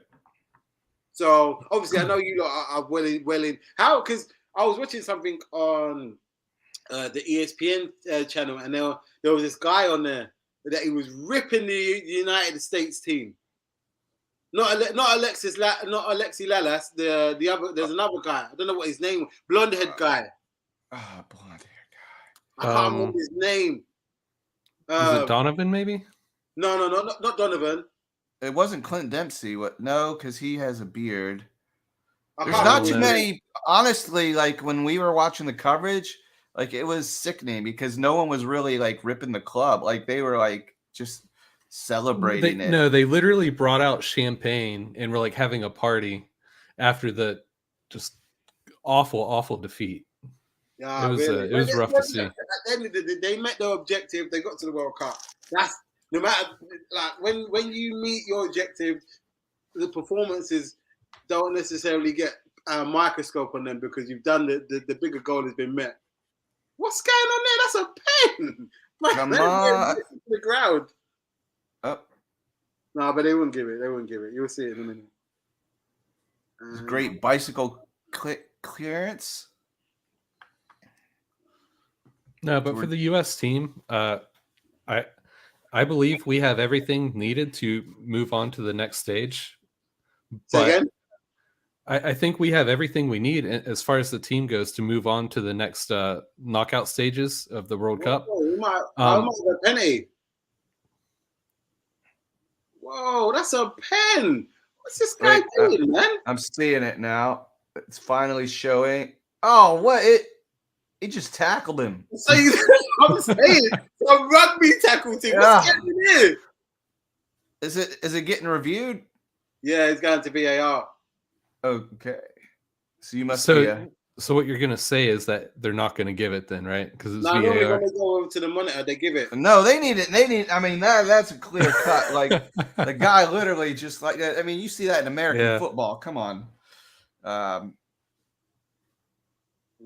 So, obviously, I know you lot are well in. How? Because I was watching something on the ESPN channel, and there was this guy on there that he was ripping the United States team. Not Alexi Lalas. The other. There's another guy. I don't know what his name was. Blonde head guy. Blonde hair guy. I can't remember his name. Is it Donovan? Maybe. No, not Donovan. It wasn't Clint Dempsey. What? No, because he has a beard. There's can't not too remember. many. Honestly, like when we were watching the coverage, like it was sickening because no one was really like ripping the club. Like they were like just celebrating it. No, they literally brought out champagne and were like having a party after the just awful defeat. Yeah, it was rough to see. At the end of the day, they met their objective. They got to the World Cup. That's no matter, like when you meet your objective, the performances don't necessarily get a microscope on them because you've done the bigger goal has been met. What's going on there? That's a pen. Come on. The ground. Oh. No, but they wouldn't give it. You'll see it in a minute. Great bicycle clearance. No, but for the U.S. team, I believe we have everything needed to move on to the next stage. Say again? I think we have everything we need as far as the team goes to move on to the next knockout stages of the World Cup. I might have a penny. Whoa, that's a pen. What's this guy Wait, doing, man? I'm seeing it now. It's finally showing. Oh, what he just tackled him. So I'm saying a rugby tackle team. Yeah. What's happening here? Is it getting reviewed? Yeah, it's going to VAR. Okay. So you must So, be a so what you're gonna say is that they're not gonna give it then, right? Because it's No, normally VAR. when they go over to the monitor, they give it. No, they need it. I mean, that's a clear cut. Like the guy literally just like that. I mean, you see that in American football. Come on. I'm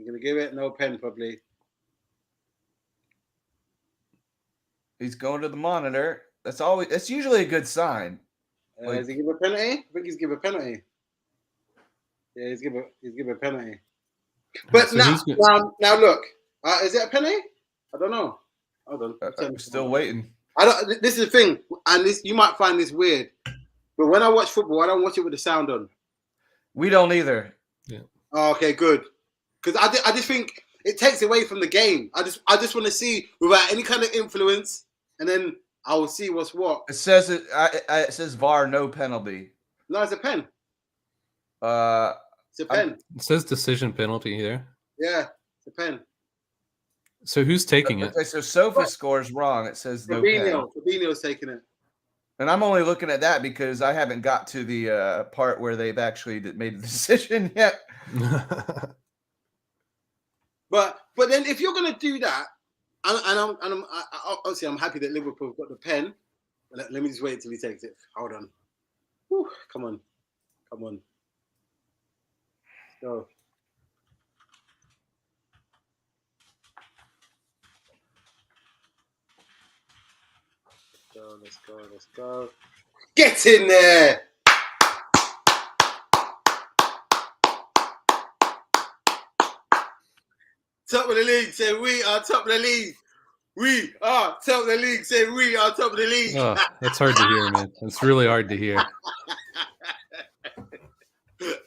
gonna give it no pen, probably. He's going to the monitor. That's usually a good sign. Does he give a penalty? I think he's give a penalty. Yeah, he's give a penalty. But So now look, is it a penalty? I don't know. Hold on. I'm still waiting. I don't. This is the thing, and this you might find this weird, but when I watch football, I don't watch it with the sound on. We don't either. Yeah. Oh, okay, good. Because I just think it takes away from the game. I just want to see without any kind of influence, and then I will see what's what. It says it says VAR, no penalty. No, it's a pen. It's a pen. It says decision penalty here. Yeah, it's a pen. So who's taking it? Okay, so Sofa scores wrong. It says no pen. Fabinho's taking it. And I'm only looking at that because I haven't got to the part where they've actually made the decision yet. But then if you're gonna do that, and obviously I'm happy that Liverpool have got the pen. Let me just wait until he takes it. Hold on. Whew, come on. Go. Let's go. Get in there. Top of the league, say we are top of the league. We are top of the league, say we are top of the league. Oh, that's hard to hear, man. It's really hard to hear.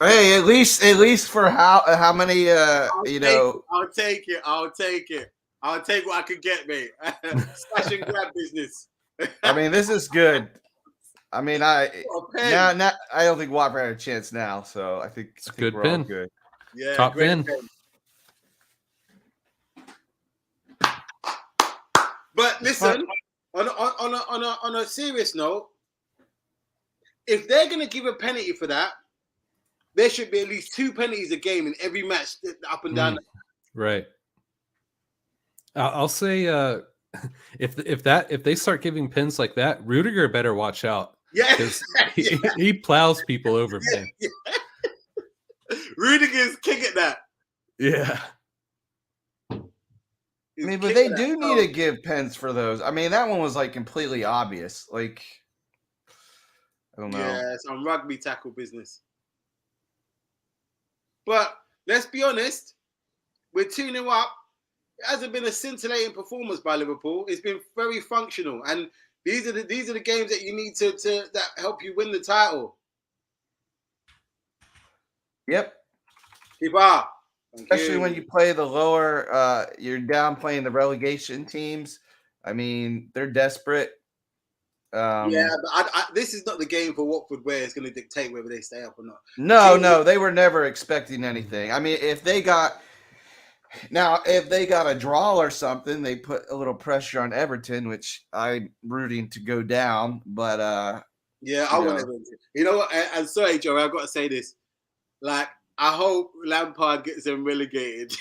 Hey, at least for how many I'll take it. I'll take what I can get, mate. Slash and grab business. I mean, this is good. I mean, I don't think Watford had a chance now, so I think it's a good we're pin. all good. Yeah, top pin. But listen, on a serious note, if they're gonna give a penalty for that, there should be at least 2 penalties a game in every match, up and down. Right. I'll say if they start giving pins like that, Rudiger better watch out. Yeah, because he plows people over, man. Yeah. Rudiger's king at that. Yeah. I mean, but they do need to give pens for those. I mean, that one was like completely obvious. Like, I don't know. Yeah, some rugby tackle business. But let's be honest, we're 2-0 up. It hasn't been a scintillating performance by Liverpool. It's been very functional, and these are the games that you need to that help you win the title. Yep. Keep up. Especially when you play the lower, you're down playing the relegation teams. I mean, they're desperate. Yeah, but this is not the game for Watford where it's going to dictate whether they stay up or not. No, they were never expecting anything. I mean, if they got a draw or something, they put a little pressure on Everton, which I'm rooting to go down. But yeah, I want Everton. You know what? I'm sorry, Joe. I've got to say this. Like, I hope Lampard gets them relegated.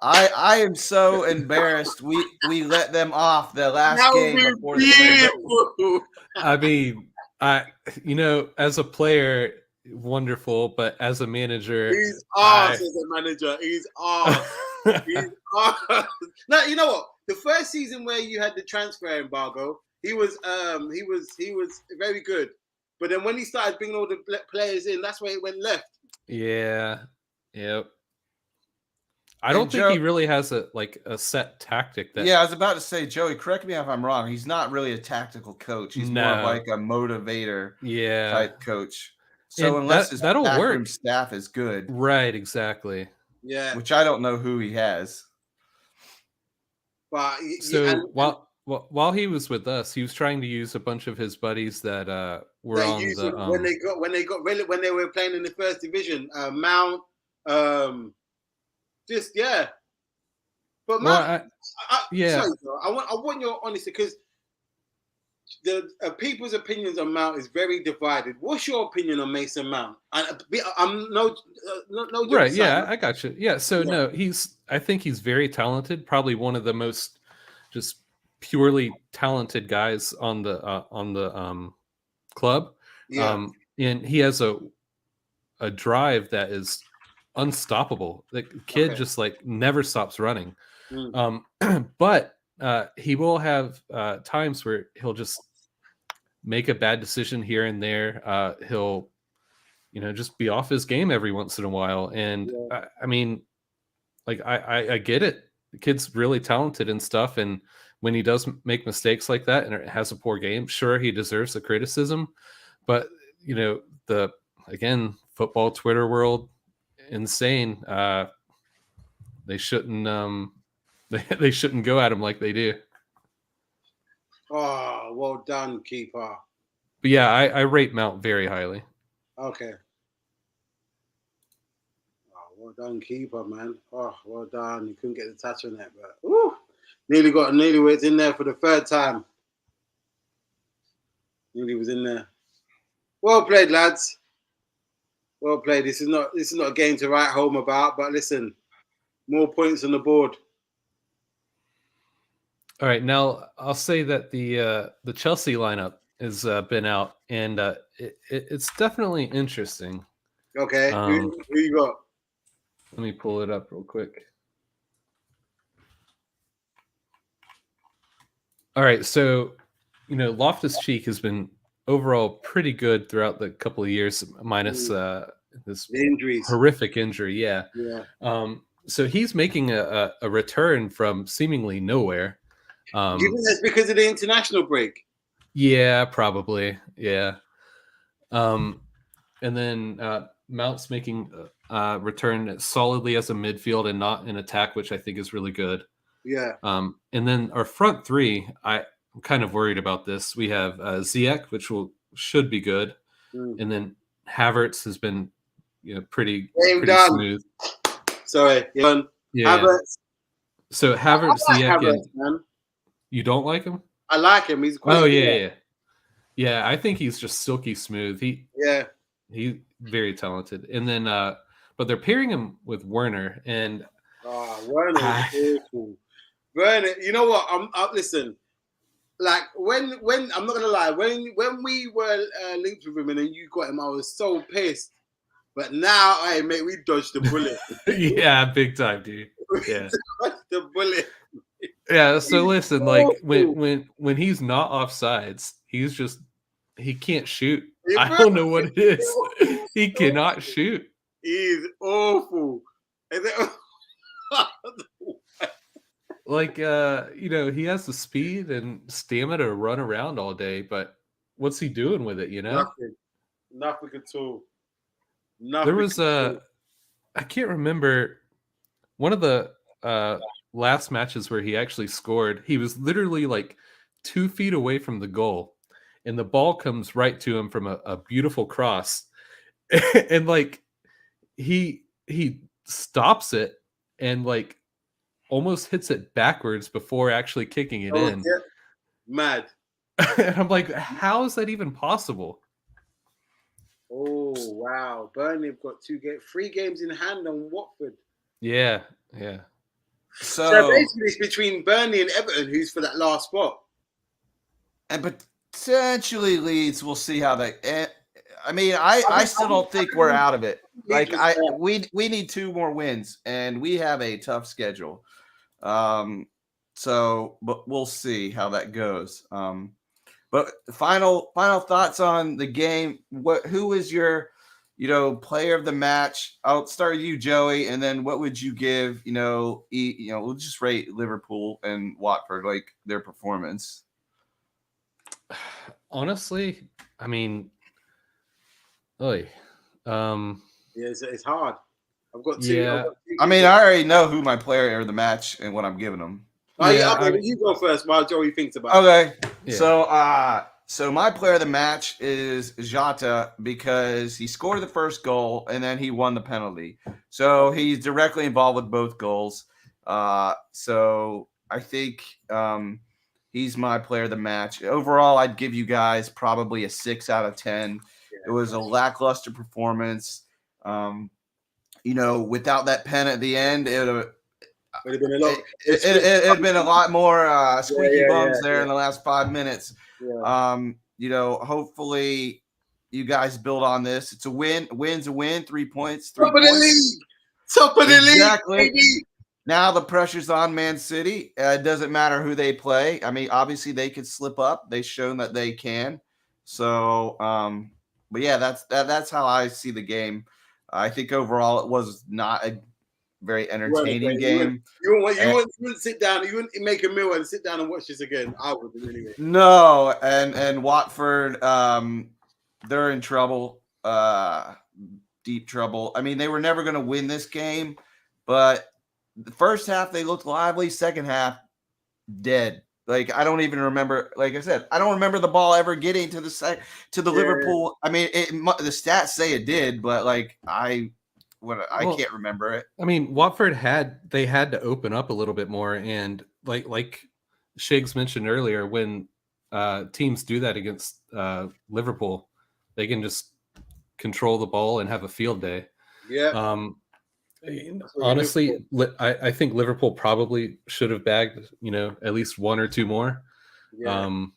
I am so embarrassed. We let them off the last game before the I mean, as a player, wonderful, but as a manager, he's off as a manager. He's off. He's off. No, you know what? The first season where you had the transfer embargo, he was very good. But then when he started bringing all the players in, that's where it went left. Yeah. Yep. I don't think he really has a set tactic. Yeah, I was about to say, Joey, correct me if I'm wrong. He's not really a tactical coach. He's more like a motivator type coach. So unless his backroom staff is good. Right, exactly. Yeah. Which I don't know who he has. But while Well, while he was with us, he was trying to use a bunch of his buddies that were They on used the it when they were playing in the first division. Mount, just yeah. But well, Mount, yeah, sorry, bro, I want your honesty because the people's opinions on Mount is very divided. What's your opinion on Mason Mount? I'm no joke right, aside. yeah, I got you. Yeah, so Yeah, no, I think he's very talented. Probably one of the most just purely talented guys on the club. yeah. And he has a drive that is unstoppable. The kid Okay. just like never stops running. Mm. But he will have times where he'll just make a bad decision here and there. He'll, just be off his game every once in a while. And Yeah. I mean, like I get it. The kid's really talented and stuff. And when he does make mistakes like that and it has a poor game, sure, he deserves the criticism. But the again, football Twitter world, insane. They shouldn't they shouldn't go at him like they do. Oh, well done, keeper. But yeah, I rate Mount very highly. Okay. Oh, well done, keeper, man. Oh, well done. You couldn't get the touch on that, but nearly was in there for the third time. Nearly was in there. Well played, lads. Well played. This is not a game to write home about, but listen, more points on the board. All right, now I'll say that the Chelsea lineup has been out, and it's definitely interesting. Okay, who you got? Let me pull it up real quick. All right, so Loftus-Cheek has been overall pretty good throughout the couple of years, minus this The injuries. horrific injury. Yeah. Yeah. So he's making a return from seemingly nowhere. Do you think that's because of the international break? Yeah, probably. Yeah. And then Mount's making a return solidly as a midfield and not in attack, which I think is really good. Yeah. And then our front three, I'm kind of worried about this. We have Ziyech, which should be good, and then Havertz has been, pretty smooth. Sorry, yeah. Havertz. So Havertz, Ziyech, Havertz, man. You don't like him? I like him. He's quite. Oh yeah. I think he's just silky smooth. He's very talented. And then, but they're pairing him with Werner, and Werner is awful. Werner, you know what? Listen. Like when I'm not gonna lie, when we were linked with him and then you got him, I was so pissed. But now, mate, we dodged the bullet. Yeah, big time, dude. Yeah, dodged the bullet. Yeah. So listen, like when he's not offsides, he can't shout. I don't know what it is. He cannot shoot. He's awful. Like he has the speed and stamina to run around all day, but what's he doing with it? Nothing at all. There was I can't remember one of the last matches where he actually scored. He was literally like 2 feet away from the goal, and the ball comes right to him from a beautiful cross, and like he stops it and like almost hits it backwards before actually kicking it in. Yeah. Mad. And I'm like, how is that even possible? Oh wow! Burnley have got 3 games in hand on Watford. Yeah. So basically, it's between Burnley and Everton, who's for that last spot. And potentially Leeds. We'll see how they. I mean, I still don't think we're out of it. Like we need 2 more wins, and we have a tough schedule. So, but we'll see how that goes. But final thoughts on the game. Who is your, player of the match? I'll start with you, Joey, and then what would you give? We'll just rate Liverpool and Watford, like their performance. Honestly, I mean, yeah, it's hard. I've got 2. Yeah. I mean, I already know who my player of the match and what I'm giving them. You go first while Joey thinks about it. Okay. Yeah. So my player of the match is Jota because he scored the first goal and then he won the penalty. So he's directly involved with both goals. So I think he's my player of the match. Overall, I'd give you guys probably a 6 out of 10. It was a lackluster performance. Without that pen at the end, it'd have been a lot. It'd been a lot more squeaky bums there in the last 5 minutes. Yeah. Hopefully you guys build on this. It's a win. Win's a win. 3 points. Top of the league. Top of the league. Baby. Now the pressure's on Man City. It doesn't matter who they play. I mean, obviously they could slip up. They've shown that they can. So, but yeah, that's how I see the game. I think overall it was not a very entertaining game. You wouldn't sit down. You wouldn't make a meal and sit down and watch this again. I wouldn't anyway. No, and Watford, they're in trouble, deep trouble. I mean, they were never going to win this game, but the first half they looked lively. Second half, dead. Like I don't even remember. Like I said, I don't remember the ball ever getting to the Liverpool. I mean, the stats say it did, but like I can't remember it. I mean, Watford had to open up a little bit more, and like Shiggs mentioned earlier, when teams do that against Liverpool, they can just control the ball and have a field day. Yeah. Honestly, I think Liverpool probably should have bagged, at least 1 or 2 more. Yeah.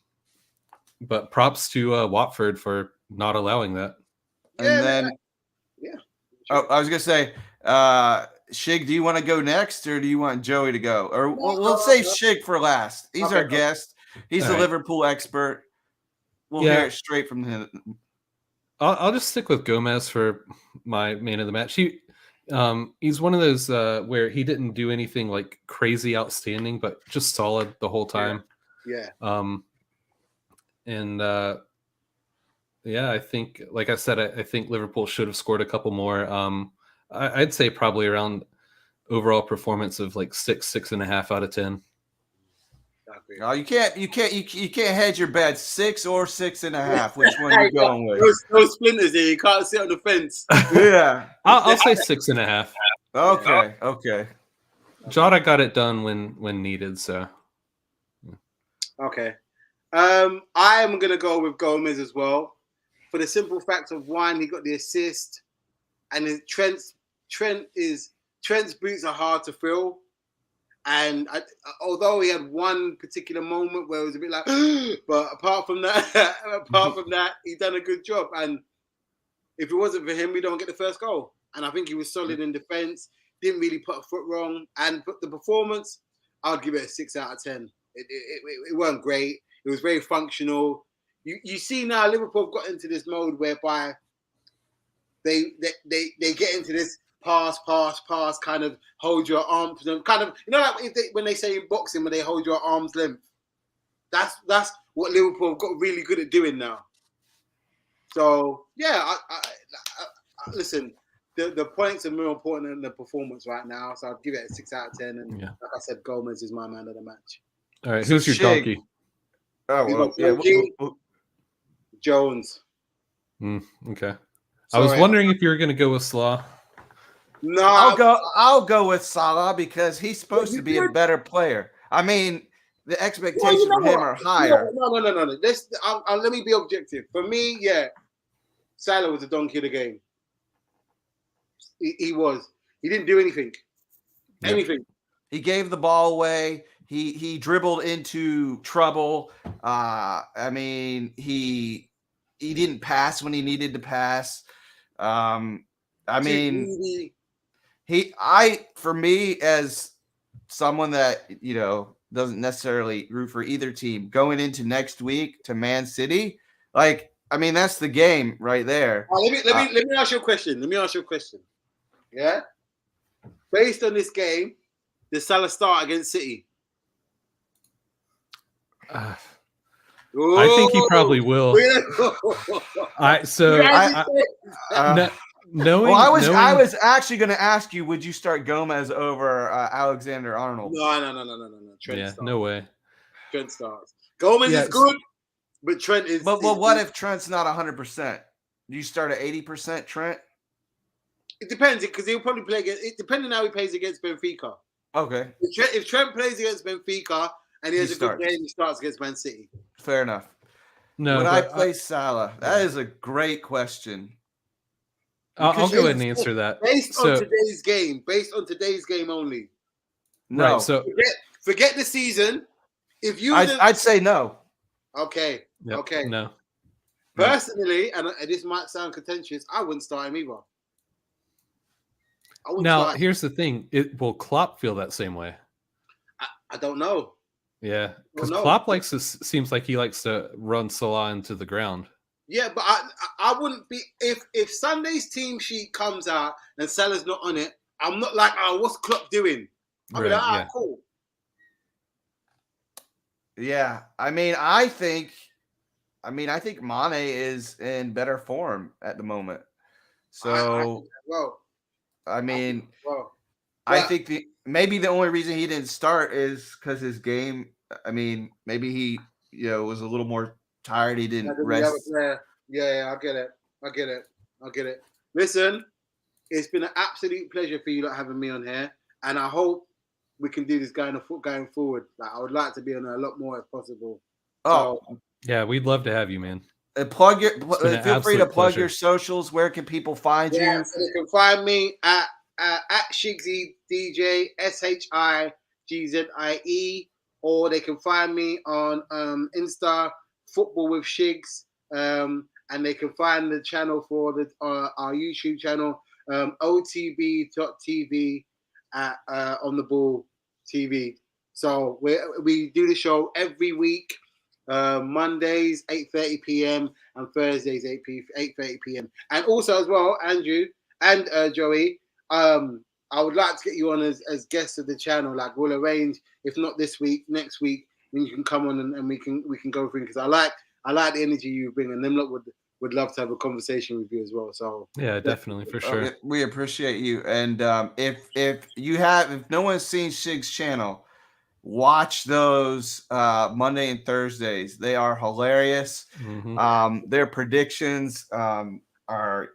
But props to Watford for not allowing that. And then, Oh, I was gonna say, Shig, do you want to go next, or do you want Joey to go? Or we'll save Shig for last. He's our guest. He's the Liverpool expert. We'll hear it straight from him. I'll just stick with Gomez for my man of the match. He's one of those where he didn't do anything like crazy outstanding, but just solid the whole time. Yeah. I think, like I said, I think Liverpool should have scored a couple more. I'd say probably around overall performance of like 6.5 out of 10. Oh, you can't hedge your bets. 6 or 6.5. Which one are you going with? No splinters here. You can't sit on the fence. Yeah, I'll say 6.5. Okay. Jota got it done when needed. So. Okay. I am gonna go with Gomez as well, for the simple fact of one, he got the assist, and Trent's boots are hard to fill. And although he had one particular moment where it was a bit like, but apart from that, he done a good job. And if it wasn't for him, we don't get the first goal. And I think he was solid in defense, didn't really put a foot wrong. And the performance, I'd give it a 6 out of 10. It weren't great. It was very functional. You see now Liverpool have got into this mode whereby they get into this pass, kind of hold your arms, kind of, like when they say in boxing, when they hold your arm's length. That's what Liverpool have got really good at doing now. So yeah, listen, the points are more important than the performance right now. So I'd give it a 6 out of 10. And like I said, Gomez is my man of the match. All right, who's your donkey? Oh, well, Jones. Okay. I was wondering if you were going to go with Salah. No, I'll go with Salah because he's supposed to be a better player. I mean, the expectations for him are higher. No. Let me be objective. For me, Salah was the donkey of the game. He was. He didn't do anything. Yep. Anything. He gave the ball away. He dribbled into trouble. I mean, he didn't pass when he needed to pass. I mean, for me, as someone that doesn't necessarily root for either team, going into next week to Man City, like, I mean, that's the game right there. Let me ask you a question. Yeah, based on this game, does Salah start against City? I think he probably will. Knowing, I was actually going to ask you, would you start Gomez over Alexander-Arnold? No. Trent Yeah, starts. no way. Trent starts. Gomez Yeah, is good, but Trent is. But what if Trent's not 100%? Do you start at 80%, Trent? It depends because he'll probably play against. It depending how he plays against Benfica. Okay, If Trent plays against Benfica and he has a good starts. game, he starts against Man City. Fair enough. No, Would I but play Salah? That is a great question. I'll Because go ahead and answer that. Based So, on today's game only. No, right. So, Forget the season. If you, I'd say no. okay, yep, okay. no. Personally, and this might sound contentious, I wouldn't start him either. I wouldn't Now, start. here's the thing: will Klopp feel that same way? I don't know. Yeah, because no. Klopp seems like he likes to run Salah into the ground. Yeah, but I wouldn't be if Sunday's team sheet comes out and Salah's not on it. I'm not like, oh, what's Klopp doing? I'll be like, all right, cool. Yeah, I think Mane is in better form at the moment. So I think maybe the only reason he didn't start is because his game. Maybe he was a little more tired. He didn't rest. Yeah, I get it. Listen, it's been an absolute pleasure for you having me on here, and I hope we can do this going forward. Like, I would like to be on a lot more if possible. Oh, yeah, we'd love to have you, man. Feel free to plug your socials. Where can people find you? So they can find me at Shigsy DJ SHIGZIE, or they can find me on Insta Football with Shigs, and they can find the channel for our YouTube channel, OTB.TV on the ball TV. So we do the show every week, Mondays 8:30 p.m. and Thursdays 8:30 p.m. And also as well, Andrew and Joey, I would like to get you on as guests of the channel. Like, we'll arrange, if not this week, next week, then you can come on and we can go through, because I like the energy you bring, and them lot would love to have a conversation with you as well. So yeah, definitely, for sure. We appreciate you. And if no one's seen Shig's channel, watch those Monday and Thursdays. They are hilarious. Mm-hmm. Their predictions are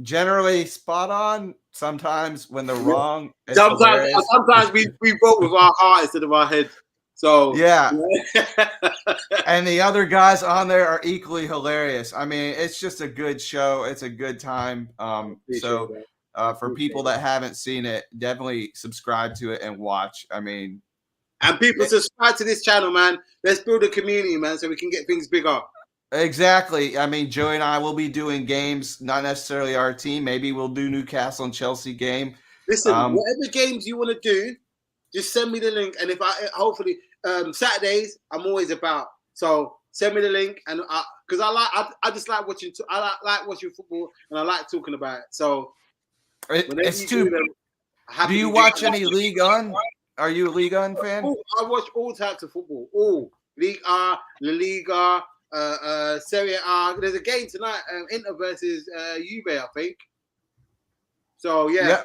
generally spot on. Sometimes when they're wrong, sometimes we vote with our heart instead of our head. So yeah. And the other guys on there are equally hilarious. It's just a good show. It's a good time. For people that haven't seen it, definitely subscribe to it and watch. And people subscribe to this channel, man. Let's build a community, man, so we can get things bigger. Exactly. Joey and I will be doing games, not necessarily our team. Maybe we'll do Newcastle and Chelsea game. Listen, whatever games you want to do, just send me the link. And if hopefully Saturdays, I'm always about. So send me the link, and because I just like watching. I like watching football, and I like talking about it. So it's too. Do you watch any League On? Are you a League On fan? I watch all types of football. All League A, La Liga, Serie A. There's a game tonight, Inter versus Juve, I think. So yeah.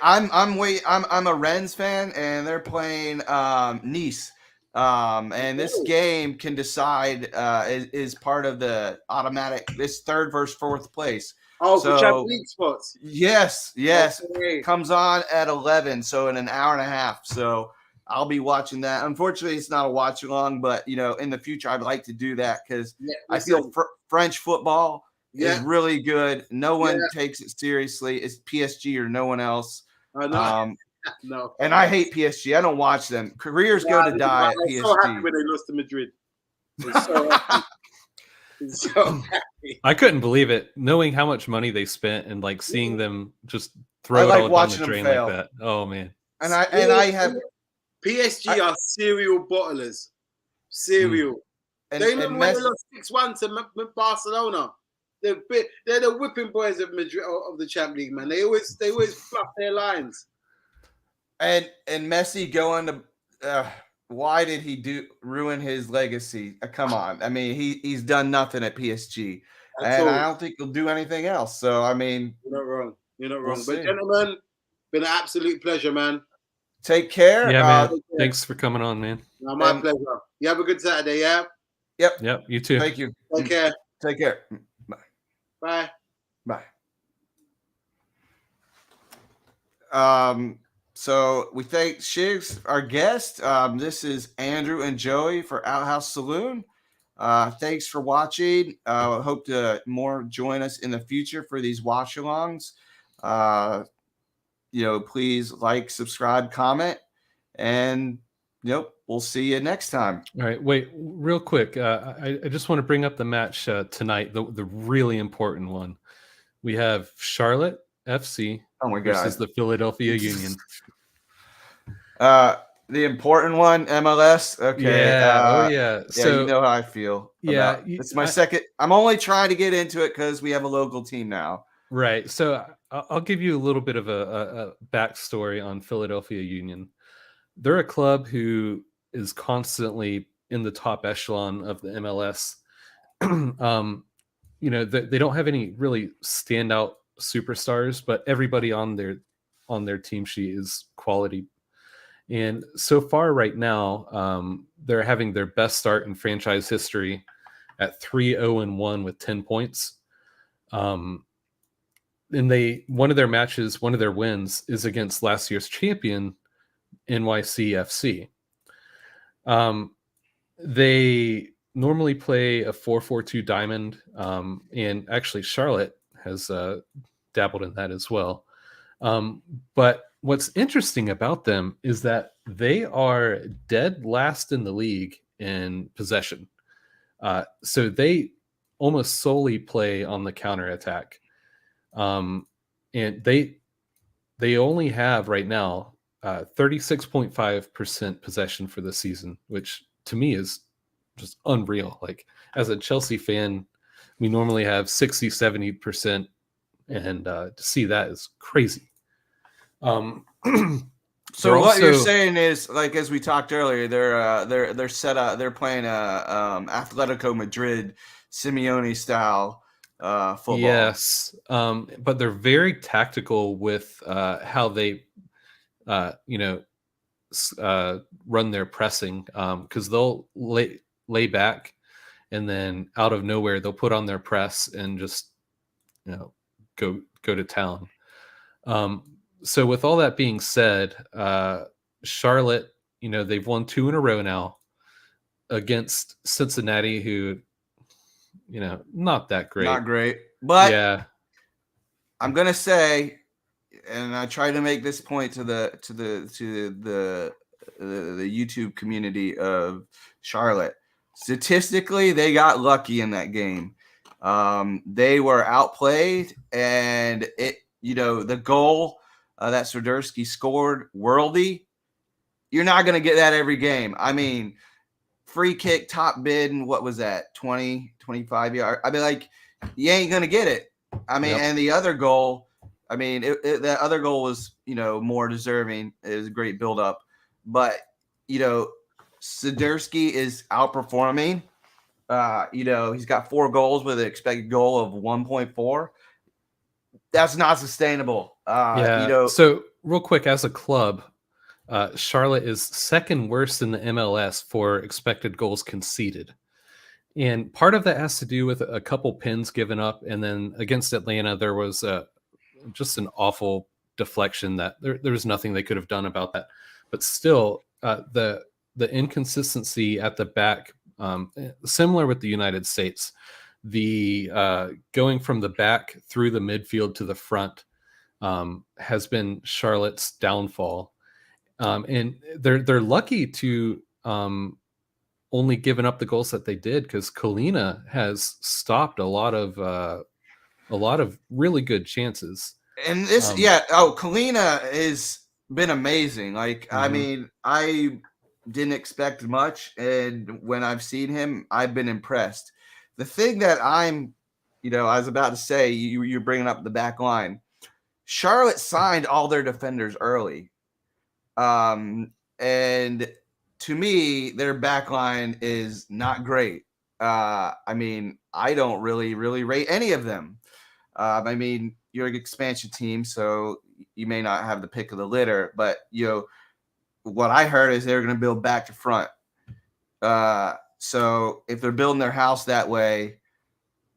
I'm a Rennes fan, and they're playing Nice. And this game can decide is part of the automatic. This third versus fourth place. Oh, for Champions League spots. Yes. Okay. Comes on at 11, so in an hour and a half. So I'll be watching that. Unfortunately, it's not a watch along, but in the future, I'd like to do that because I feel French football is really good. No one takes it seriously. It's PSG or no one else. No. And I hate PSG. I don't watch them. Careers go to die at PSG. I'm so happy when they lost to Madrid. So happy. So happy. I couldn't believe it, knowing how much money they spent and like seeing them just throw it all down the drain like that. Oh man. And I have PSG are serial bottlers. Serial. They remember when they lost 6-1 to Barcelona. They're the whipping boys of Madrid of the Champions League, man. They always fluff their lines. And Messi going to why did he ruin his legacy? Come on. He's done nothing at PSG. And I don't think he'll do anything else. So you're not wrong. But gentlemen, been an absolute pleasure, man. Take care. Yeah, man. Thanks for coming on, man. No, my pleasure. You have a good Saturday, yeah? Yep. You too. Thank you. Take care. Take care. Bye. Bye. So we thank Shigs, our guest. This is Andrew and Joey for Outhouse Saloon. Thanks for watching. Hope to more join us in the future for these watch-alongs. Please like, subscribe, comment, and we'll see you next time. All right, wait, real quick. I just want to bring up the match tonight, the really important one. We have Charlotte FC versus the Philadelphia Union. The important one, MLS. Okay. Yeah. Yeah, So you know how I feel. Yeah, it's my second. I'm only trying to get into it because we have a local team now. Right. So I'll give you a little bit of a backstory on Philadelphia Union. They're a club who is constantly in the top echelon of the MLS. They don't have any really standout superstars, but everybody on their team sheet is quality. And so far right now, they're having their best start in franchise history at 3-0-1 with 10 points. And one of their wins is against last year's champion, NYCFC. They normally play a 4-4-2 diamond, and actually Charlotte has dabbled in that as well. But what's interesting about them is that they are dead last in the league in possession. So they almost solely play on the counterattack. And they only have right now 36.5% possession for the season, which to me is just unreal. Like, as a Chelsea fan, we normally have 60-70%, and to see that is crazy. So what you're saying is, like, as we talked earlier, they're set up. They're playing Atletico Madrid Simeone style football. Yes, but they're very tactical with how they, run their pressing. Because they'll lay back, and then out of nowhere they'll put on their press and just go to town. So with all that being said, Charlotte, they've won 2 in a row now against Cincinnati, who, not that great. Not great. But yeah, I'm gonna say, and I try to make this point to the YouTube community of Charlotte. Statistically, they got lucky in that game. They were outplayed, and the goal that Swiderski scored, worldy. You're not going to get that every game. I mean, free kick, top bid, and what was that? 20, 25 yards. I mean, like, you ain't going to get it. I mean, and the other goal, I mean, that other goal was, more deserving. It was a great buildup. But, Swiderski is outperforming. He's got 4 goals with an expected goal of 1.4. That's not sustainable. So real quick, as a club, Charlotte is second worst in the MLS for expected goals conceded. And part of that has to do with a couple pins given up. And then against Atlanta, there was just an awful deflection that there was nothing they could have done about that. But still, the inconsistency at the back, similar with the United States, the going from the back through the midfield to the front has been Charlotte's downfall. And they're lucky to only given up the goals that they did, because Kalina has stopped a lot of really good chances. And this, Kalina has been amazing. Like, I mean, I didn't expect much, and when I've seen him, I've been impressed. The thing that I was about to say, you're bringing up the back line. Charlotte signed all their defenders early. And to me, their back line is not great. I mean, I don't really rate any of them. I mean, you're an expansion team, so you may not have the pick of the litter, but what I heard is they're going to build back to front. So if they're building their house that way,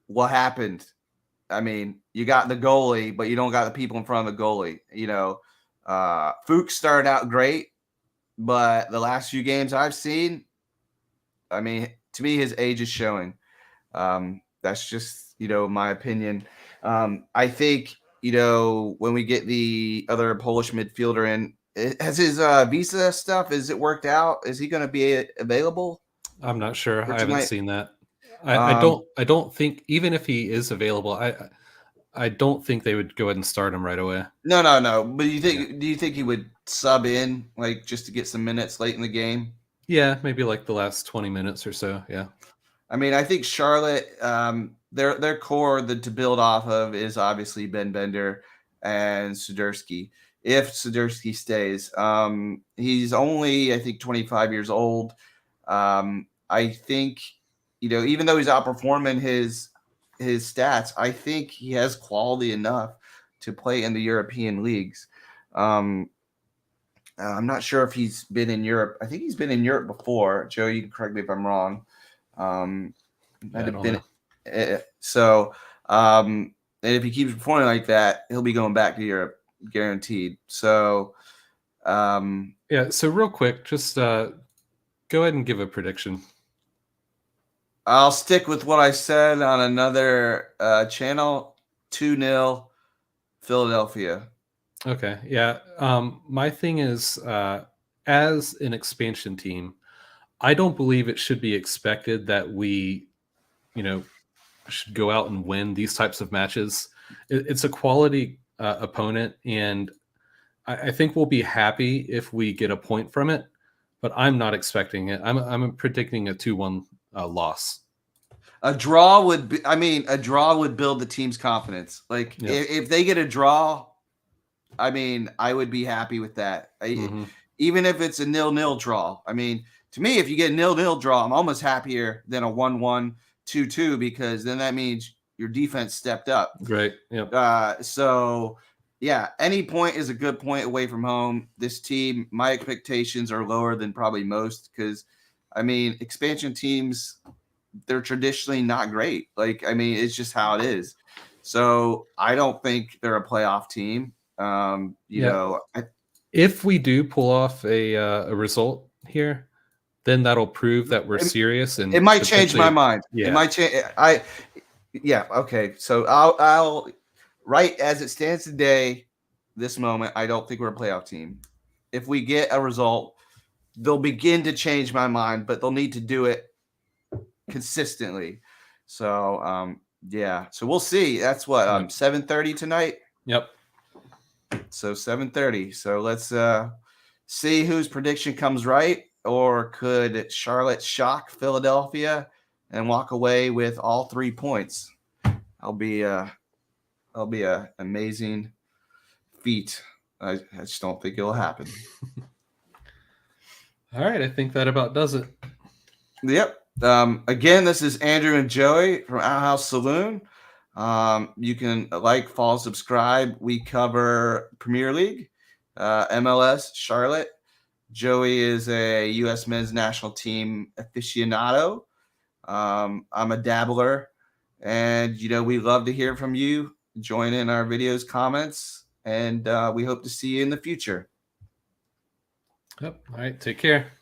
what happened? I mean, you got the goalie, but you don't got the people in front of the goalie. Fuchs started out great, but the last few games I've seen, I mean, to me, his age is showing. That's just, my opinion. I think, when we get the other Polish midfielder in, has his visa stuff, is it worked out? Is he going to be available? I'm not sure. I haven't seen that. I don't think, even if he is available, I don't think they would go ahead and start him right away. No. But do you think he would sub in, like, just to get some minutes late in the game? Yeah, maybe like the last 20 minutes or so. Yeah. I mean, I think Charlotte, their core to build off of is obviously Ben Bender and Suderski. If Suderski stays, he's only, I think, 25 years old. I think, even though he's outperforming his stats, I think he has quality enough to play in the European leagues. I'm not sure if he's been in Europe. I think he's been in Europe before. Joe, you can correct me if I'm wrong. And if he keeps performing like that, he'll be going back to Europe, guaranteed. So, So real quick, just go ahead and give a prediction. I'll stick with what I said on another channel. 2-0 Philadelphia. Okay. Yeah. My thing is, as an expansion team, I don't believe it should be expected that we, should go out and win these types of matches. It's a quality opponent, and I think we'll be happy if we get a point from it. But I'm not expecting it. I'm predicting a 2-1 loss. A draw would build the team's confidence. Like, if they get a draw, I mean, I would be happy with that. Even if it's a 0-0 draw. I mean, to me, if you get a 0-0 draw, I'm almost happier than a 1-1, 2-2, because then that means your defense stepped up. Right. Yep. So, yeah, any point is a good point away from home. This team, my expectations are lower than probably most because, I mean, expansion teams, they're traditionally not great. Like, I mean, it's just how it is. So I don't think they're a playoff team. If we do pull off a result here, then that'll prove that we're serious, and it might change my mind. Yeah. It might change. Okay. So I'll right as it stands today, this moment, I don't think we're a playoff team. If we get a result, they'll begin to change my mind, but they'll need to do it consistently. So so we'll see. That's what 7:30 tonight. Yep. So 7:30. So let's see whose prediction comes right, or could Charlotte shock Philadelphia and walk away with all 3 points? That'll be a amazing feat. I just don't think it'll happen. All right, I think that about does it. Yep. Again, this is Andrew and Joey from Our House Saloon. You can follow, subscribe. We cover Premier League, MLS, Charlotte. Joey is a U.S. men's national team aficionado. I'm a dabbler, and we love to hear from you. Join in our videos, comments, and we hope to see you in the future. Yep. All right. Take care.